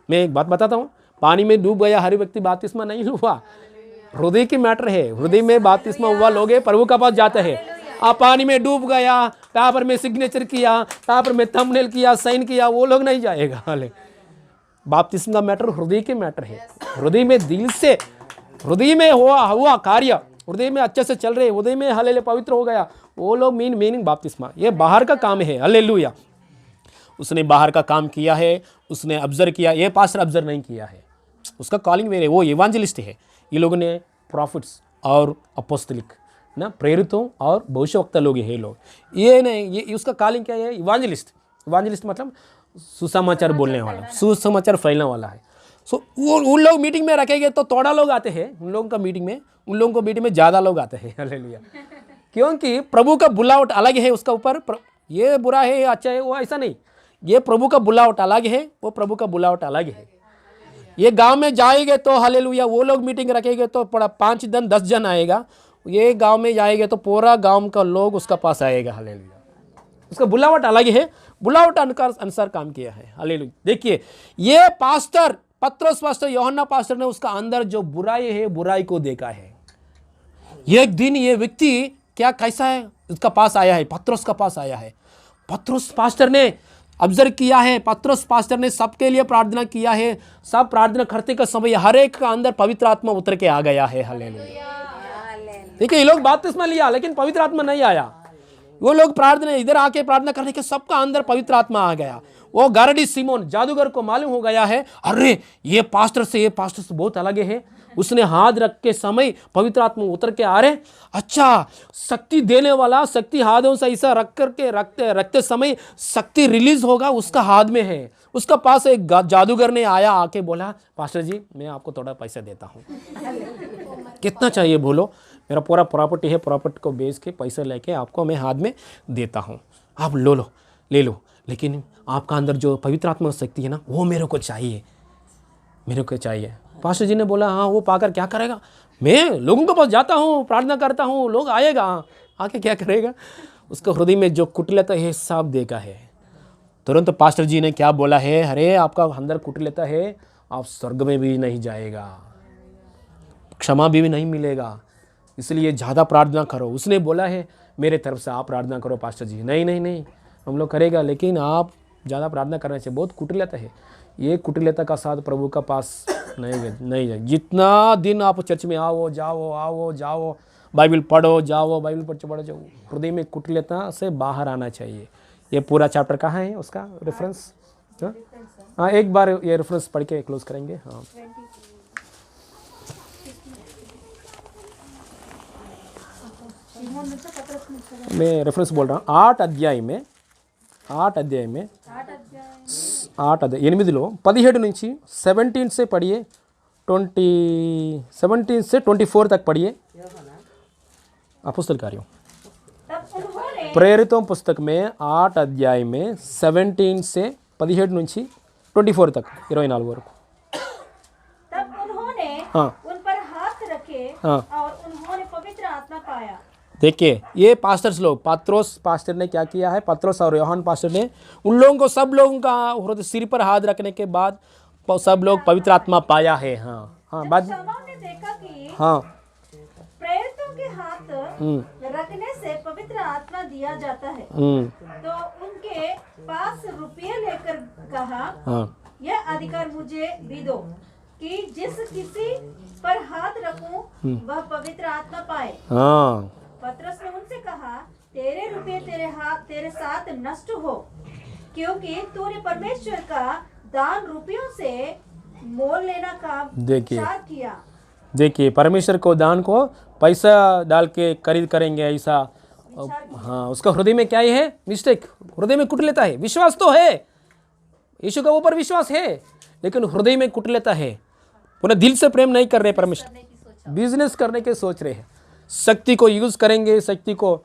मैं एक बात बताता हूँ, पानी में डूब गया हर व्यक्ति बपतिस्मा नहीं हुआ, हृदय की मैटर है। हृदय में बपतिस्मा हुआ लोग प्रभु का पास जाते हैं। आप पानी में डूब गया, पेपर में सिग्नेचर किया, पेपर में थंबनेल किया, साइन किया, वो लोग नहीं जाएगा। हाले बपतिस्मा का मैटर हृदय के मैटर है। हृदय में, दिल से, हृदय में हुआ कार्य, हृदय में अच्छे से चल रहे, हृदय में हालेलुया पवित्र हो गया, वो लोग मीनिंग बपतिस्मा। ये बाहर का काम है। हालेलुया, उसने बाहर का काम किया है, उसने ऑब्जर्व किया। ये पास्टर ऑब्जर्व नहीं किया है, उसका कॉलिंग वेरे, वो इवांजलिस्ट है। ये लोगों ने प्रॉफिट्स और अपोस्तलिक ना, प्रेरितों और भविष्यवक्ता लोग हैं लोग। ये नहीं, ये उसका कॉलिंग क्या है? इवांजलिस्ट। इवांजलिस्ट मतलब सुसमाचार बोलने वाला, सुसमाचार फैलाने वाला है। सो वो उन लोग मीटिंग में रखेंगे तो थोड़ा लोग आते हैं उन लोगों का मीटिंग में, उन लोगों को मीटिंग में ज़्यादा लोग आते हैं। हालेलुया, क्योंकि प्रभु का बुलावट अलग है उसका ऊपर। ये बुरा है, ये अच्छा है, वो ऐसा नहीं। ये प्रभु का बुलावट अलग है, वो प्रभु का बुलावट अलग है। ये गांव में जाएंगे तो हालेलुया, वो लोग मीटिंग रखेंगे तो 5 जन 10 जन आएगा। ये गांव में जाएंगे तो पूरा गांव का लोग उसका पास आएगा। हालेलुया, उसका बुलावट अलग है, बुलावट अनुसार काम किया है। हालेलुया, देखिए ये पास्टर पत्रोस पास्टर, यूहन्ना पास्टर ने उसका अंदर जो बुराई है, बुराई को देखा है। एक दिन ये व्यक्ति क्या कैसा है, उसका पास आया है, पत्रोस का पास आया है। पत्रोस पास्टर ने ऑब्जर्व किया है, पत्रोस पास्टर ने सबके लिए प्रार्थना किया है। सब प्रार्थना करते का समय हर एक का अंदर पवित्र आत्मा उतर के आ गया है। हालेलुया, देखिए ये लोग बपतिस्मा लिया लेकिन पवित्र आत्मा नहीं आया। वो लोग प्रार्थना इधर आके प्रार्थना करने के सबका अंदर पवित्र आत्मा आ गया। वो गारडी सिमोन जादूगर को मालूम हो गया है, अरे ये पास्टर से बहुत अलग है। उसने हाथ रख के समय पवित्र आत्मा उतर के आ रहे। अच्छा, शक्ति देने वाला, शक्ति हाथों से ऐसा रख करके रखते समय शक्ति रिलीज होगा उसका हाथ में है। उसका पास एक जादूगर ने आया, आके बोला, पास्टर जी मैं आपको थोड़ा पैसा देता हूँ। कितना चाहिए बोलो? मेरा पूरा प्रॉपर्टी है, प्रॉपर्टी को बेच के पैसे लेके आपको मैं हाथ में देता हूँ, आप ले लो, लेकिन आपका अंदर जो पवित्र आत्मा शक्ति है ना, वो मेरे को चाहिए। पास्टर जी ने बोला, हाँ वो पाकर क्या करेगा? मैं लोगों के पास जाता हूँ, प्रार्थना करता हूँ, लोग आएगा, आके क्या करेगा? उसका हृदय में जो कुटिलता है सब देखा है। तुरंत पास्टर जी ने क्या बोला है, अरे आपका अंदर कुटिलता है, आप स्वर्ग में भी नहीं जाएगा, क्षमा भी नहीं मिलेगा, इसलिए ज़्यादा प्रार्थना करो। उसने बोला है मेरे तरफ से आप प्रार्थना करो पास्टर जी। नहीं हम लोग करेगा, लेकिन आप ज़्यादा प्रार्थना करने से बहुत कुटिलता है। ये कुटिलता का साथ प्रभु का पास नहीं जाए। जितना दिन आप चर्च में आओ जाओ, बाइबल पढ़ो जाओ, हृदय में कुटिलता से बाहर आना चाहिए। ये पूरा चैप्टर कहाँ है उसका रेफरेंस? हाँ, एक बार ये रेफरेंस पढ़ के क्लोज करेंगे। हाँ, मैं रेफरेंस बोल रहा हूँ। 8 अध्याय में 8:8 17 నుంచి 17 से पढ़िए, 17 से 24 तक पढ़िए। अपोस्तल कार्यों प्रेरितों पुस्तक में 8 अध्याय में 17 से 17 నుంచి 24 तक 24 वరకు। तब उन्होंने उन पर हाथ रखे और उन्होंने पवित्र आत्मा पाया। देखिए ये पास्टर्स लोग, पत्रोस पास्टर ने क्या किया है, पत्रोस और यूहन्ना पास्टर ने उन लोगों को, सब लोगों का सिर पर हाथ रखने के बाद सब लोग पवित्र आत्मा पाया है। हाँ बाद ने देखा कि प्रेरितों के हाथ रखने से पवित्र आत्मा दिया जाता है, तो उनके पास रुपये लेकर कहा, यह अधिकार मुझे भी दो कि जिस किसी पर हाथ रखूं वह पवित्र आत्मा पाए। पतरस ने उनसे कहा, तेरे रुपये तेरे साथ नष्ट हो, क्योंकि तूने परमेश्वर का दान रुपयों से मोल लेना काम किया। देखिए परमेश्वर को दान को पैसा डाल के खरीद करेंगे ऐसा। हाँ, उसका हृदय में क्या है? मिस्टेक, हृदय में कुटिलता है। विश्वास तो है, यीशु का ऊपर विश्वास है, लेकिन हृदय में कुटिलता है। पुनः दिल से प्रेम नहीं कर रहे परमेश्वर, बिजनेस करने के सोच रहे हैं, शक्ति को यूज़ करेंगे, शक्ति को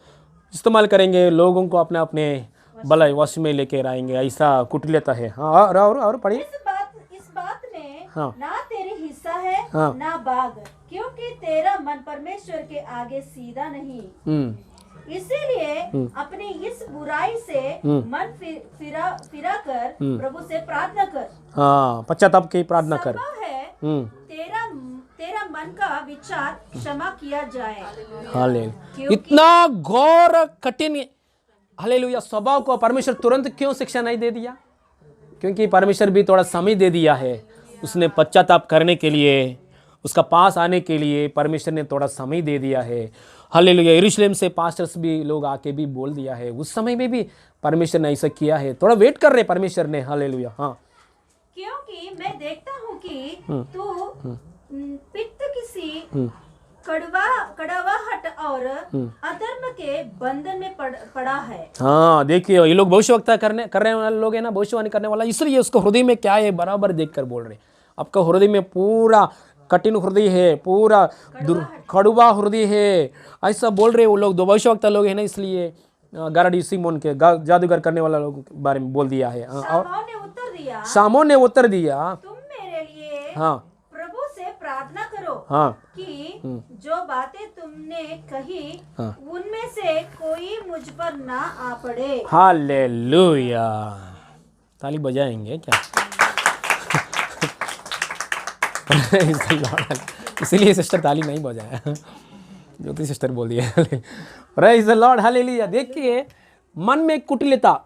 इस्तेमाल करेंगे, लोगों को अपने भलाई वश में लेकर आएंगे, ऐसा कुटिलता है। हाँ, और पढ़िए। इस बात में हाँ। ना तेरी हिस्सा है हाँ। ना बाग, क्योंकि तेरा मन परमेश्वर के आगे सीधा नहीं। इसीलिए अपनी इस बुराई से मन फिरा कर प्रभु से प्रार्थना कर। हाँ, पश्चाताप की प्रार्थना कर। संभव है तेरा मन का विचार क्षमा किया जाए। हालेलुया। इतना घोर कठिन हालेलुया स्वभाव को परमेश्वर तुरंत क्यों शिक्षा नहीं दे दिया? क्योंकि परमेश्वर भी थोड़ा समय दे दिया है। उसने पश्चाताप करने के लिए, उसका पास आने के लिए परमेश्वर ने थोड़ा समय दे दिया है। हालेलुया। यरूशलेम से पास्टर्स भी लोग आके भी बोल दिया है, उस समय में भी परमेश्वर ने ऐसा किया है। थोड़ा वेट कर रहे परमेश्वर ने। हालेलुया। हाँ, क्योंकि मैं देखता हूँ कि तू पित्त किसी कड़वाहट और अधर्म के बंधन में पड़ा है। हाँ, देखिए ये लोग भविष्यवक्ता करने वाले लोग है ना, भविष्यवाणी करने वाला, इसलिए उसको हृदय में क्या है बराबर देखकर बोल रहे। आपका हृदय में पूरा कठिन हृदय है, पूरा कड़वा हृदय है, ऐसा बोल रहे वो लोग। दो भविष्यवक्ता लोग है ना, इसलिए गारडी सिमोन के जादूगर करने वाला लोग के बारे में बोल दिया है। शामोन ने उत्तर दिया तुम मेरे लिए हाँ प्रभु से प्रार्थना करो हाँ कि जो बातें तुमने कही हाँ। उनमें से कोई मुझ पर ना आ पड़े। हालेलुया। ताली बजाएंगे क्या? इसलिए सिस्टर ताली नहीं बजाया, ज्योति सिस्टर बोल दिया। Praise the Lord. हालेलुया। देखिए मन में कुटिलता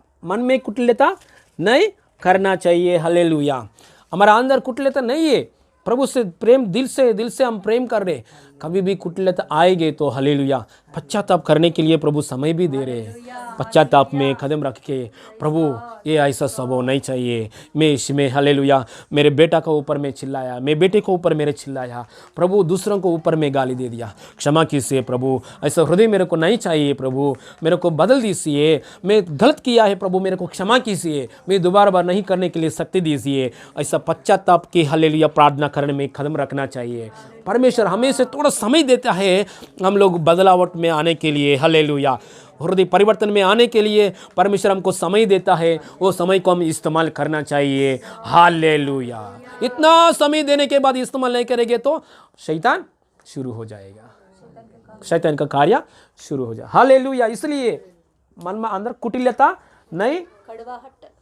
नहीं करना चाहिए। हालेलुया। हमारा अंदर कुटिलता नहीं है, प्रभु से प्रेम दिल से हम प्रेम कर रहे। कभी भी कुटिलता आएगी तो हालेलुया पश्चाताप करने के लिए प्रभु समय भी दे रहे हैं। पश्चाताप में कदम रख के प्रभु ये ऐसा स्वभाव नहीं चाहिए। मैं इसमें हालेलुया मेरे बेटा के ऊपर में चिल्लाया, मेरे बेटे के ऊपर मेरे चिल्लाया, प्रभु दूसरों को ऊपर में गाली दे दिया, क्षमा कीजिए प्रभु, ऐसा हृदय मेरे को नहीं चाहिए प्रभु, मेरे को बदल दीजिए, मैं गलत किया है प्रभु, मेरे को क्षमा कीजिए, मैं दोबारा बार नहीं करने के लिए शक्ति दीजिए। ऐसा पश्चाताप की हालेलुया प्रार्थना करने में कदम रखना चाहिए। परमेश्वर हमें से थोड़ा समय देता है हम लोग बदलावट में आने के लिए। हालेलुया। हृदय परिवर्तन में आने के लिए परमेश्वर हमको समय देता है, वो समय को हम इस्तेमाल करना चाहिए। हालेलुया। इतना समय देने के बाद इस्तेमाल नहीं करेंगे तो शैतान शुरू हो जाएगा, शैतान का कार्य शुरू हो जाए। हालेलुया। इसलिए मन में अंदर कुटिलता नहीं,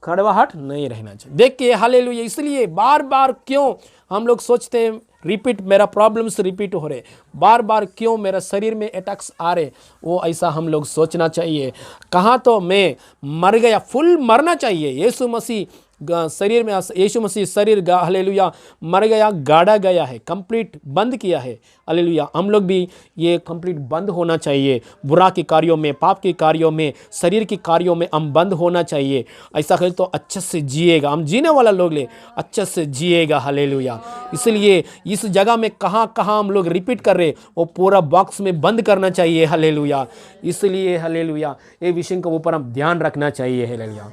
कड़वाहट नहीं रहना चाहिए। देखिए हालेलुया। इसलिए बार बार क्यों हम लोग सोचते हैं रिपीट, मेरा प्रॉब्लम्स रिपीट हो रहे, बार बार क्यों मेरा शरीर में अटैक्स आ रहे, वो ऐसा हम लोग सोचना चाहिए। कहाँ तो मैं मर गया, फुल मरना चाहिए। यीशु मसीह शरीर में, यीशु मसीह शरीर हालेलुया मर गया, गाड़ा गया है, कंप्लीट बंद किया है। हालेलुया। हम लोग भी ये कंप्लीट बंद होना चाहिए। बुरा के कार्यों में, पाप के कार्यों में, शरीर के कार्यों में हम बंद होना चाहिए। ऐसा करें तो अच्छे से जिएगा, हम जीने वाला लोग ले अच्छे से जिएगा। हालेलुया। इसलिए इस जगह में कहाँ हम लोग रिपीट कर रहे वो पूरा बॉक्स में बंद करना चाहिए। हालेलुया। इसलिए हालेलुया ये विषय के ऊपर हम ध्यान रखना चाहिए। हालेलुया।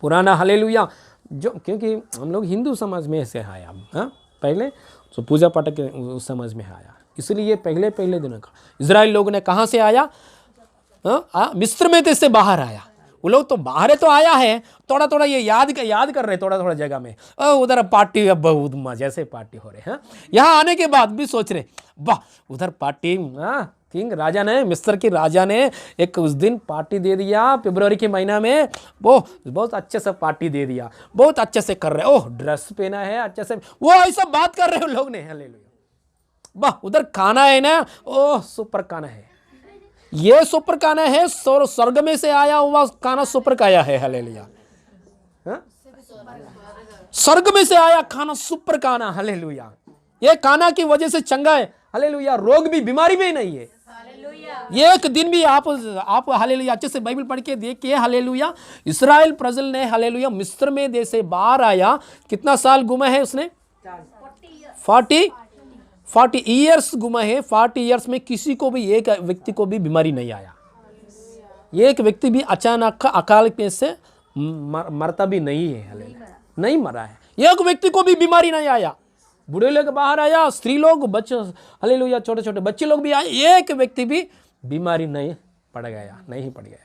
पुराना हालेलुया जो, क्योंकि हम लोग हिंदू समाज में से आया, हाँ पहले तो पूजा पाठ के उस समाज में आया, इसलिए पहले दिनों का इजराइल लोग ने कहाँ से आया, मिस्र में से बाहर आया। वो लोग तो बाहर तो आया है, थोड़ा ये याद कर रहे थोड़ा जगह में, उधर पार्टी बहुत मजे से पार्टी हो रहे हैं। यहाँ आने के बाद भी सोच रहे वाह उधर पार्टी, किंग राजा ने, मिस्र के राजा ने एक उस दिन पार्टी दे दिया फरवरी के महीना में, वो बहुत अच्छे से पार्टी दे दिया, बहुत अच्छे से कर रहे, ओह ड्रेस पहना है अच्छे से, वो ऐसा बात कर रहे हो लोग ने। हालेलुया। वाह उधर खाना है ना, ओह सुपर खाना है, ये सुपर खाना है, स्वर्ग में से आया हुआ खाना सुपर खाया है। हालेलुया। स्वर्ग में से आया खाना सुपर खाना। हालेलुया। ये खाना की वजह से चंगा है। हालेलुया। रोग भी, बीमारी भी नहीं है। एक दिन भी आप हालेलुया अच्छे से बाइबल पढ़ के देखिए। हालेलुया। इस्राएल प्रजल ने हालेलुया मिस्र में देश से बाहर आया, कितना साल घुमा है उसने, 40 ईयर्स घुमा है। 40 ईयर्स में किसी को भी, एक व्यक्ति को भी बीमारी नहीं आया। एक व्यक्ति भी अचानक अकाल से मरता भी नहीं है। हालेलुया। नहीं मरा है, एक व्यक्ति को भी बीमारी नहीं आया। बूढ़े लोग बाहर आया, स्त्री लोग, बच्चे, हालेलुया छोटे बच्चे लोग भी आए, एक व्यक्ति भी बीमारी नहीं पड़ गया।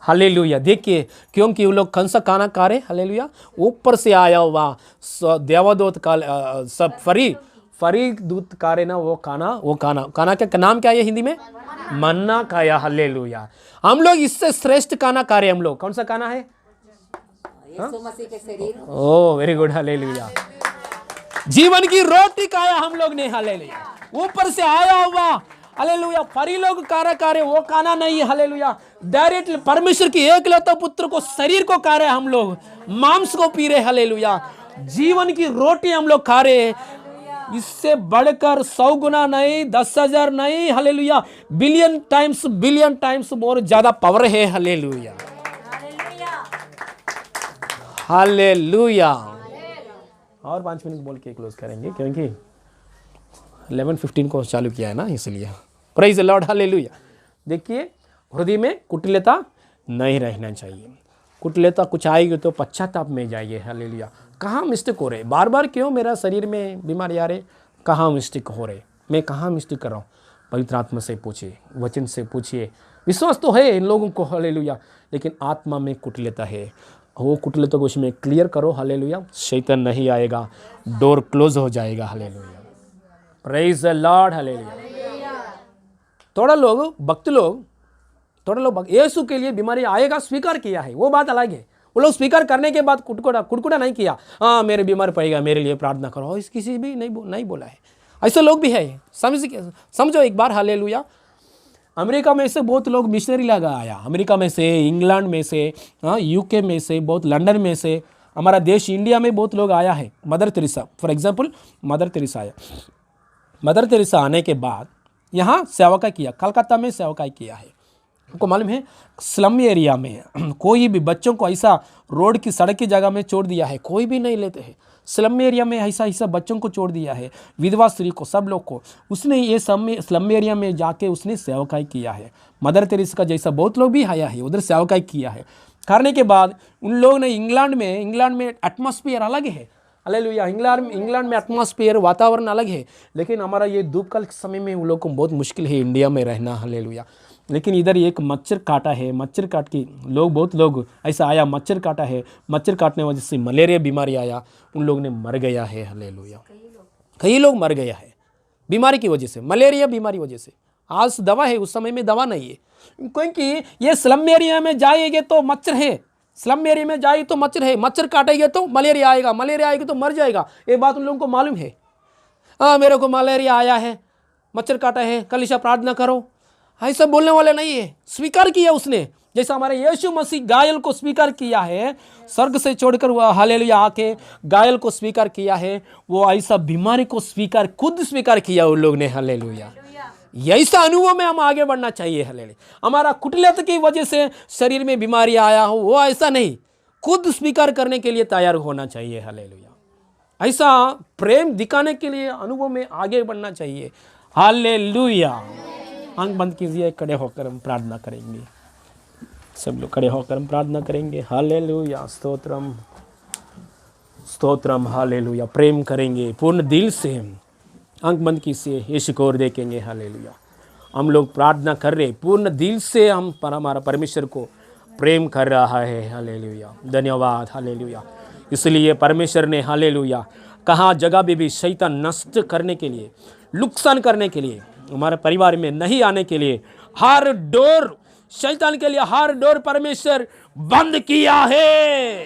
हालेलुया। देखिए क्योंकि वो लोग कौन सा खाना खा रहे, हालेलुया, ऊपर से आया हुआ देवदूत का सब फरी दूत खा रहे ना, वो खाना का नाम क्या है हिंदी में? मन्ना खाया, हालेलुया। हम लोग इससे श्रेष्ठ खाना खा रहे हैं। हम लोग कौन सा खाना है? यीशु मसीह के शरीर। Oh very good, hallelujah. जीवन की रोटी खाया हम लोग ने, हालेलुया। ऊपर से आया हुआ, हालेलुया। फरी लोग खा रहे, वो खाना नहीं है, हालेलुया। डायरेक्ट परमेश्वर की एकलौता पुत्र को, शरीर को खा रहे हम लोग, मांस को पी रहे, हालेलुया। जीवन की रोटी हम लोग खा रहे। इससे बढ़कर 100 गुना नहीं, 10,000 नहीं, हालेलुया, बिलियन टाइम्स मोर ज्यादा पावर है, हालेलुया, हालेलुया। और 5 मिनट बोल के क्लोज करेंगे क्योंकि 11:15 को चालू किया है ना, इसलिए। Praise the Lord, hallelujah. देखिए हृदय में कुटिलता नहीं रहना चाहिए। कुटिलता कुछ आएगी तो पश्चाताप में जाइए, हालेलुया। कहाँ मिस्टेक हो रहे, बार बार क्यों मेरा शरीर में बीमारी आ रहे, कहाँ मिस्टेक हो रहे, मैं कहाँ मिस्टेक कर रहा हूँ? पवित्र आत्मा से पूछिए, वचन से पूछिए। विश्वास तो है इन लोगों को, हालेलुया, लेकिन आत्मा में कुटिलता है। वो कुटिलता को उसमें क्लियर करो, हालेलुया। शैतान नहीं आएगा, डोर क्लोज हो जाएगा, hallelujah. Praise the Lord, hallelujah. थोड़ा लोग यीशु के लिए बीमारी आएगा स्वीकार किया है, वो बात अलग है। वो लोग स्वीकार करने के बाद कुटकुटा नहीं किया, हाँ मेरे बीमार पड़ेगा, मेरे लिए प्रार्थना करो, इस किसी भी नहीं बोला है। ऐसे लोग भी है, समझो एक बार, हालेलुया। अमेरिका में से बहुत लोग मिशनरी लगा आया, अमेरिका में से, इंग्लैंड में से, यूके में से, बहुत लंदन में से, हमारा देश इंडिया में बहुत लोग आया है। Mother Teresa, for example mother Teresa आया। मदर तेरेसा आने के बाद यहाँ सेवकाई किया, कलकत्ता में सेवकाई किया है। आपको मालूम है स्लम एरिया में कोई भी बच्चों को ऐसा रोड की सड़क की जगह में छोड़ दिया है, कोई भी नहीं लेते हैं। स्लम एरिया में ऐसा बच्चों को छोड़ दिया है, विधवा स्त्री को, सब लोग को। उसने ये स्लम एरिया में जाके उसने सेवकाई किया है। मदर तेरेसा का जैसा बहुत लोग भी आया है, उधर सेवकाई किया है। करने के बाद उन लोग ने इंग्लैंड में एटमॉस्फेयर अलग है, हालेलुया। इंग्लैंड में एटमॉस्फेयर, वातावरण अलग है, लेकिन हमारा ये धूप काल के समय में उन लोग को बहुत मुश्किल है इंडिया में रहना, हालेलुया। लेकिन इधर एक मच्छर काटा है, मच्छर काट के बहुत लोग ऐसा आया, मच्छर काटा है, मच्छर काटने वजह से मलेरिया बीमारी आया, उन लोग ने मर गया है, हालेलुया। कई लोग मर गया है बीमारी की वजह से, मलेरिया बीमारी वजह से। आज दवा है, उस समय में दवा नहीं है, क्योंकि ये स्लम एरिया में जाएंगे तो मच्छर है, स्लम एरिया में जाए तो मच्छर है, मच्छर काटेंगे तो मलेरिया आएगा, मलेरिया आएगा तो मर जाएगा। ये बात उन लोगों को मालूम है। मेरे को मलेरिया आया है, मच्छर काटा है, कलीसिया प्रार्थना करो, ऐसा बोलने वाले नहीं है। स्वीकार किया उसने, जैसा हमारे यीशु मसीह घायल को स्वीकार किया है, स्वर्ग से छोड़कर वह हालेलुया आके घायल को स्वीकार किया है, वो ऐसा बीमारी को खुद स्वीकार किया उन लोग ने, हालेलुया। ऐसा अनुभव में हम आगे बढ़ना चाहिए, हालेलुया। हमारा कुटिलता की वजह से शरीर में बीमारी आया हो, वो ऐसा नहीं, खुद स्वीकार करने के लिए तैयार होना चाहिए, हालेलुया। ऐसा प्रेम दिखाने के लिए अनुभव में आगे बढ़ना चाहिए, हालेलुया। आंख बंद कीजिए, खड़े होकर हम प्रार्थना करेंगे। सब लोग खड़े होकर हम प्रार्थना करेंगे, हालेलुया। स्तोत्रम स्तोत्रम, हालेलुया। प्रेम करेंगे पूर्ण दिल से, आंख बंद कीजिए, यीशु को और देखेंगे, हालेलुया। हम लोग प्रार्थना कर रहे पूर्ण दिल से, हम पर हमारा परमेश्वर को प्रेम कर रहा है, हालेलुया। धन्यवाद, हालेलुया। इसलिए परमेश्वर ने, हालेलुया, कहाँ जगह भी शैतान नष्ट करने के लिए, नुकसान करने के लिए, हमारे परिवार में नहीं आने के लिए हर डोर, शैतान के लिए हर डोर परमेश्वर बंद किया है,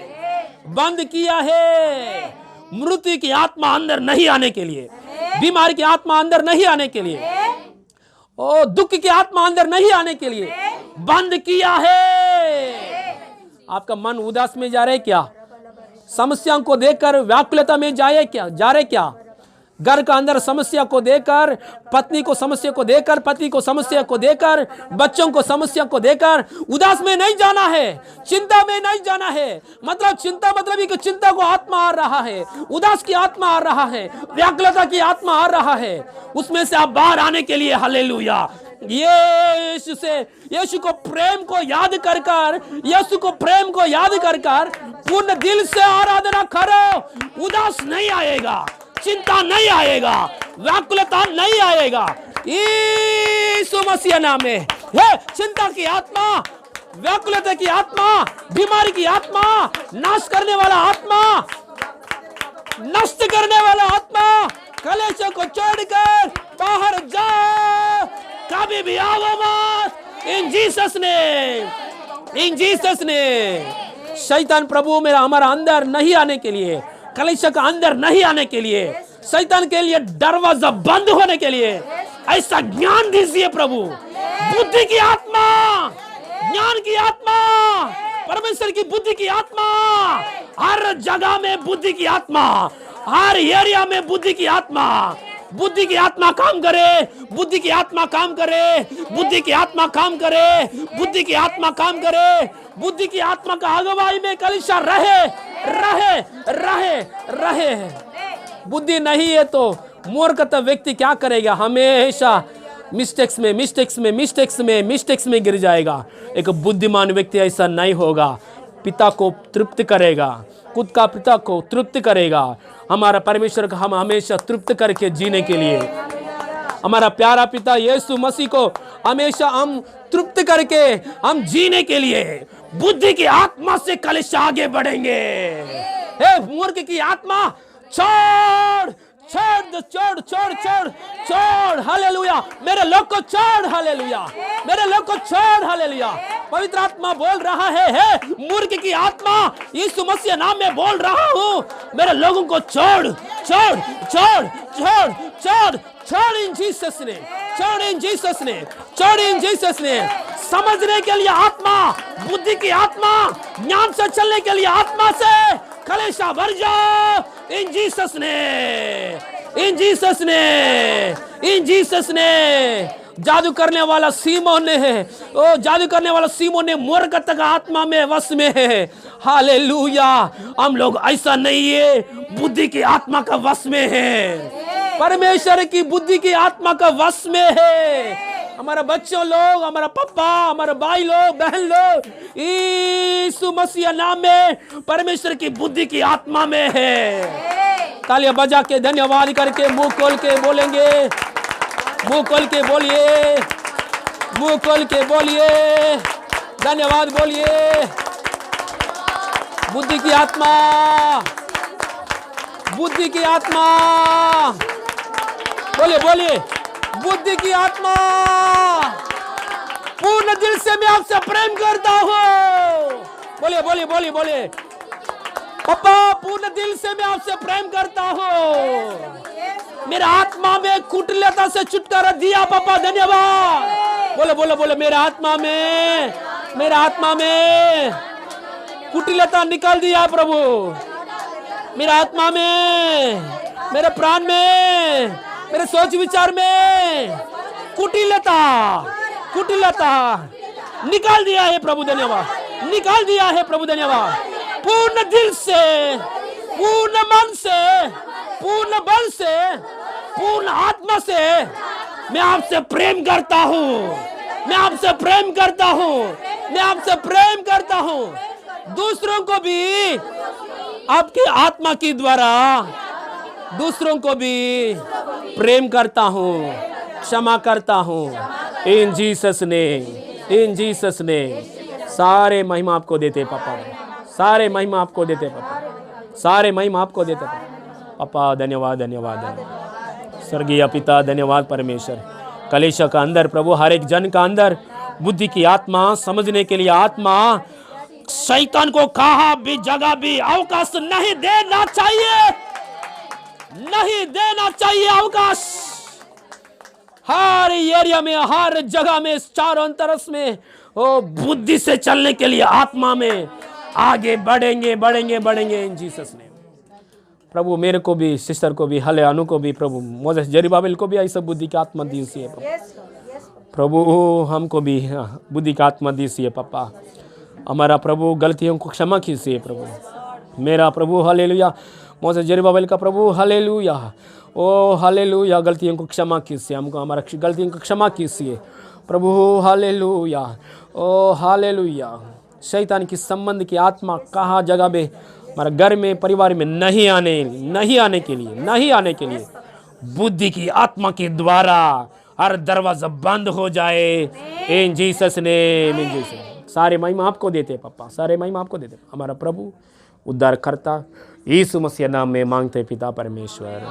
बंद किया है। मृत्यु की आत्मा अंदर नहीं आने के लिए, बीमारी की आत्मा अंदर नहीं आने के लिए, ओ दुख की आत्मा अंदर नहीं आने के लिए बंद किया है। आपका मन उदास में जा रहे क्या? समस्याओं को देखकर व्याकुलता में जा रहे क्या? घर का अंदर समस्या को देकर, पत्नी को समस्या को देकर, पति को समस्या को देकर, बच्चों को समस्या को देकर उदास में नहीं जाना है, चिंता में नहीं जाना है। मतलब चिंता मतलब कि चिंता को आत्मा आ रहा है, उदास की आत्मा आ रहा है, व्याकुलता की आत्मा आ रहा है, उसमें से आप बाहर आने के लिए, हालेलुया, यीशु को प्रेम को याद कर पूर्ण दिल से आराधना करो। उदास नहीं आएगा, चिंता नहीं आएगा, व्याकुलता नहीं आएगा, यीशु मसीह नाम में। चिंता की आत्मा व्याकुलता की आत्मा, बीमारी की आत्मा, नाश करने वाला आत्मा, नष्ट करने वाला आत्मा, कलेश को छोड़कर बाहर जाओ, कभी भी आओ मत। इन जीसस ने शैतान प्रभु मेरा हमारा अंदर नहीं आने के लिए, कलेश का अंदर नहीं आने के लिए, शैतान के लिए दरवाजा बंद होने के लिए ऐसा ज्ञान दीजिए प्रभु। बुद्धि की आत्मा, ज्ञान की आत्मा, परमेश्वर की बुद्धि की आत्मा, हर जगह में बुद्धि की आत्मा, हर एरिया में बुद्धि की आत्मा, बुद्धि की आत्मा काम करे, बुद्धि की आत्मा काम करे, बुद्धि की आत्मा काम करे, बुद्धि की आत्मा काम करे, बुद्धि की आत्मा का अगुवाई में कलीसिया रहे रहे रहे रहे। बुद्धि नहीं है तो मूर्खता व्यक्ति क्या करेगा? हमेशा मिस्टेक्स में गिर जाएगा। एक बुद्धिमान व्यक्ति ऐसा नहीं होगा, पिता को तृप्त करेगा, खुद का पिता को तृप्त करेगा। हमारा परमेश्वर को हम हमेशा तृप्त करके जीने के लिए, हमारा प्यारा पिता यीशु मसीह को हमेशा हम तृप्त करके हम जीने के लिए बुद्धि की आत्मा से कलीसिया आगे बढ़ेंगे। हे मूर्ख की आत्मा, छोड़ छोड़ छोड़ छोड़ छोड़ छोड़, हालेलुया। मेरे लोग को छोड़, हालेलुया। मेरे लोग को छोड़, हालेलुया। पवित्र आत्मा बोल रहा है मूर्ख की आत्मा, यीशु मसीह नाम में बोल रहा हूँ, मेरे लोगों को छोड़ छोड़ छोड़ छोड़ छोड़ छोड़ इन जीसस ने, छोड़ इन जीसस ने, छोड़ इन जीसस ने। समझने के लिए आत्मा, बुद्धि की आत्मा, ज्ञान से चलने के लिए आत्मा से कलीसिया भर जाओ इन जीसस ने, इन जीसस ने, इन जीसस ने। जादू करने वाला सीमोन है, ओ जादू करने वाला सीमोन ने मूर्खता का आत्मा में वश में है। हालेलुया। हम लोग ऐसा नहीं है, बुद्धि की आत्मा का वश में है, परमेश्वर की बुद्धि की आत्मा का वश में है। हमारा बच्चों लोग, हमारा पापा, हमारे भाई लोग, बहन लोग यीशु मसीह नाम में परमेश्वर की बुद्धि की आत्मा में है। तालियां बजा के धन्यवाद करके मुंह खोल के बोलेंगे, मुंह खोल के बोलिए, मुंह खोल के बोलिए, धन्यवाद बोलिए। बुद्धि की आत्मा, बुद्धि की आत्मा, बोलिए बोलिए, बुद्धि की आत्मा। पूर्ण दिल से मैं आपसे प्रेम करता हूँ, बोलिए बोलिए बोलिए बोलिए। पापा पूर्ण दिल से मैं आपसे प्रेम करता हूँ, मेरे आत्मा में कुटिलता से छुटकारा दिया पापा, धन्यवाद। बोले बोले बोले, मेरे आत्मा में, मेरे आत्मा में कुटिलता निकाल दिया प्रभु, मेरे आत्मा में, मेरे प्राण में, मेरे सोच विचार में कुटिलता, कुटिलता निकाल दिया है प्रभु, धन्यवाद। निकाल दिया है प्रभु, धन्यवाद। पूर्ण दिल से, पूर्ण मन से, पूर्ण बल से, पूर्ण आत्मा से मैं आपसे प्रेम करता हूँ, मैं आपसे प्रेम करता हूँ, मैं आपसे प्रेम करता हूँ। दूसरों को भी आपके आत्मा के द्वारा दूसरों को भी प्रेम करता हूँ, क्षमा करता हूँ। इन जीसस ने, इन जीसस ने। सारे महिमा आपको देते पापा, सारे महिमा आपको देते पापा, सारे महिमा आपको देते पापा। धन्यवाद धन्यवाद धन्यवाद स्वर्गीय पिता, धन्यवाद परमेश्वर। कलीसिया का अंदर प्रभु, हर एक जन का अंदर बुद्धि की आत्मा, समझने के लिए आत्मा, शैतान को कहा भी जगह भी अवकाश नहीं देना चाहिए, नहीं देना चाहिए अवकाश। हर एरिया में, हर जगह में, चारों तरफ में ओ बुद्धि से चलने के लिए आत्मा में आगे बढ़ेंगे बढ़ेंगे बढ़ेंगे इन जीसस ने। प्रभु मेरे को भी, सिस्टर को भी, हले अनु को भी, प्रभु मोसेस जेरुब्बाबेल को भी ऐसा बुद्धि की आत्मा दीजिए प्रभु, हमको भी बुद्धि की आत्मा दीजिए पापा। हमारा प्रभु गलतियों को क्षमा कीजिए प्रभु, मेरा प्रभु हालेलुया। मोसेस जेरुब्बाबेल का प्रभु हालेलुया, ओ हालेलुया, गलतियों को क्षमा कीजिए, हमको हमारा गलतियों को क्षमा कीजिए प्रभु, हालेलुया, ओ हालेलुया। शैतान की संबंध की आत्मा कहाँ जगह में, हमारे घर में, परिवार में नहीं आने के लिए बुद्धि की आत्मा के द्वारा हर दरवाजा बंद हो जाए इन जीसस नेम, इन जीसस। सारे महिमा आपको देते हैं पापा, सारे महिमा आपको देते हैं। हमारा प्रभु उद्धारकर्ता यीशु मसीह नाम में मांगते पिता परमेश्वर,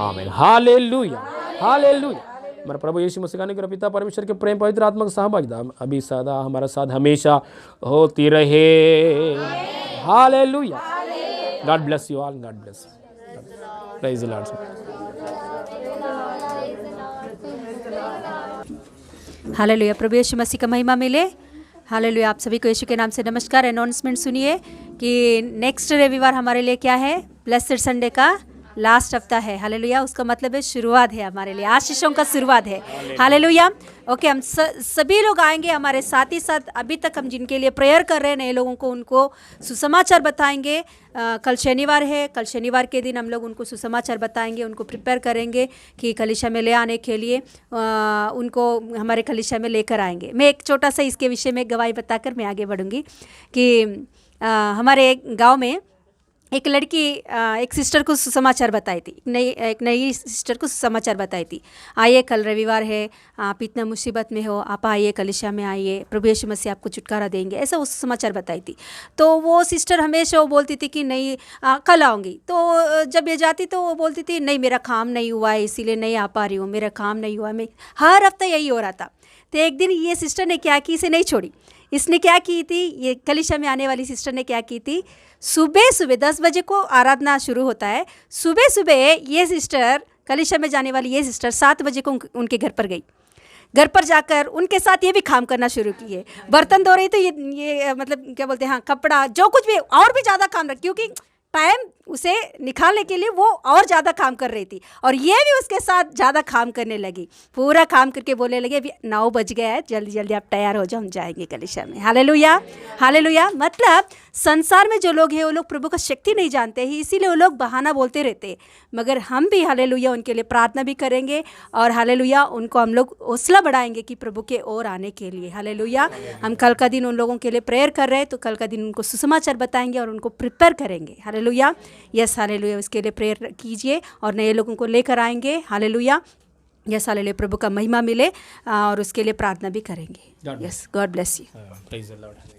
आमीन। Hallelujah, hallelujah. हमारा प्रभु यीशु मसीह का पिता परमेश्वर के प्रेम, पवित्र आत्मा का सहभागिता अभी सदा हमारा साथ हमेशा होती रहे। Hallelujah. God bless you all, God bless you. Praise the Lord. Hallelujah. प्रभु यीशु मसीह का महिमा मिले। हालेलुया। आप सभी को यीशु के नाम से नमस्कार। अनाउंसमेंट सुनिए कि नेक्स्ट रविवार हमारे लिए क्या है, ब्लेस्ड संडे का लास्ट हफ्ता है। हालेलुया। उसका मतलब है शुरुआत है, हमारे लिए आशीषों का शुरुआत है। हालेलुया। ओके, हम सभी लोग आएंगे, हमारे साथ ही साथ अभी तक हम जिनके लिए प्रेयर कर रहे हैं नए लोगों को, उनको सुसमाचार बताएंगे। कल शनिवार है, कल शनिवार के दिन हम लोग उनको सुसमाचार बताएंगे, उनको प्रिपेयर करेंगे कि कलीसिया में ले आने के लिए उनको हमारे कलीसिया में लेकर आएंगे। मैं एक छोटा सा इसके विषय में गवाही बताकर मैं आगे बढ़ूंगी कि हमारे गांव में एक लड़की एक सिस्टर को सुसमाचार बताई थी, एक नई सिस्टर को सुसमाचार बताई थी। आइए, कल रविवार है, आप इतना मुसीबत में हो, आप आइए कलीसिया में आइए, प्रभु यीशु मसीह आपको छुटकारा देंगे, ऐसा वो सुसमाचार बताई थी। तो वो सिस्टर हमेशा वो बोलती थी कि नहीं कल आऊँगी। तो जब ये जाती तो वो बोलती थी नहीं मेरा काम नहीं हुआ है इसीलिए नहीं आ पा रही हूँ, मेरा काम नहीं हुआ। मैं हर हफ्ता यही हो रहा था। तो एक दिन ये सिस्टर ने क्या की, इसे नहीं छोड़ी। इसने क्या की थी, ये कलीसिया में आने वाली सिस्टर ने क्या की थी, सुबह सुबह 10 बजे को आराधना शुरू होता है। सुबह सुबह ये सिस्टर, कलीसिया में जाने वाली ये सिस्टर 7 बजे को उनके घर पर गई। घर पर जाकर उनके साथ ये भी काम करना शुरू किए। बर्तन धो रही तो ये मतलब क्या बोलते हैं, हाँ, कपड़ा जो कुछ भी और भी ज़्यादा काम रख, क्योंकि टाइम उसे निकालने के लिए वो और ज़्यादा काम कर रही थी और ये भी उसके साथ ज़्यादा काम करने लगी। पूरा काम करके बोलने लगे अभी 9 बज गया है, जल्दी जल्दी आप तैयार हो जाओ, हम जाएंगे कलीसिया में। Hallelujah, hallelujah. मतलब संसार में जो लोग हैं वो लोग प्रभु का शक्ति नहीं जानते हैं, इसीलिए वो लोग बहाना बोलते रहते हैं। मगर हम भी हालेलुया उनके लिए प्रार्थना भी करेंगे और हालेलुया उनको हम लोग हौसला बढ़ाएंगे कि प्रभु के ओर आने के लिए। हालेलुया। हम कल का दिन उन लोगों के लिए प्रेयर कर रहे हैं, तो कल का दिन उनको सुसमाचार बताएंगे और उनको प्रिपेयर करेंगे। हालेलुया। Yes, hallelujah. उसके लिए प्रेयर कीजिए और नए लोगों को लेकर आएंगे। हालेलुया। Yes, hallelujah. प्रभु का महिमा मिले और उसके लिए प्रार्थना भी करेंगे। Yes, God bless you. Praise the Lord.